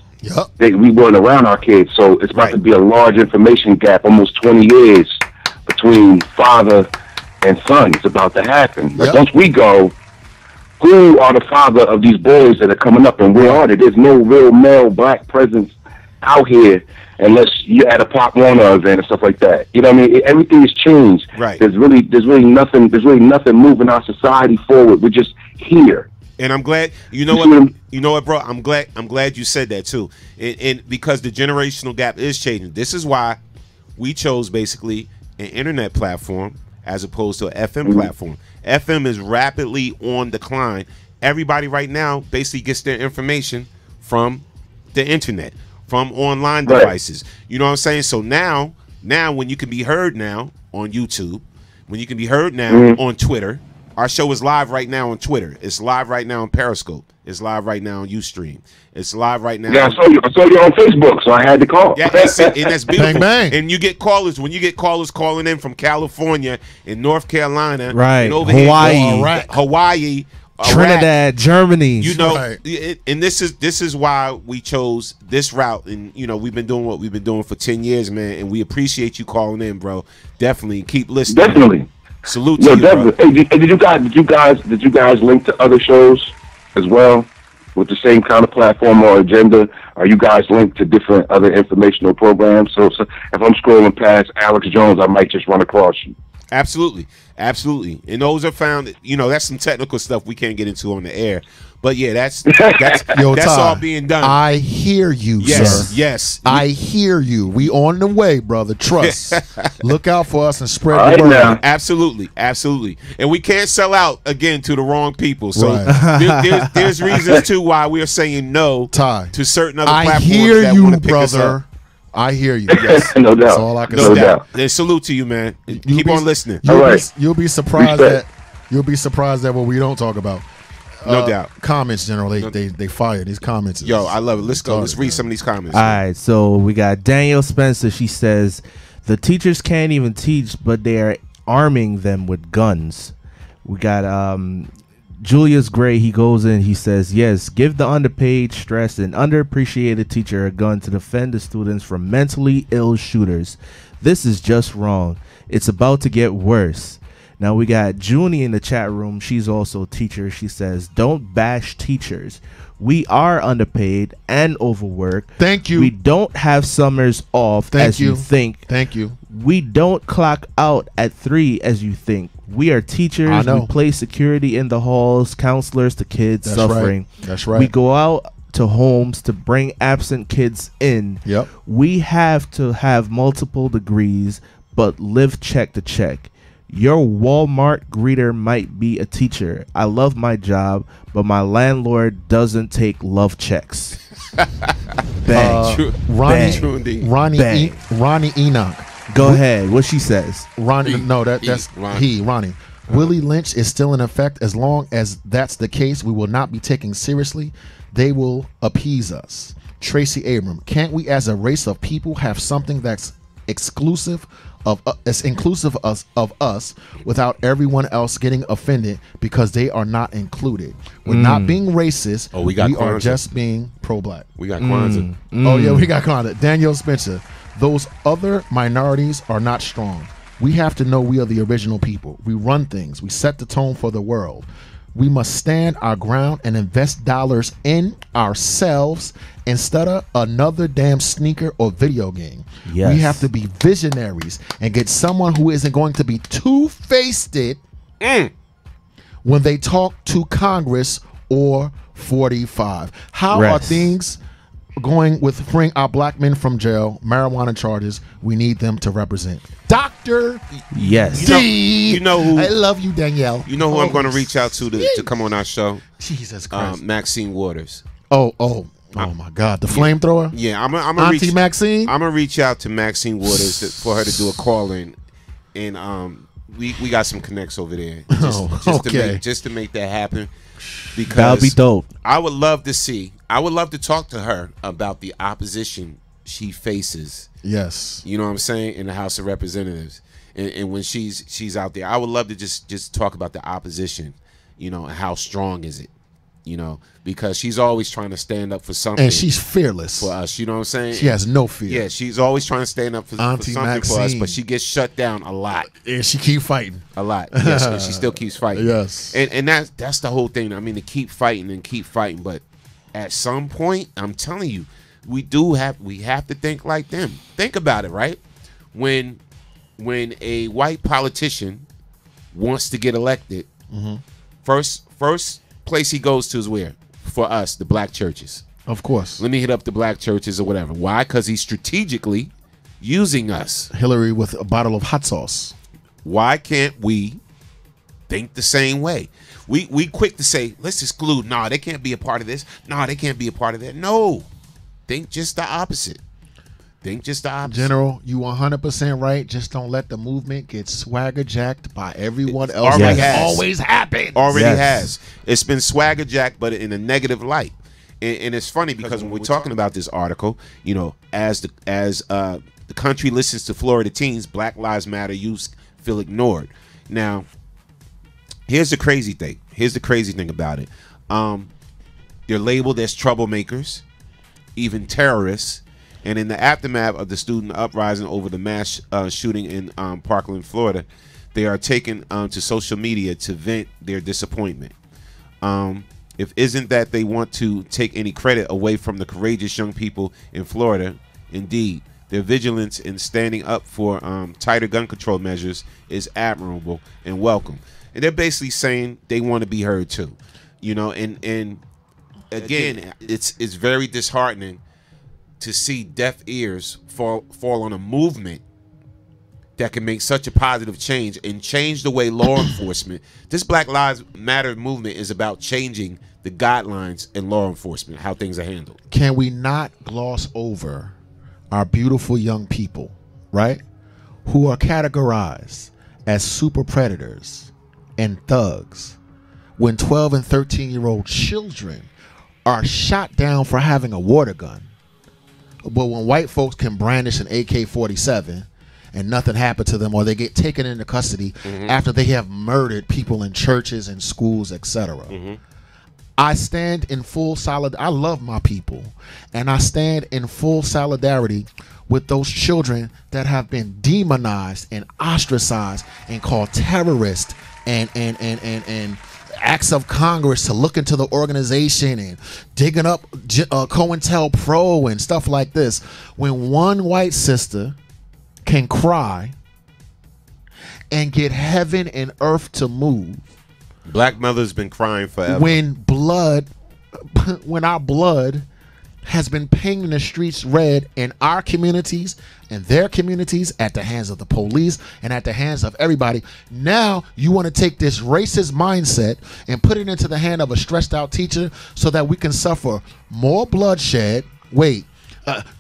we weren't around our kids, so it's about to be a large information gap, almost 20 years between father and son. It's about to happen. But once we go, who are the father of these boys that are coming up, and where are they? There's no real male black presence out here unless you're at a Pop Warner event and stuff like that. You know what I mean? Everything has changed. Right. There's really nothing moving our society forward. We're just here. And I'm glad, you know what, bro? I'm glad you said that too. And because the generational gap is changing. This is why we chose basically an internet platform as opposed to an FM platform. FM is rapidly on decline. Everybody right now basically gets their information from the internet, from online devices. You know what I'm saying? So now when you can be heard now on YouTube, when you can be heard now on Twitter. Our show is live right now on Twitter. It's live right now on Periscope. It's live right now on Ustream. It's live right now. Yeah, I saw you on Facebook, so I had to call. Yeah, and that's beautiful. Bang, bang. And you get callers when you get callers calling in from California and North Carolina, right? And over Hawaii, here, Hawaii, Trinidad, Germany. You know, and this is why we chose this route. And you know, we've been doing what we've been doing for 10 years, man. And we appreciate you calling in, bro. Definitely keep listening. Definitely. Salute to you, bro. Hey, did you guys link to other shows as well with the same kind of platform or agenda? Are you guys linked to different other informational programs? So if I'm scrolling past Alex Jones, I might just run across you. Absolutely. And those are found, you know, that's some technical stuff we can't get into on the air. But yeah, that's Yo, that's Ty, all being done. I hear you, sir. Yes. I hear you. We on the way, brother. Trust. Look out for us and spread All the word. now. Absolutely. And we can't sell out again to the wrong people. So there's reasons too why we are saying no to certain other platforms that want to pick us up. I hear you. Yes. No doubt. That's all I can say. No doubt. And salute to you, man. Keep on listening. You'll be surprised at what we don't talk about. No doubt. Comments, generally, they fire these comments. Yo, I love it. Let's go. Let's read some of these comments. All right, so we got Danielle Spencer. She says, the teachers can't even teach, but they are arming them with guns. We got Julius Gray. He goes in. He says, yes, give the underpaid, stressed, and underappreciated teacher a gun to defend the students from mentally ill shooters. This is just wrong. It's about to get worse. Now we got Junie in the chat room. She's also a teacher. She says, don't bash teachers. We are underpaid and overworked. Thank you. We don't have summers off as you think. Thank you. We don't clock out at 3 as you think. We are teachers. I know. We play security in the halls, counselors to kids suffering. Right. That's right. We go out to homes to bring absent kids in. Yep. We have to have multiple degrees, but live check to check. Your Walmart greeter might be a teacher. I love my job, but my landlord doesn't take love checks. Bang. Ronnie Enoch. Go ahead. What she says. Ronnie. No, that's Ronnie. Willie Lynch is still in effect. As long as that's the case, we will not be taken seriously. They will appease us. Tracy Abram. Can't we as a race of people have something that's inclusive of us without everyone else getting offended because they are not included? We're not being racist. We are just being pro-black. We got Kwanzaa. Oh yeah, we got Kwanzaa. Daniel Spencer. Those other minorities are not strong. We have to know we are the original people. We run things. We set the tone for the world. We must stand our ground and invest dollars in ourselves instead of another damn sneaker or video game. Yes. We have to be visionaries and get someone who isn't going to be two-faced when they talk to Congress or 45. How are things going with freeing our black men from jail, marijuana charges? We need them to represent. Dr. Yes. You know who? I love you, Danielle. You know who I'm going to reach out to come on our show? Jesus Christ. Maxine Waters. Oh my God, the flamethrower. Yeah, I'm Auntie Maxine. I'm gonna reach out to Maxine Waters for her to do a call in and we got some connects over there. Just to make that happen. Because that'll be dope. I would love to talk to her about the opposition she faces. Yes. You know what I'm saying? In the House of Representatives. And when she's out there, I would love to just talk about the opposition, you know, and how strong is it, you know, because she's always trying to stand up for something. And she's fearless for us, you know what I'm saying? She has no fear. Yeah, she's always trying to stand up for something for us, but she gets shut down a lot. And she keep fighting. A lot. Yes, and she still keeps fighting. Yes. And that's the whole thing. I mean, to keep fighting, but at some point, I'm telling you, we have to think like them. Think about it, right? When a white politician wants to get elected, first place he goes to is where? For us, the black churches. Of course. Let me hit up the black churches or whatever. Why? Because he's strategically using us. Hillary with a bottle of hot sauce. Why can't we think the same way? We quick to say, let's exclude. No, they can't be a part of this. No, they can't be a part of that. No. Think just the opposite. General, you 100% right. Just don't let the movement get swagger jacked by everyone else. Already always happens. Already has. It's been swagger jacked, but in a negative light. And it's funny because when we're talking about this article, you know, as the country listens to Florida teens, Black Lives Matter youth feel ignored. Now, here's the crazy thing. Here's the crazy thing about it. They're labeled as troublemakers, even terrorists. And in the aftermath of the student uprising over the mass shooting in Parkland, Florida, they are taken to social media to vent their disappointment. If isn't that they want to take any credit away from the courageous young people in Florida, indeed, their vigilance in standing up for tighter gun control measures is admirable and welcome. And they're basically saying they want to be heard too, you know. And again, it's very disheartening to see deaf ears fall on a movement that can make such a positive change and change the way law enforcement. This Black Lives Matter movement is about changing the guidelines in law enforcement, how things are handled. Can we not gloss over our beautiful young people, right, who are categorized as super predators and thugs when 12 and 13-year-old children are shot down for having a water gun? But when white folks can brandish an AK-47 and nothing happened to them, or they get taken into custody after they have murdered people in churches and schools, etc. I stand in full solidarity. I love my people, and I stand in full solidarity with those children that have been demonized and ostracized and called terrorists and acts of Congress to look into the organization and digging up COINTELPRO and stuff like this. When one white sister can cry and get heaven and earth to move, Black mother's been crying forever. When our blood has been painting the streets red in our communities and their communities at the hands of the police and at the hands of everybody. Now you want to take this racist mindset and put it into the hand of a stressed out teacher so that we can suffer more bloodshed.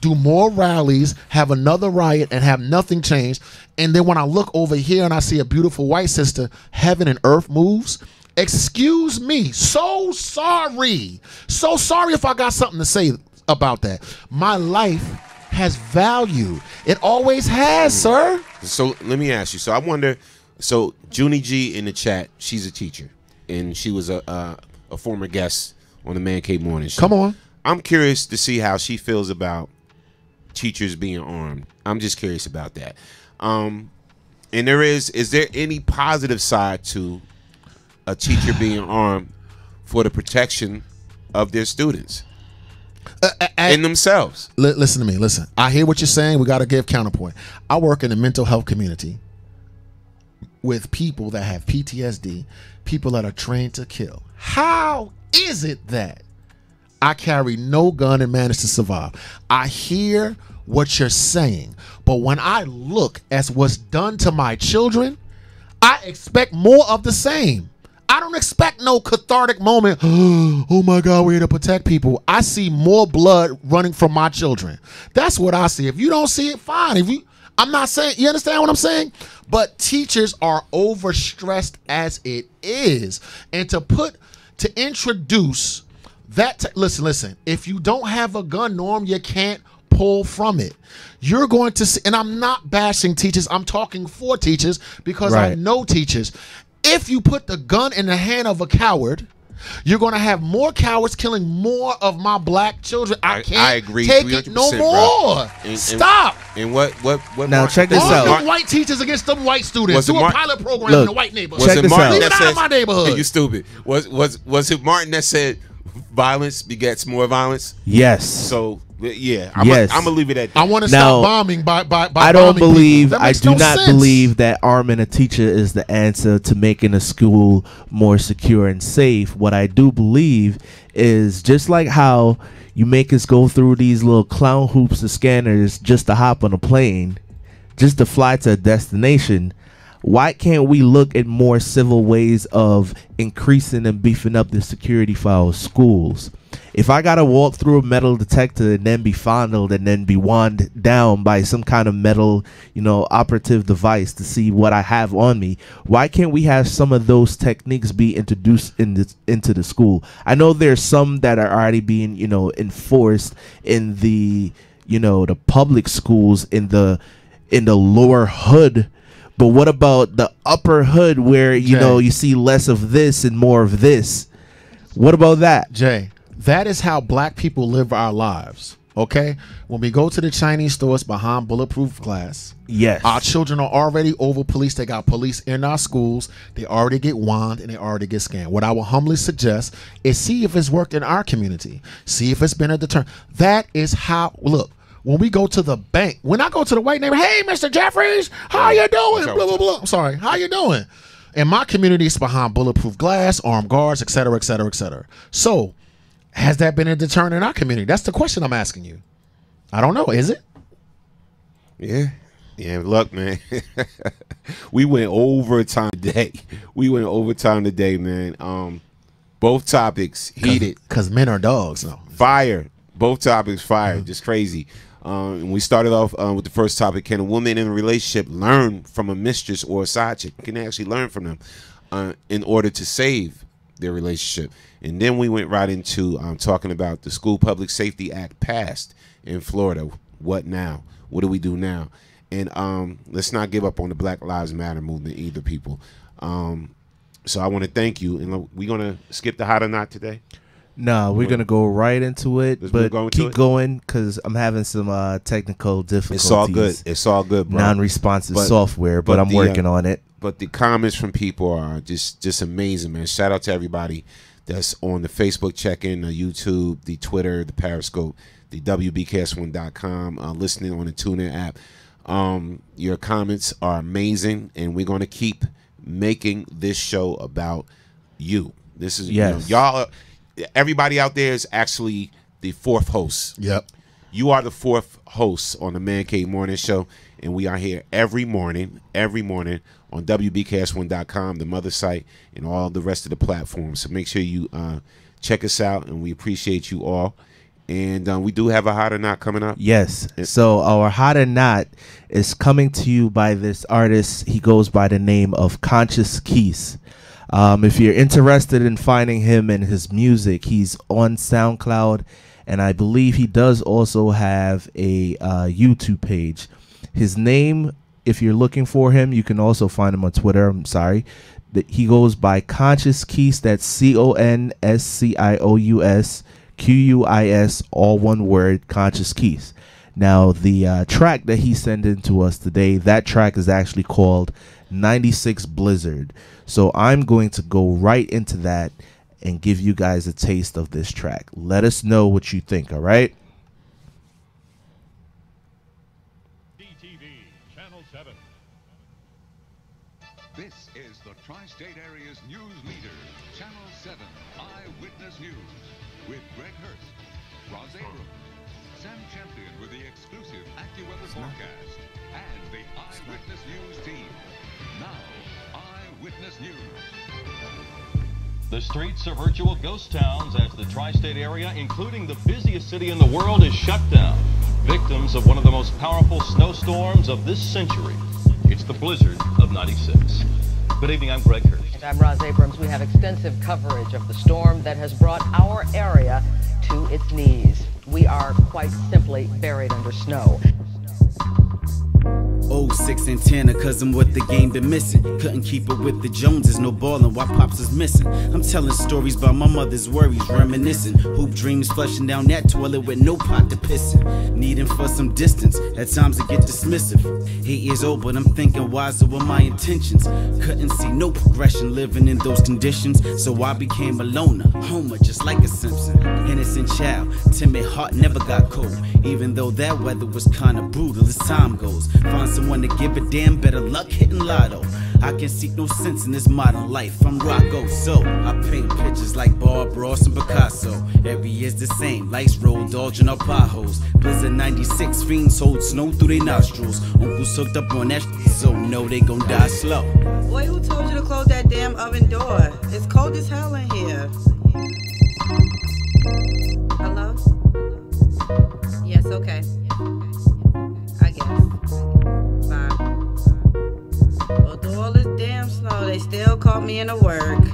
Do more rallies, have another riot, and have nothing change. And then when I look over here and I see a beautiful white sister, heaven and earth moves. Excuse me. So sorry if I got something to say about that. My life has value. It always has, sir. So let me ask you. So I wonder, so Junie G in the chat, she's a teacher, and she was a former guest on the Man Cave Morning Show. Come on. I'm curious to see how she feels about teachers being armed. I'm just curious about that. And is there any positive side to a teacher being armed for the protection of their students and themselves? Listen to me. Listen, I hear what you're saying. We got to give counterpoint. I work in the mental health community with people that have PTSD, people that are trained to kill. How is it that I carry no gun and manage to survive? I hear what you're saying, but when I look at what's done to my children, I expect more of the same. I don't expect no cathartic moment. Oh my God, we're here to protect people. I see more blood running from my children. That's what I see. If you don't see it, fine. I'm not saying, you understand what I'm saying? But teachers are overstressed as it is. And to introduce that, listen, if you don't have a gun, Norm, you can't pull from it. You're going to see, and I'm not bashing teachers, I'm talking for teachers because I know teachers. If you put the gun in the hand of a coward, you're going to have more cowards killing more of my black children. I agree, take it no more. Stop. And what now check this out. All them white teachers against them white students. Do a pilot program in the white neighborhood. Check this out. Leave it out of my neighborhood. Hey, you stupid. Was it Martin that said violence begets more violence? Yes. So yeah, I'm gonna leave it at that. I want to stop bombing by I don't believe, I do not believe that arming a teacher is the answer to making a school more secure and safe. What I do believe is just like how you make us go through these little clown hoops of scanners just to hop on a plane, just to fly to a destination. Why can't we look at more civil ways of increasing and beefing up the security for our schools? If I gotta walk through a metal detector and then be fondled and then be wound down by some kind of metal, operative device to see what I have on me, why can't we have some of those techniques be introduced into the school? I know there's some that are already being, enforced in the, the public schools in the lower hood. But what about the upper hood where, you see less of this and more of this? What about that? Jay, that is how black people live our lives, okay? When we go to the Chinese stores behind bulletproof glass, yes, our children are already over-policed. They got police in our schools. They already get wand and they already get scanned. What I will humbly suggest is see if it's worked in our community. See if it's been a deterrent. That is how, look. When we go to the bank, when I go to the white neighbor, hey, Mr. Jeffries, how you doing? Blah, blah, blah. I'm sorry, how you doing? In my community, it's behind bulletproof glass, armed guards, et cetera, et cetera, et cetera. So, has that been a deterrent in our community? That's the question I'm asking you. I don't know. Is it? Yeah, look, man. We went overtime today. Man. Both topics heated. Because men are dogs, no. Fire. Both topics fire. Just crazy. And we started off with the first topic. Can a woman in a relationship learn from a mistress or a side chick? Can they actually learn from them in order to save their relationship? And then we went right into talking about the School Public Safety Act passed in Florida. What now? What do we do now? And let's not give up on the Black Lives Matter movement either, people. So I want to thank you. And we're going to skip the hot or not today? No, we're going to go right into it, but keep going because I'm having some technical difficulties. It's all good, bro. Non-responsive software, but I'm working on it. But the comments from people are just amazing, man. Shout out to everybody that's on the Facebook check-in, the YouTube, the Twitter, the Periscope, the WBKS1.com, listening on the TuneIn app. Your comments are amazing, and we're going to keep making this show about you. This is, y'all... Everybody out there is actually the fourth host. Yep. You are the fourth host on the Man Cave Morning Show, and we are here every morning on WBKS1.com, the mother site, and all the rest of the platforms. So make sure you check us out, and we appreciate you all. And we do have a hot or not coming up. Yes. So our hot or not is coming to you by this artist. He goes by the name of Conscious Keys. If you're interested in finding him and his music, he's on SoundCloud, and I believe he does also have a YouTube page. His name, if you're looking for him, you can also find him on Twitter. I'm sorry. He goes by Conscious Keys. That's CONSCIOUS, all one word, Conscious Keys. Now, the track that he sent in to us today, that track is actually called 96 Blizzard. So I'm going to go right into that and give you guys a taste of this track. Let us know what you think, all right? DTV, Channel 7. This is the Tri-State Area's news leader, Channel 7 Eyewitness News, with Greg Hurst, Roz Abrams, Sam Champion with the exclusive AccuWeather forecast, and the Eyewitness News team. Now, Eyewitness News. The streets are virtual ghost towns as the tri-state area, including the busiest city in the world, is shut down. victims of one of the most powerful snowstorms of this century. It's the blizzard of '96. Good evening, I'm Greg Hurst. And I'm Roz Abrams. We have extensive coverage of the storm that has brought our area to its knees. We are quite simply buried under snow. 06 and 10, a cousin what the game been missing. Couldn't keep it with the Joneses, no ballin' while Pops is missing. I'm telling stories about my mother's worries, reminiscing. Hoop dreams flushing down that toilet with no pot to piss in. Needing for some distance, at times I get dismissive. 8 years old, but I'm thinking wiser with my intentions. Couldn't see no progression living in those conditions, so I became a loner, Homer just like a Simpson. Innocent child, timid heart never got cold. Even though that weather was kinda brutal as time goes. Find someone to give a damn, better luck hitting lotto. I can seek no sense in this modern life. I'm Rocco, so I paint pictures like Bob Ross and Picasso. Every year's the same, lights roll, dodging our potholes. Blizzard 96, fiends hold snow through their nostrils. Uncle's hooked up on that shit, so no, they gon' die slow. Boy, who told you to close that damn oven door? It's cold as hell in here. Hello? Yes, okay. I guess. Bye. Well, through all this damn snow, they still called me into work.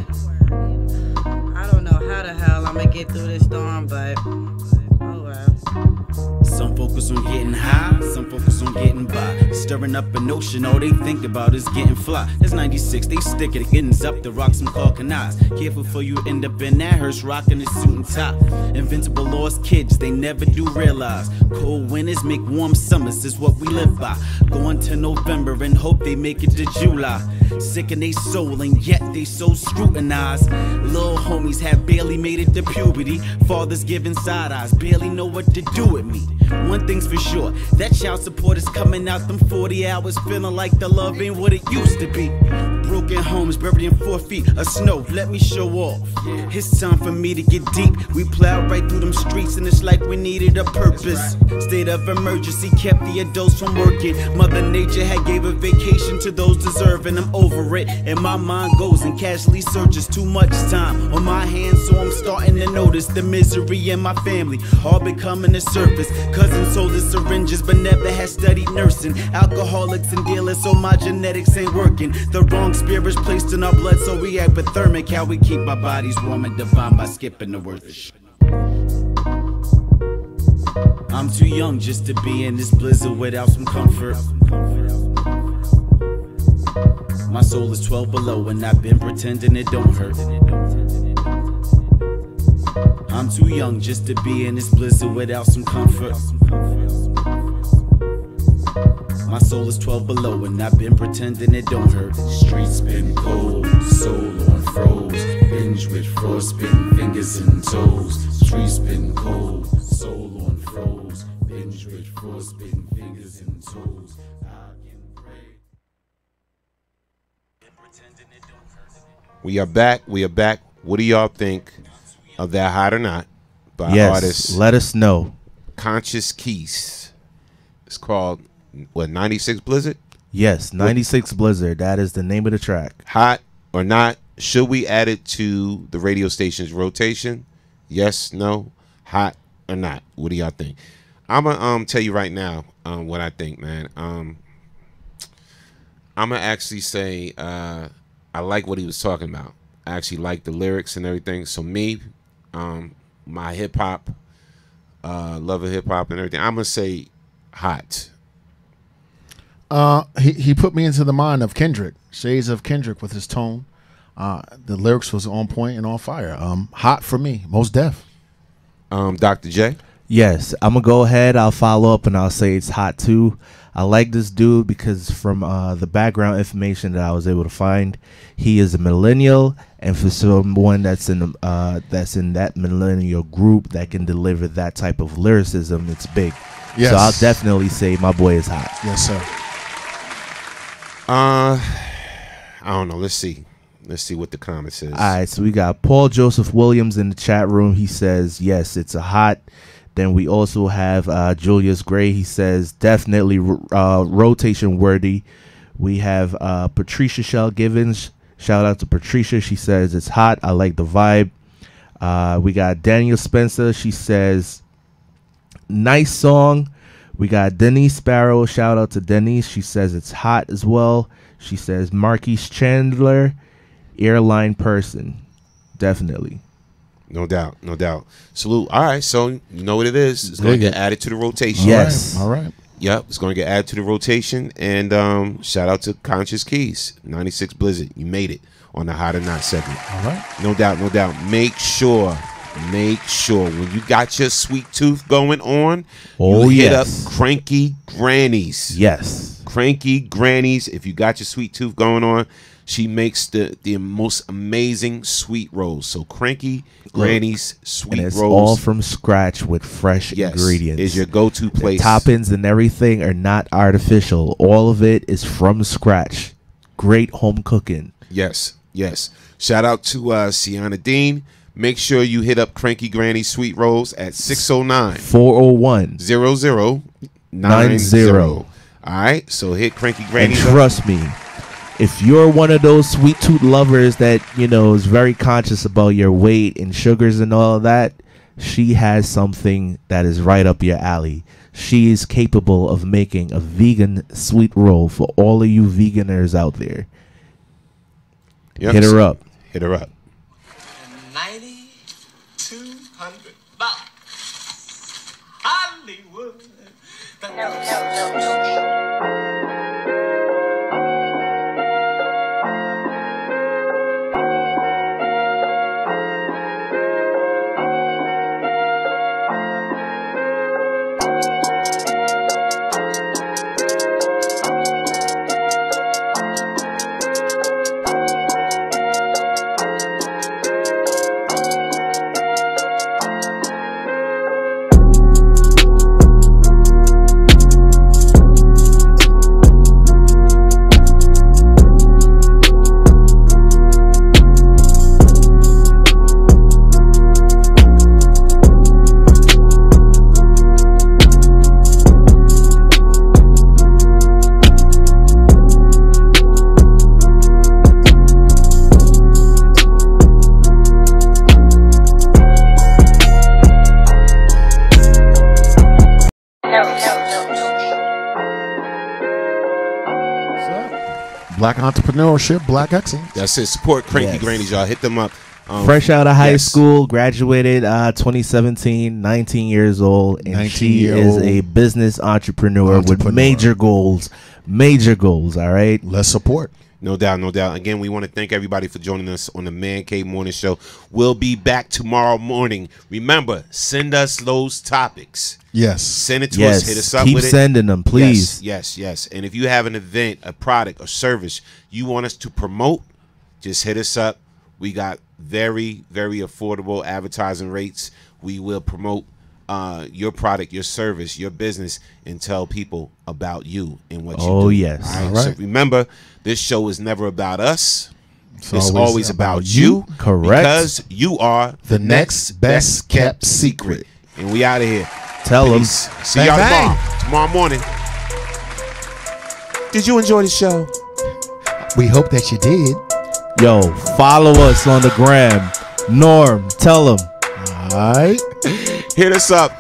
I don't know how the hell I'm gonna get through this storm, but oh well. Some focus on getting high, some focus on getting by. Stirring up an ocean, all they think about is getting fly. It's 96, they stick it, ends up the rocks, some caulking eyes. Careful for you end up in that hearse, rocking a suit and tie. Invincible lost kids, they never do realize. Cold winters make warm summers is what we live by. Going to November and hope they make it to July. Sick in they soul and yet they so scrutinized. Little homies have barely made it to puberty. Fathers giving side eyes, barely know what to do with me. One thing's for sure, that child support is coming out them 40 hours, feeling like the love ain't what it used to be. Broken homes buried in 4 feet of snow, let me show off. It's time for me to get deep. We plowed right through them streets and it's like we needed a purpose. State of emergency kept the adults from working. Mother Nature had gave a vacation to those deserving. I'm over it, and my mind goes and casually searches. Too much time on my hands, so I'm starting to notice the misery in my family, all becoming the surface. Cousins sold the syringes, but never had studied nursing. Alcoholics and dealers, so my genetics ain't working. The wrong spirits placed in our blood, so we hypothermic. How we keep our bodies warm and divine by skipping the worth of shit. I'm too young just to be in this blizzard without some comfort. My soul is 12 below and I've been pretending it don't hurt. I'm too young just to be in this blizzard without some comfort. My soul is 12 below and I've been pretending it don't hurt. Streets been cold, soul on froze. Binge with frostbitten fingers and toes. Streets been cold, soul on froze. Binge with frostbitten fingers and toes. We are back. We are back. What do y'all think of That Hot or Not by artist? Let us know. Conscious Keys. It's called, what, 96 Blizzard? Yes, 96 Blizzard. That is the name of the track. Hot or not? Should we add it to the radio station's rotation? Yes, no, hot or not? What do y'all think? I'm gonna tell you right now what I think, man. I'm gonna actually say I like what he was talking about. I actually like the lyrics and everything. So me, my hip hop, love of hip hop and everything, I'm gonna say hot. He put me into the mind of Kendrick, shades of Kendrick with his tone. The lyrics was on point and on fire. Hot for me, most def. Dr. J? Yes, I'm going to go ahead. I'll follow up and I'll say it's hot too. I like this dude because from the background information that I was able to find, he is a millennial, and for someone that's in that millennial group that can deliver that type of lyricism, it's big. Yes. So I'll definitely say my boy is hot. Yes, sir. I don't know. Let's see. Let's see what the comment says. All right, so we got Paul Joseph Williams in the chat room. He says, yes, it's a hot. Then we also have Julius Gray. He says, definitely rotation worthy. We have Patricia Shell Givens. Shout out to Patricia. She says, it's hot. I like the vibe. We got Daniel Spencer. She says, nice song, We got Denise Sparrow. Shout out to Denise. She says it's hot as well. She says Marquise Chandler, airline person. Definitely. No doubt. No doubt. Salute. All right. So you know what it is. It's going to get added to the rotation. Yes. All right. Yep. It's going to get added to the rotation. And shout out to Conscious Keys. 96 Blizzard. You made it on the Hot or Not segment. All right. No doubt. No doubt. Make sure when you got your sweet tooth going on, you hit up Cranky Grannies. Yes. Cranky Grannies. If you got your sweet tooth going on, she makes the most amazing sweet rolls. So Cranky Grannies sweet and it's rolls, all from scratch with fresh ingredients. Is your go-to place. The toppings and everything are not artificial. All of it is from scratch. Great home cooking. Yes. Yes. Shout out to Sienna Dean. Make sure you hit up Cranky Granny Sweet Rolls at 609-401-0090. All right, so hit Cranky Granny. And trust me, if you're one of those sweet tooth lovers that, you know, is very conscious about your weight and sugars and all of that, she has something that is right up your alley. She is capable of making a vegan sweet roll for all of you veganers out there. Yep. Hit her up. Hit her up. 9,200 bucks. Hollywood. Black entrepreneurship, black excellence. That's it. Support Cranky Grannies, y'all. Hit them up. Fresh out of high school, graduated 2017, 19 years old, and she is a business entrepreneur with major goals. Major goals, all right? Let's support. No doubt, no doubt. Again, we want to thank everybody for joining us on the Man Cave Morning Show. We'll be back tomorrow morning. Remember, send us those topics. Yes. Send it to us. Hit us up Keep with it. sending them, please. Yes, yes, yes. And if you have an event, a product, or service you want us to promote, just hit us up. We got very, very affordable advertising rates. We will promote your product, your service, your business, and tell people about you and what you do. Oh, yes. All right. So remember, this show is never about us. It's always always about you. Correct. Because you are the next best kept secret. And we out of here. Tell them. See y'all tomorrow morning. Did you enjoy the show? We hope that you did. Yo, follow us on the gram. Norm, tell them. All right. Hit us up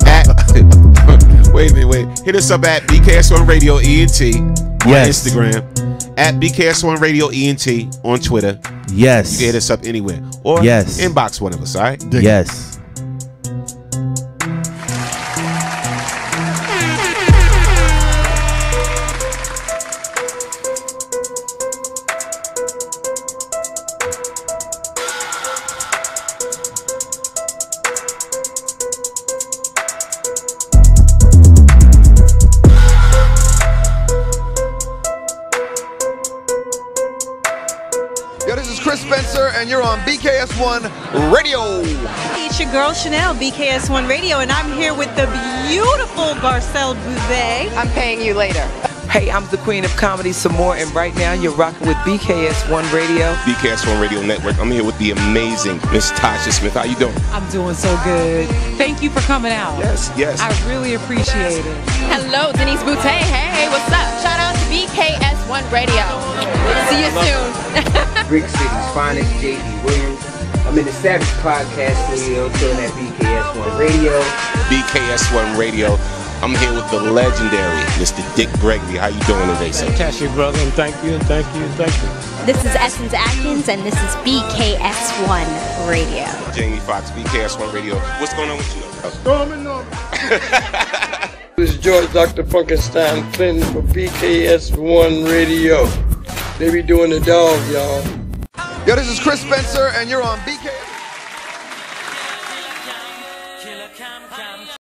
at wait a minute. Hit us up at BKS1 Radio ENT on Instagram, at BKS1 Radio ENT on Twitter. Yes. You can hit us up anywhere. Or inbox one of us, all right? Yes. And you're on BKS1 Radio. It's your girl Chanel, BKS1 Radio, and I'm here with the beautiful Garcelle Bouvet. I'm paying you later. Hey, I'm the queen of comedy some more, and right now you're rocking with BKS1 Radio. BKS1 Radio Network. I'm here with the amazing Miss Tasha Smith. How you doing? I'm doing so good. Thank you for coming out. Yes, yes. I really appreciate it. Hello, Denise Boutte. Hey, what's up? Shout out to BKS1 Radio. See you soon. Brick City's finest, J.D. Williams. I'm in the Savage Podcast Studio, chilling at BKS1 Radio. BKS1 Radio. I'm here with the legendary Mr. Dick Gregory. How you doing today, sir? Fantastic, brother, and thank you. This is Essence Atkins, and this is BKS1 Radio. Jamie Foxx, BKS1 Radio. What's going on with you? Storming on. This is George Dr. Funkenstein Clinton for BKS1 Radio. They be doing the dog, y'all. Yo, this is Chris Spencer, and you're on BKS.